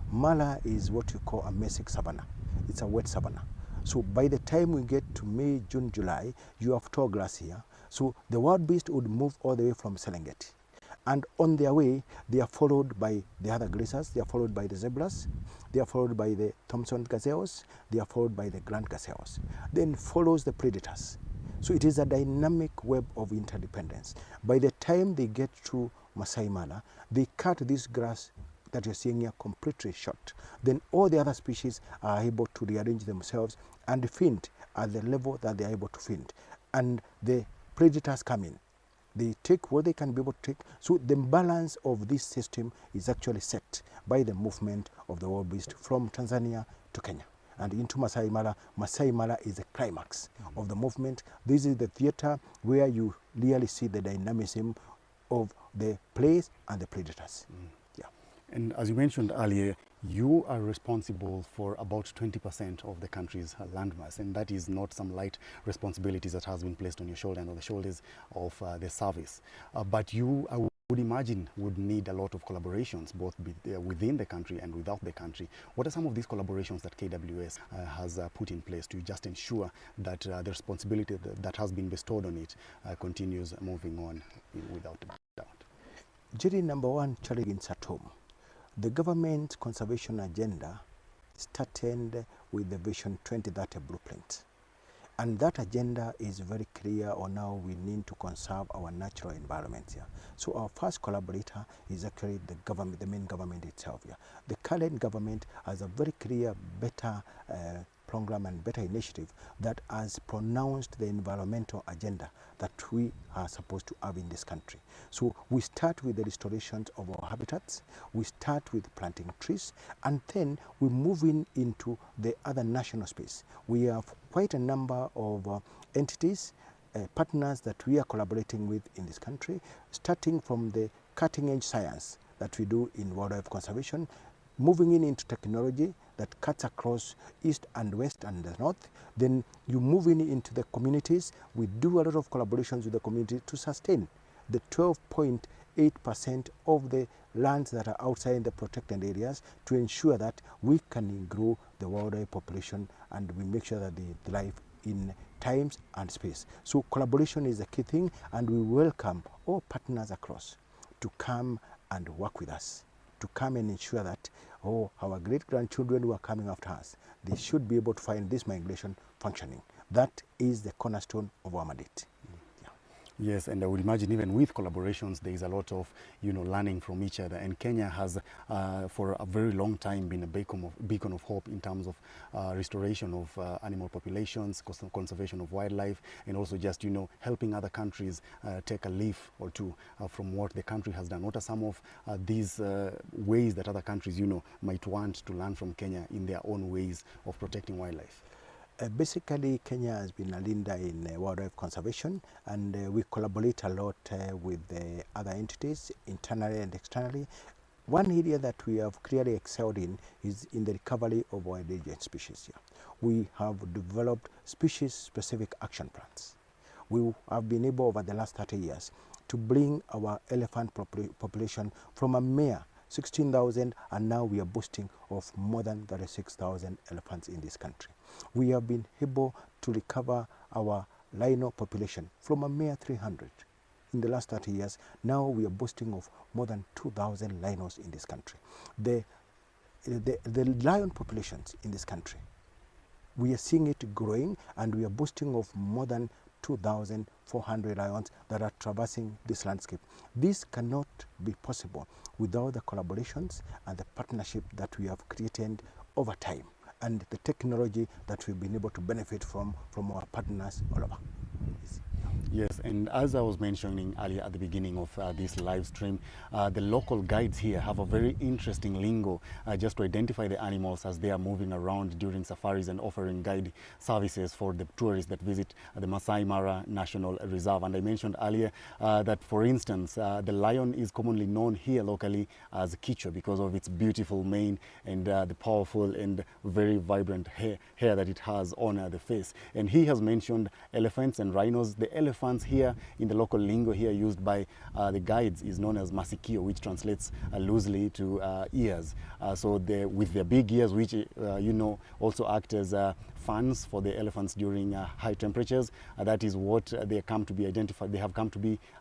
Mara is what you call a mesic savanna. It's a wet savanna. So by the time we get to May, June, July, you have tall grass here. So the wild beast would move all the way from Serengeti. And on their way, they are followed by the other grazers, they are followed by the zebras, they are followed by the Thompson gazelles, they are followed by the grand gazelles. Then follows the predators. So it is a dynamic web of interdependence. By the time they get to Masai Mara, they cut this grass that you're seeing here completely short. Then all the other species are able to rearrange themselves and feed at the level that they are able to feed. And the predators come in. They take what they can be able to take. So the balance of this system is actually set by the movement of the wild beast from Tanzania to Kenya and into Masai Mara. Masai Mara is the climax of the movement. This is the theater where you really see the dynamism of the place and the predators. Yeah. And as you mentioned earlier, you are responsible for about 20% of the country's landmass, and that is not some light responsibilities that has been placed on your shoulder and on the shoulders of the service. But you, I would imagine, would need a lot of collaborations, both within the country and without the country. What are some of these collaborations that KWS has put in place to just ensure that the responsibility that has been bestowed on it continues moving on without a doubt? Jerry, number one challenge at home. The government conservation agenda started with the Vision 2030 blueprint. And that agenda is very clear on how we need to conserve our natural environment here. So our first collaborator is actually the government, the main government itself here. The current government has a very clear, better program and better initiative that has pronounced the environmental agenda that we are supposed to have in this country. So we start with the restoration of our habitats, we start with planting trees, and then we move into the other national space. We have quite a number of entities, partners that we are collaborating with in this country, starting from the cutting edge science that we do in wildlife conservation, moving into technology that cuts across east and west and the north. Then you move into the communities. We do a lot of collaborations with the community to sustain the 12.8% of the lands that are outside the protected areas to ensure that we can grow the wildlife population and we make sure that they thrive in times and space. So collaboration is a key thing, and we welcome all partners across. to come and work with us, to come and ensure that, oh, our great-grandchildren who are coming after us, they should be able to find this migration functioning. That is the cornerstone of our mandate. Yes, and I would imagine even with collaborations, there is a lot of, learning from each other. And Kenya has, for a very long time, been a beacon of hope in terms of restoration of animal populations, conservation of wildlife, and also just, helping other countries take a leaf or two from what the country has done. What are some of these ways that other countries, might want to learn from Kenya in their own ways of protecting wildlife? Basically, Kenya has been a leader in wildlife conservation, and we collaborate a lot with other entities, internally and externally. One area that we have clearly excelled in is in the recovery of our endangered species. We have developed species-specific action plans. We have been able, over the last 30 years, to bring our elephant population from a mere 16,000, and now we are boasting of more than 36,000 elephants in this country. We have been able to recover our rhino population from a mere 300 in the last 30 years. Now we are boasting of more than 2,000 rhinos in this country. The lion populations in this country, we are seeing it growing, and we are boasting of more than 2,400 lions that are traversing this landscape. This cannot be possible without the collaborations and the partnership that we have created over time, and the technology that we've been able to benefit from our partners all over. Yes, and as I was mentioning earlier at the beginning of this live stream, the local guides here have a very interesting lingo just to identify the animals as they are moving around during safaris and offering guide services for the tourists that visit the Masai Mara National Reserve. And I mentioned earlier that, for instance, the lion is commonly known here locally as Kichwa because of its beautiful mane and the powerful and very vibrant hair that it has on the face. And he has mentioned elephants and rhinos. The elephants here in the local lingo here used by the guides is known as masikio, which translates loosely to ears. So with their big ears, which also act as fans for the elephants during high temperatures, that is what they have come to be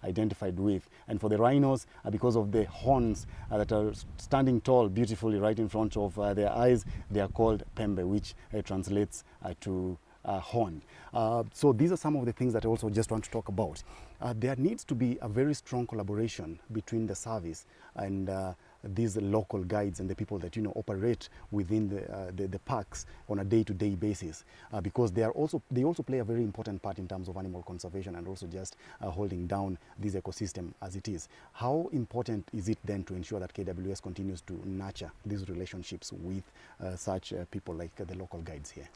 identified with. And for the rhinos, because of the horns that are standing tall beautifully right in front of their eyes, they are called pembe, which translates to horn. So these are some of the things that I also just want to talk about. There needs to be a very strong collaboration between the service and these local guides and the people that operate within the parks on a day-to-day basis, because they also play a very important part in terms of animal conservation and also just holding down this ecosystem as it is. How important is it then to ensure that KWS continues to nurture these relationships with such people like the local guides here?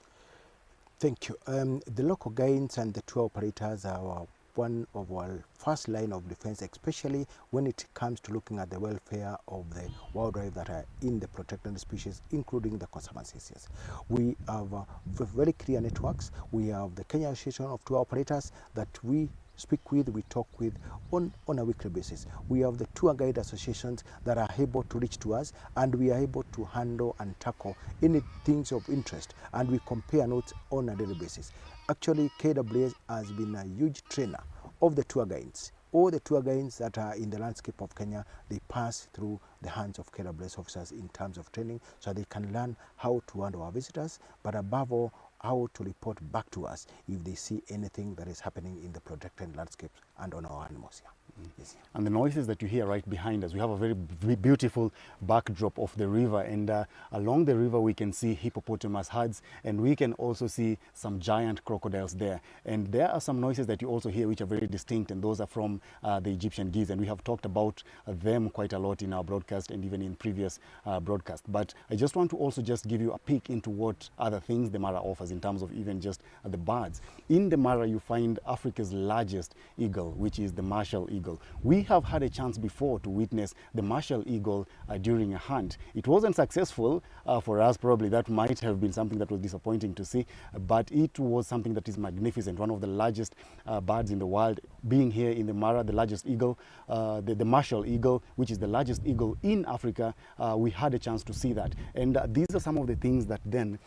Thank you. The local guides and the tour operators are one of our first line of defense, especially when it comes to looking at the welfare of the wildlife that are in the protected species, including the conservancy areas. We have very clear networks. We have the Kenya Association of Tour Operators that we speak with, we talk with on a weekly basis. We have the tour guide associations that are able to reach to us, and we are able to handle and tackle any things of interest, and we compare notes on a daily basis. Actually, KWS has been a huge trainer of the tour guides. All the tour guides that are in the landscape of Kenya, they pass through the hands of KWS officers in terms of training, so they can learn how to handle our visitors, but above all, how to report back to us if they see anything that is happening in the protected landscapes and on our animals here. Yes. And the noises that you hear right behind us, we have a very beautiful backdrop of the river, and along the river we can see hippopotamus herds, and we can also see some giant crocodiles there. And there are some noises that you also hear which are very distinct, and those are from the Egyptian geese, and we have talked about them quite a lot in our broadcast and even in previous broadcasts. But I just want to also just give you a peek into what other things the Mara offers in terms of even just the birds. In the Mara you find Africa's largest eagle, which is the Marshall eagle. We have had a chance before to witness the Marshall eagle during a hunt. It wasn't successful for us, probably. That might have been something that was disappointing to see, but it was something that is magnificent. One of the largest birds in the world, being here in the Mara, the largest eagle, the Marshall eagle, which is the largest eagle in Africa. We had a chance to see that, and these are some of the things that then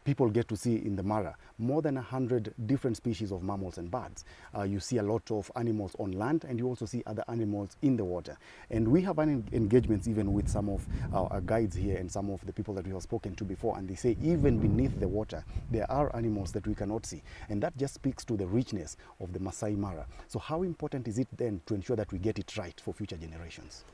people get to see in the Mara. More than 100 different species of mammals and birds. You see a lot of animals on land, and you also see other animals in the water. And we have engagements even with some of our guides here and some of the people that we have spoken to before, and they say even beneath the water there are animals that we cannot see, and that just speaks to the richness of the Masai Mara. So how important is it then to ensure that we get it right for future generations?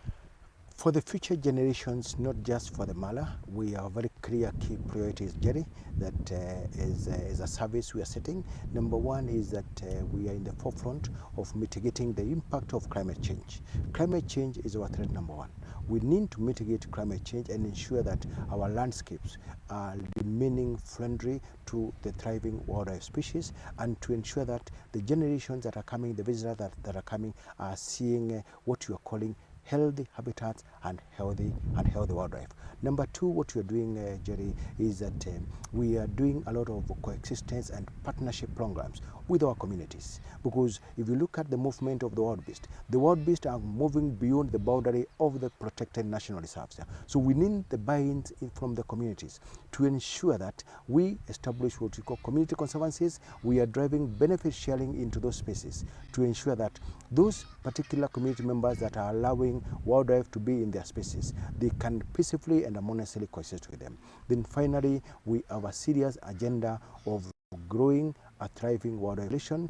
For the future generations, not just for the Mala, we have very clear key priorities, Jerry, that is a service we are setting. Number one is that we are in the forefront of mitigating the impact of climate change. Climate change is our threat number one. We need to mitigate climate change and ensure that our landscapes are remaining friendly to the thriving wildlife species, and to ensure that the generations that are coming, the visitors that are coming, are seeing what you are calling healthy habitats and healthy wildlife. Number two, what we are doing, Jerry, is that we are doing a lot of coexistence and partnership programs with our communities. Because if you look at the movement of the wild beasts are moving beyond the boundary of the protected national reserves. So we need the buy-ins from the communities to ensure that we establish what we call community conservancies. We are driving benefit sharing into those spaces to ensure that those particular community members that are allowing wildlife to be in their spaces, they can peacefully and harmoniously coexist with them. Then finally, we have a serious agenda of growing a thriving wildlife population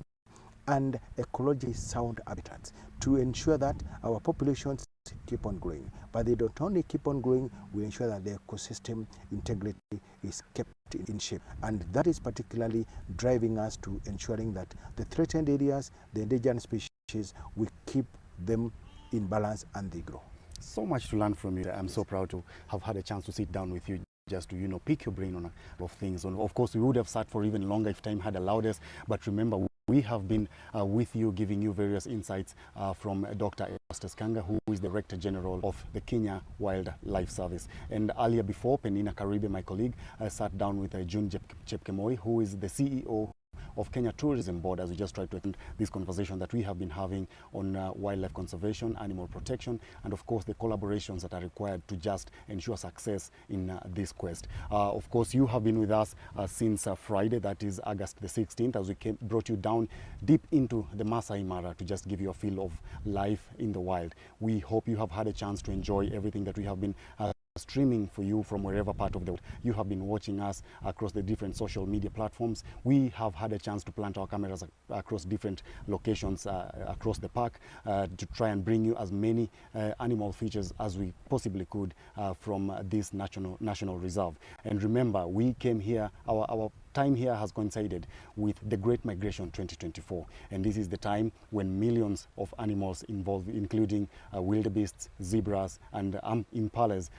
and ecologically sound habitats to ensure that our populations keep on growing. But they don't only keep on growing, we ensure that the ecosystem integrity is kept in shape. And that is particularly driving us to ensuring that the threatened areas, the endangered species, we keep them in balance and they grow. So much to learn from you. I'm so proud to have had a chance to sit down with you, just to, pick your brain on a lot of things. And of course, we would have sat for even longer if time had allowed us. But remember, we have been with you, giving you various insights from Dr. Erastus Kanga, who is the Director General of the Kenya Wildlife Service. And earlier before, Penina Karibe, my colleague, sat down with June Chepkemoi, who is the CEO of Kenya Tourism Board, as we just tried to end this conversation that we have been having on wildlife conservation, animal protection, and of course the collaborations that are required to just ensure success in this quest. Of course, you have been with us since Friday, that is August the 16th, as we brought you down deep into the Masai Mara to just give you a feel of life in the wild. We hope you have had a chance to enjoy everything that we have been streaming for you from wherever part of the world you have been watching us across the different social media platforms. We have had a chance to plant our cameras across different locations across the park to try and bring you as many animal features as we possibly could from this national reserve. And remember, we came here, our time here has coincided with the Great Migration 2024, and this is the time when millions of animals involved, including wildebeests, zebras, and impalas,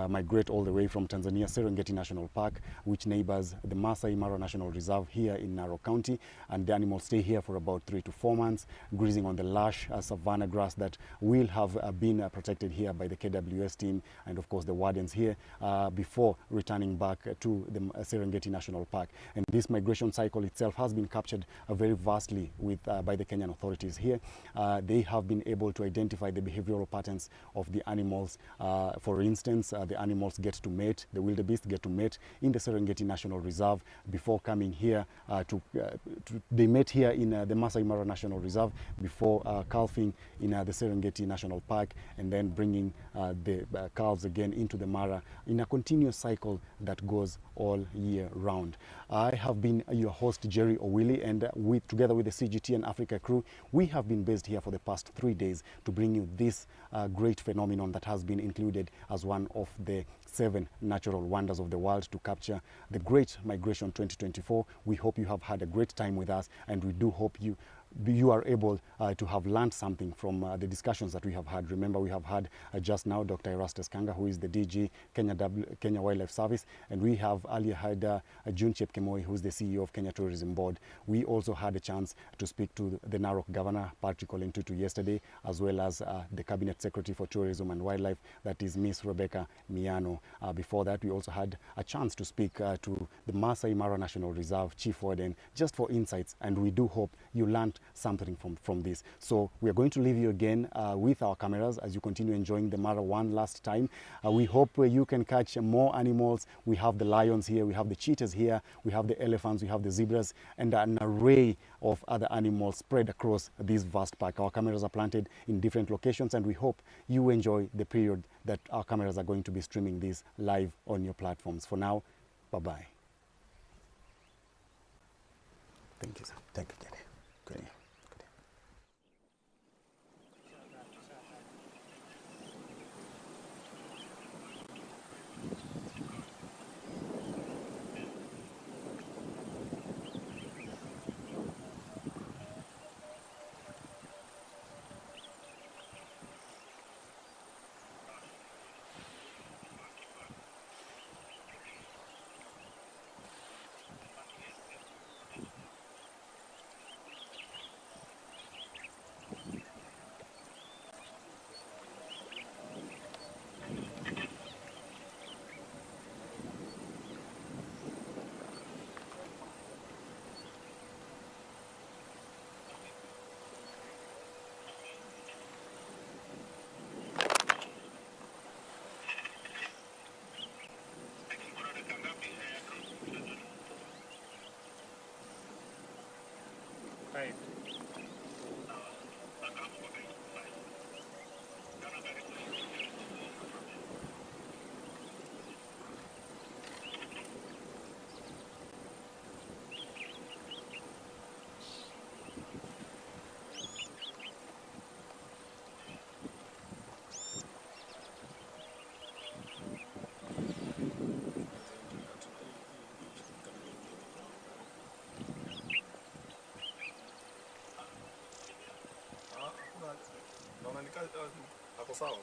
migrate all the way from Tanzania Serengeti National Park, which neighbors the Masai Mara National Reserve here in Narok County, and the animals stay here for about 3 to 4 months, grazing on the lush savanna grass that will have been protected here by the KWS team and of course the wardens here before returning back to the Serengeti National Park. And this migration cycle itself has been captured very vastly by the Kenyan authorities here. They have been able to identify the behavioral patterns of the animals. For instance, the animals get to mate, the wildebeest get to mate in the Serengeti National Reserve before coming here they mate here in the Masai Mara National Reserve before calving in the Serengeti National Park, and then bringing the calves again into the Mara in a continuous cycle that goes all year round. I have been your host, Jerry Owili, and together with the CGTN Africa crew, we have been based here for the past 3 days to bring you this great phenomenon that has been included as one of the 7 natural wonders of the world to capture the Great Migration 2024. We hope you have had a great time with us, and we do hope you are able to have learned something from the discussions that we have had. Remember, we have had just now Dr. Erastus Kanga, who is the DG Kenya Wildlife Service, and we have earlier had June Chepkemoi, who is the CEO of Kenya Tourism Board. We also had a chance to speak to the Narok Governor, Patrick Olentutu, yesterday, as well as the Cabinet Secretary for Tourism and Wildlife, that is Miss Rebecca Miano. Before that, we also had a chance to speak to the Masai Mara National Reserve Chief Warden, just for insights, and we do hope you learned something from this. So we are going to leave you again with our cameras as you continue enjoying the Mara one last time. We hope you can catch more animals. We have the lions here, we have the cheetahs here, we have the elephants, we have the zebras, and an array of other animals spread across this vast park. Our cameras are planted in different locations, and we hope you enjoy the period that our cameras are going to be streaming this live on your platforms. For now, bye-bye. Thank you, sir. Thank you, Jenny. Good day. Right. Ako sawa.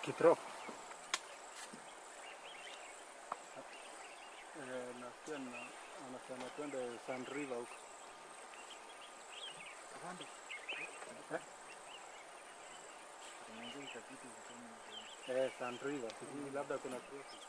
Kitrop. Nafikiri anasema twende Sand River huko. Sand River, sijui labda kuna crossing.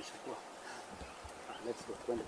Ishakuwa. Let's go. Twende.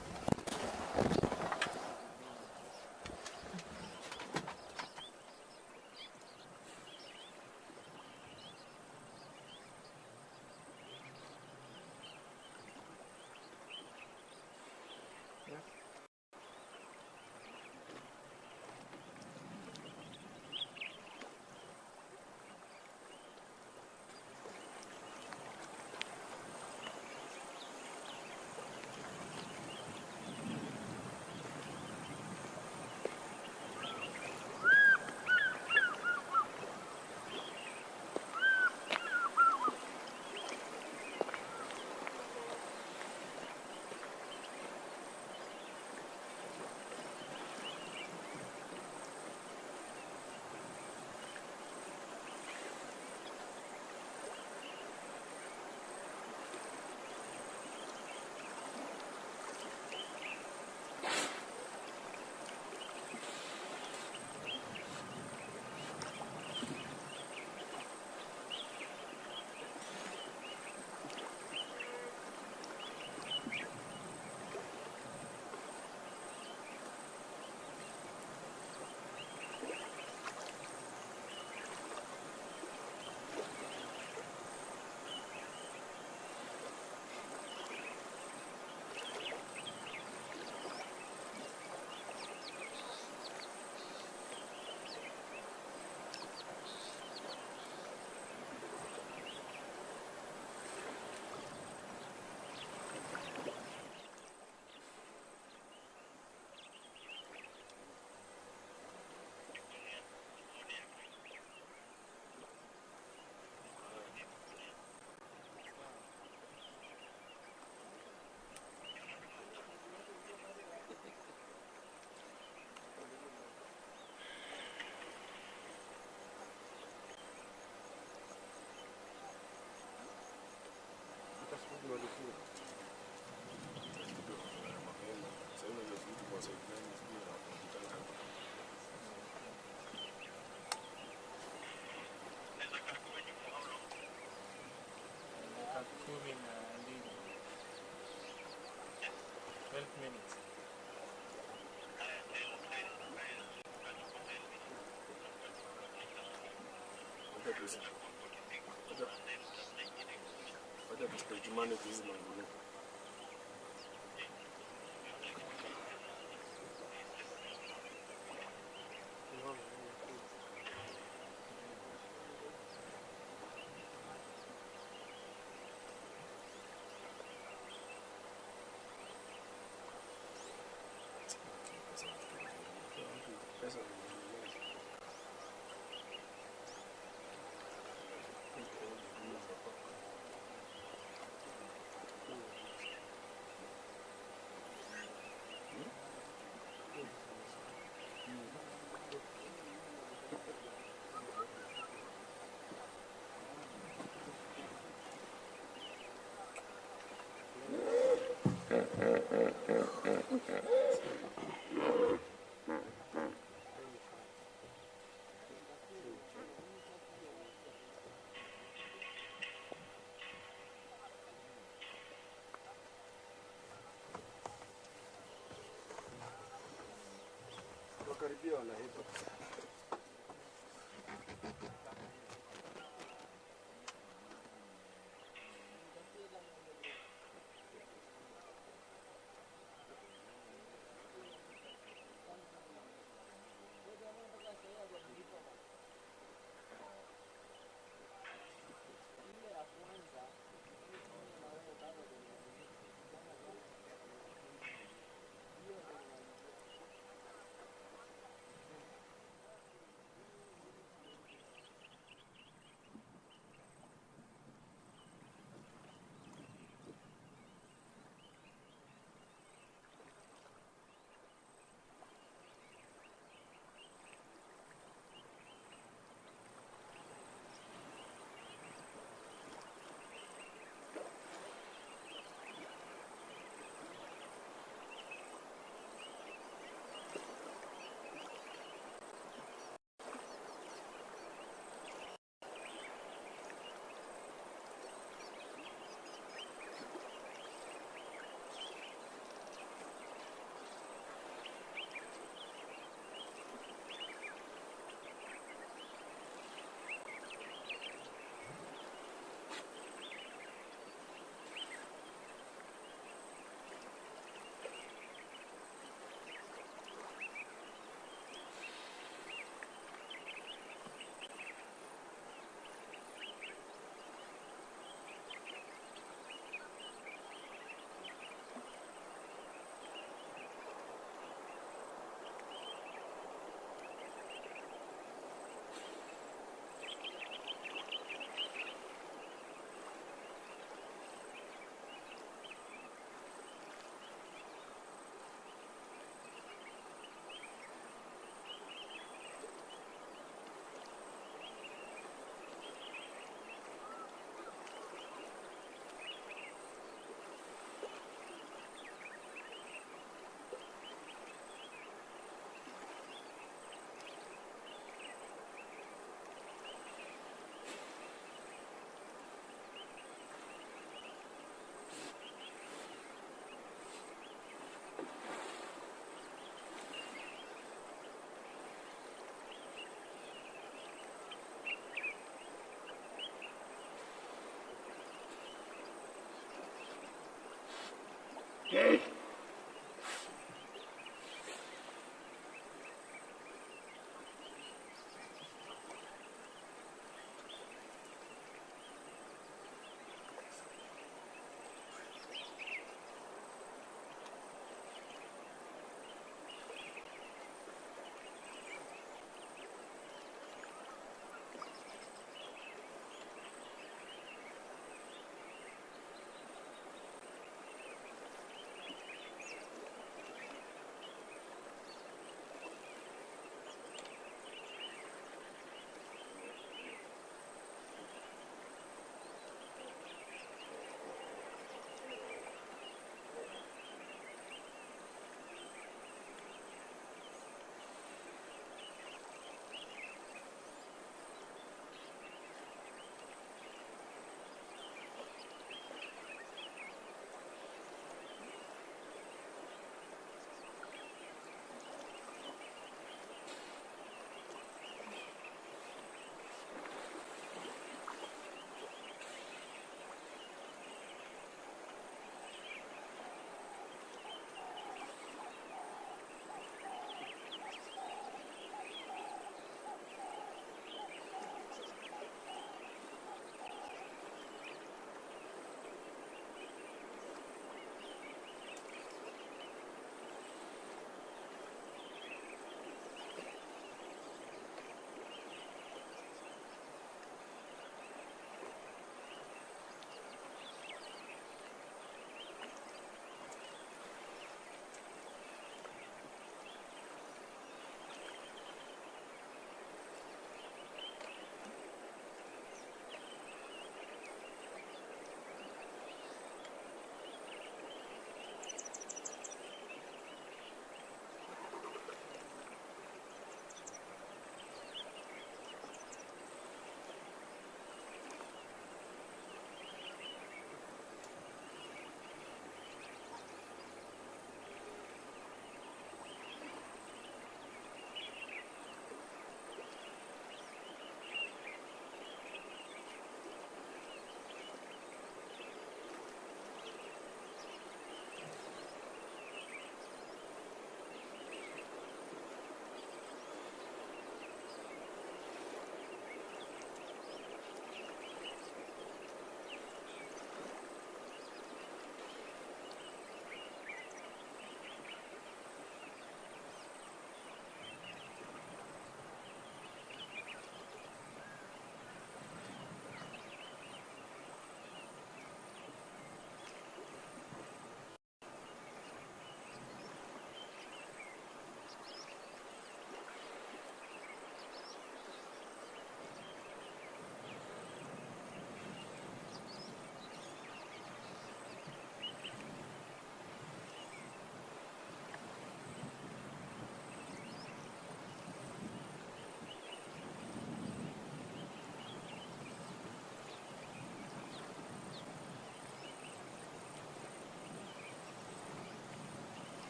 Karibia wanahepa.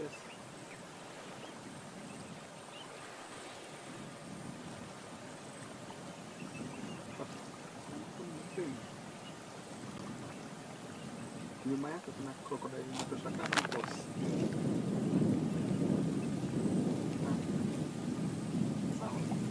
Yes. Nyuma yake kuna crocodile inatosha kama boss. Sawa.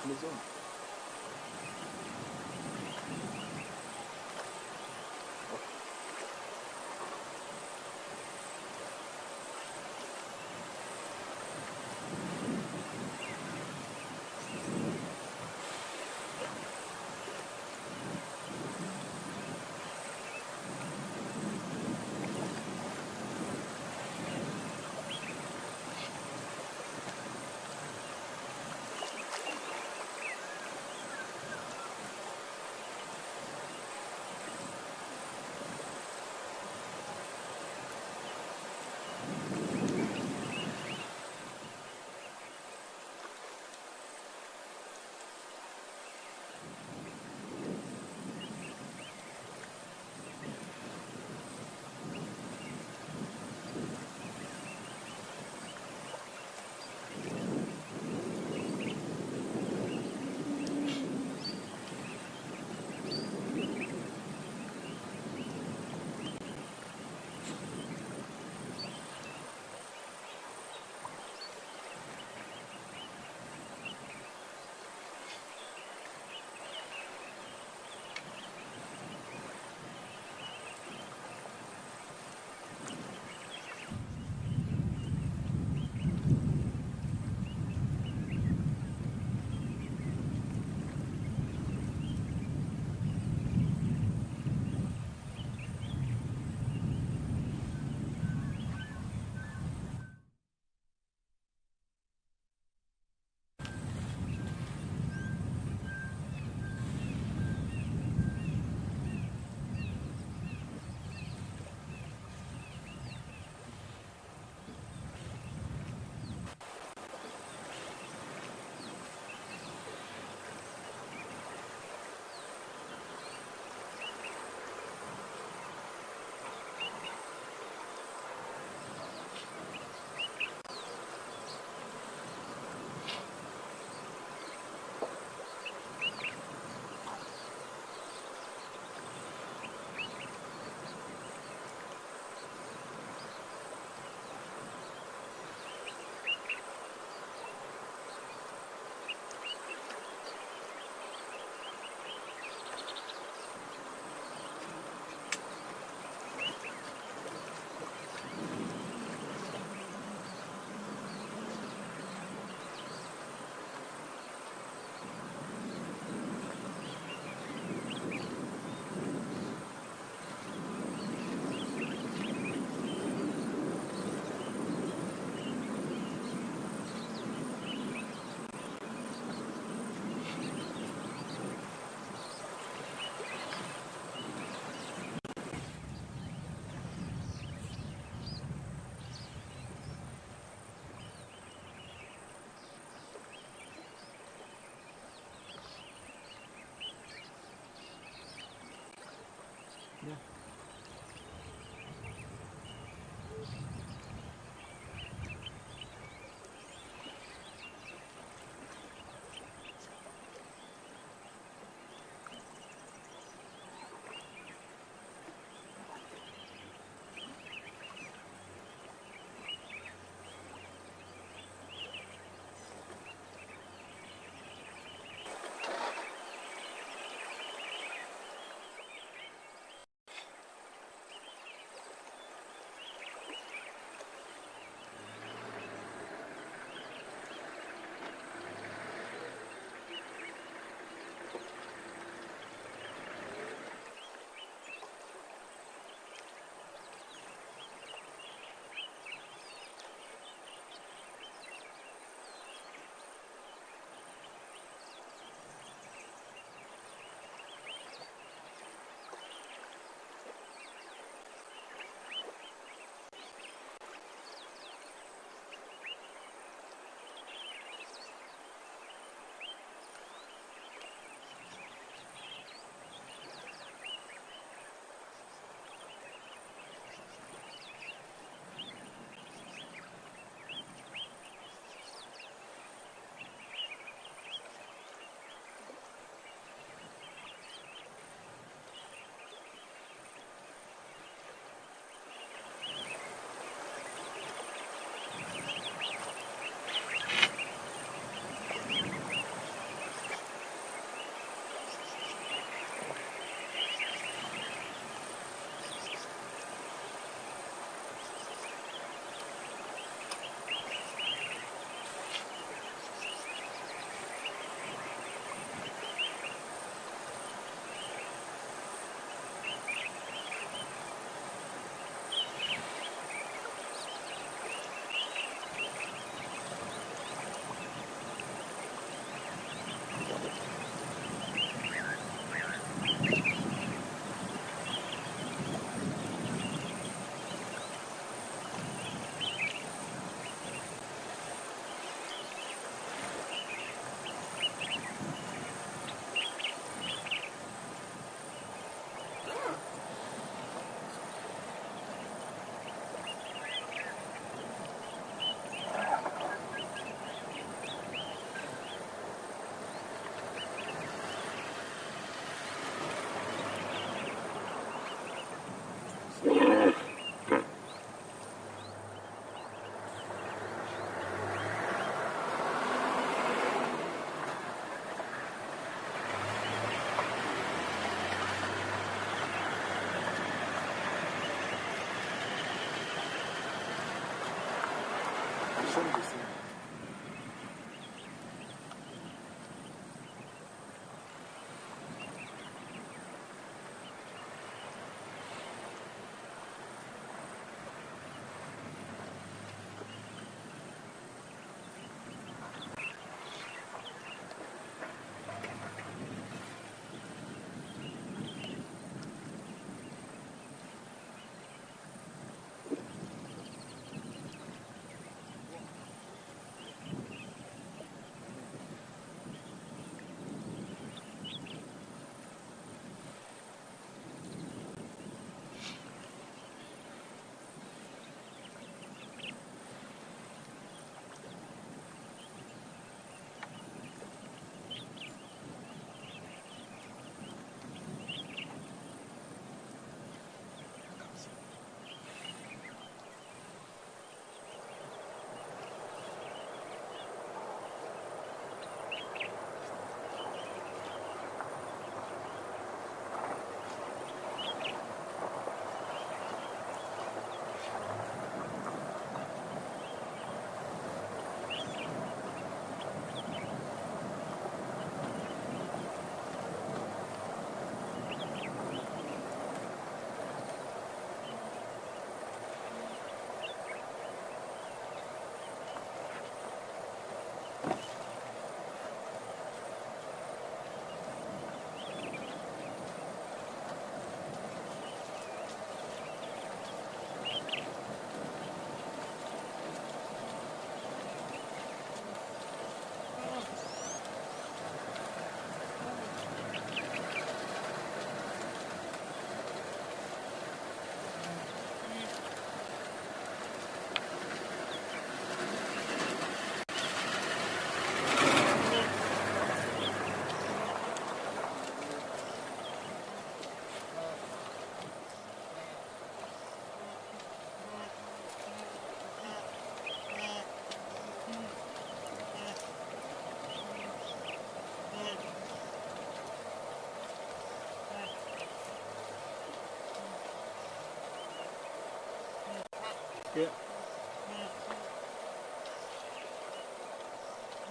Umeziona?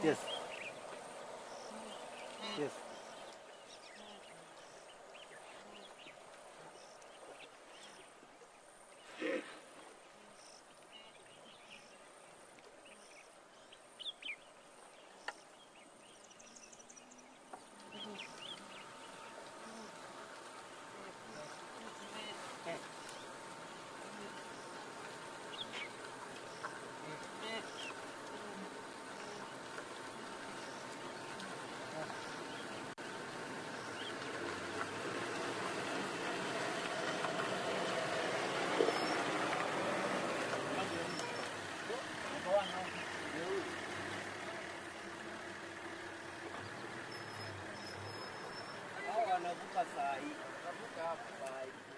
Yes. Yes. Wanavuka saa hii. Wanavuka hapo saa hii.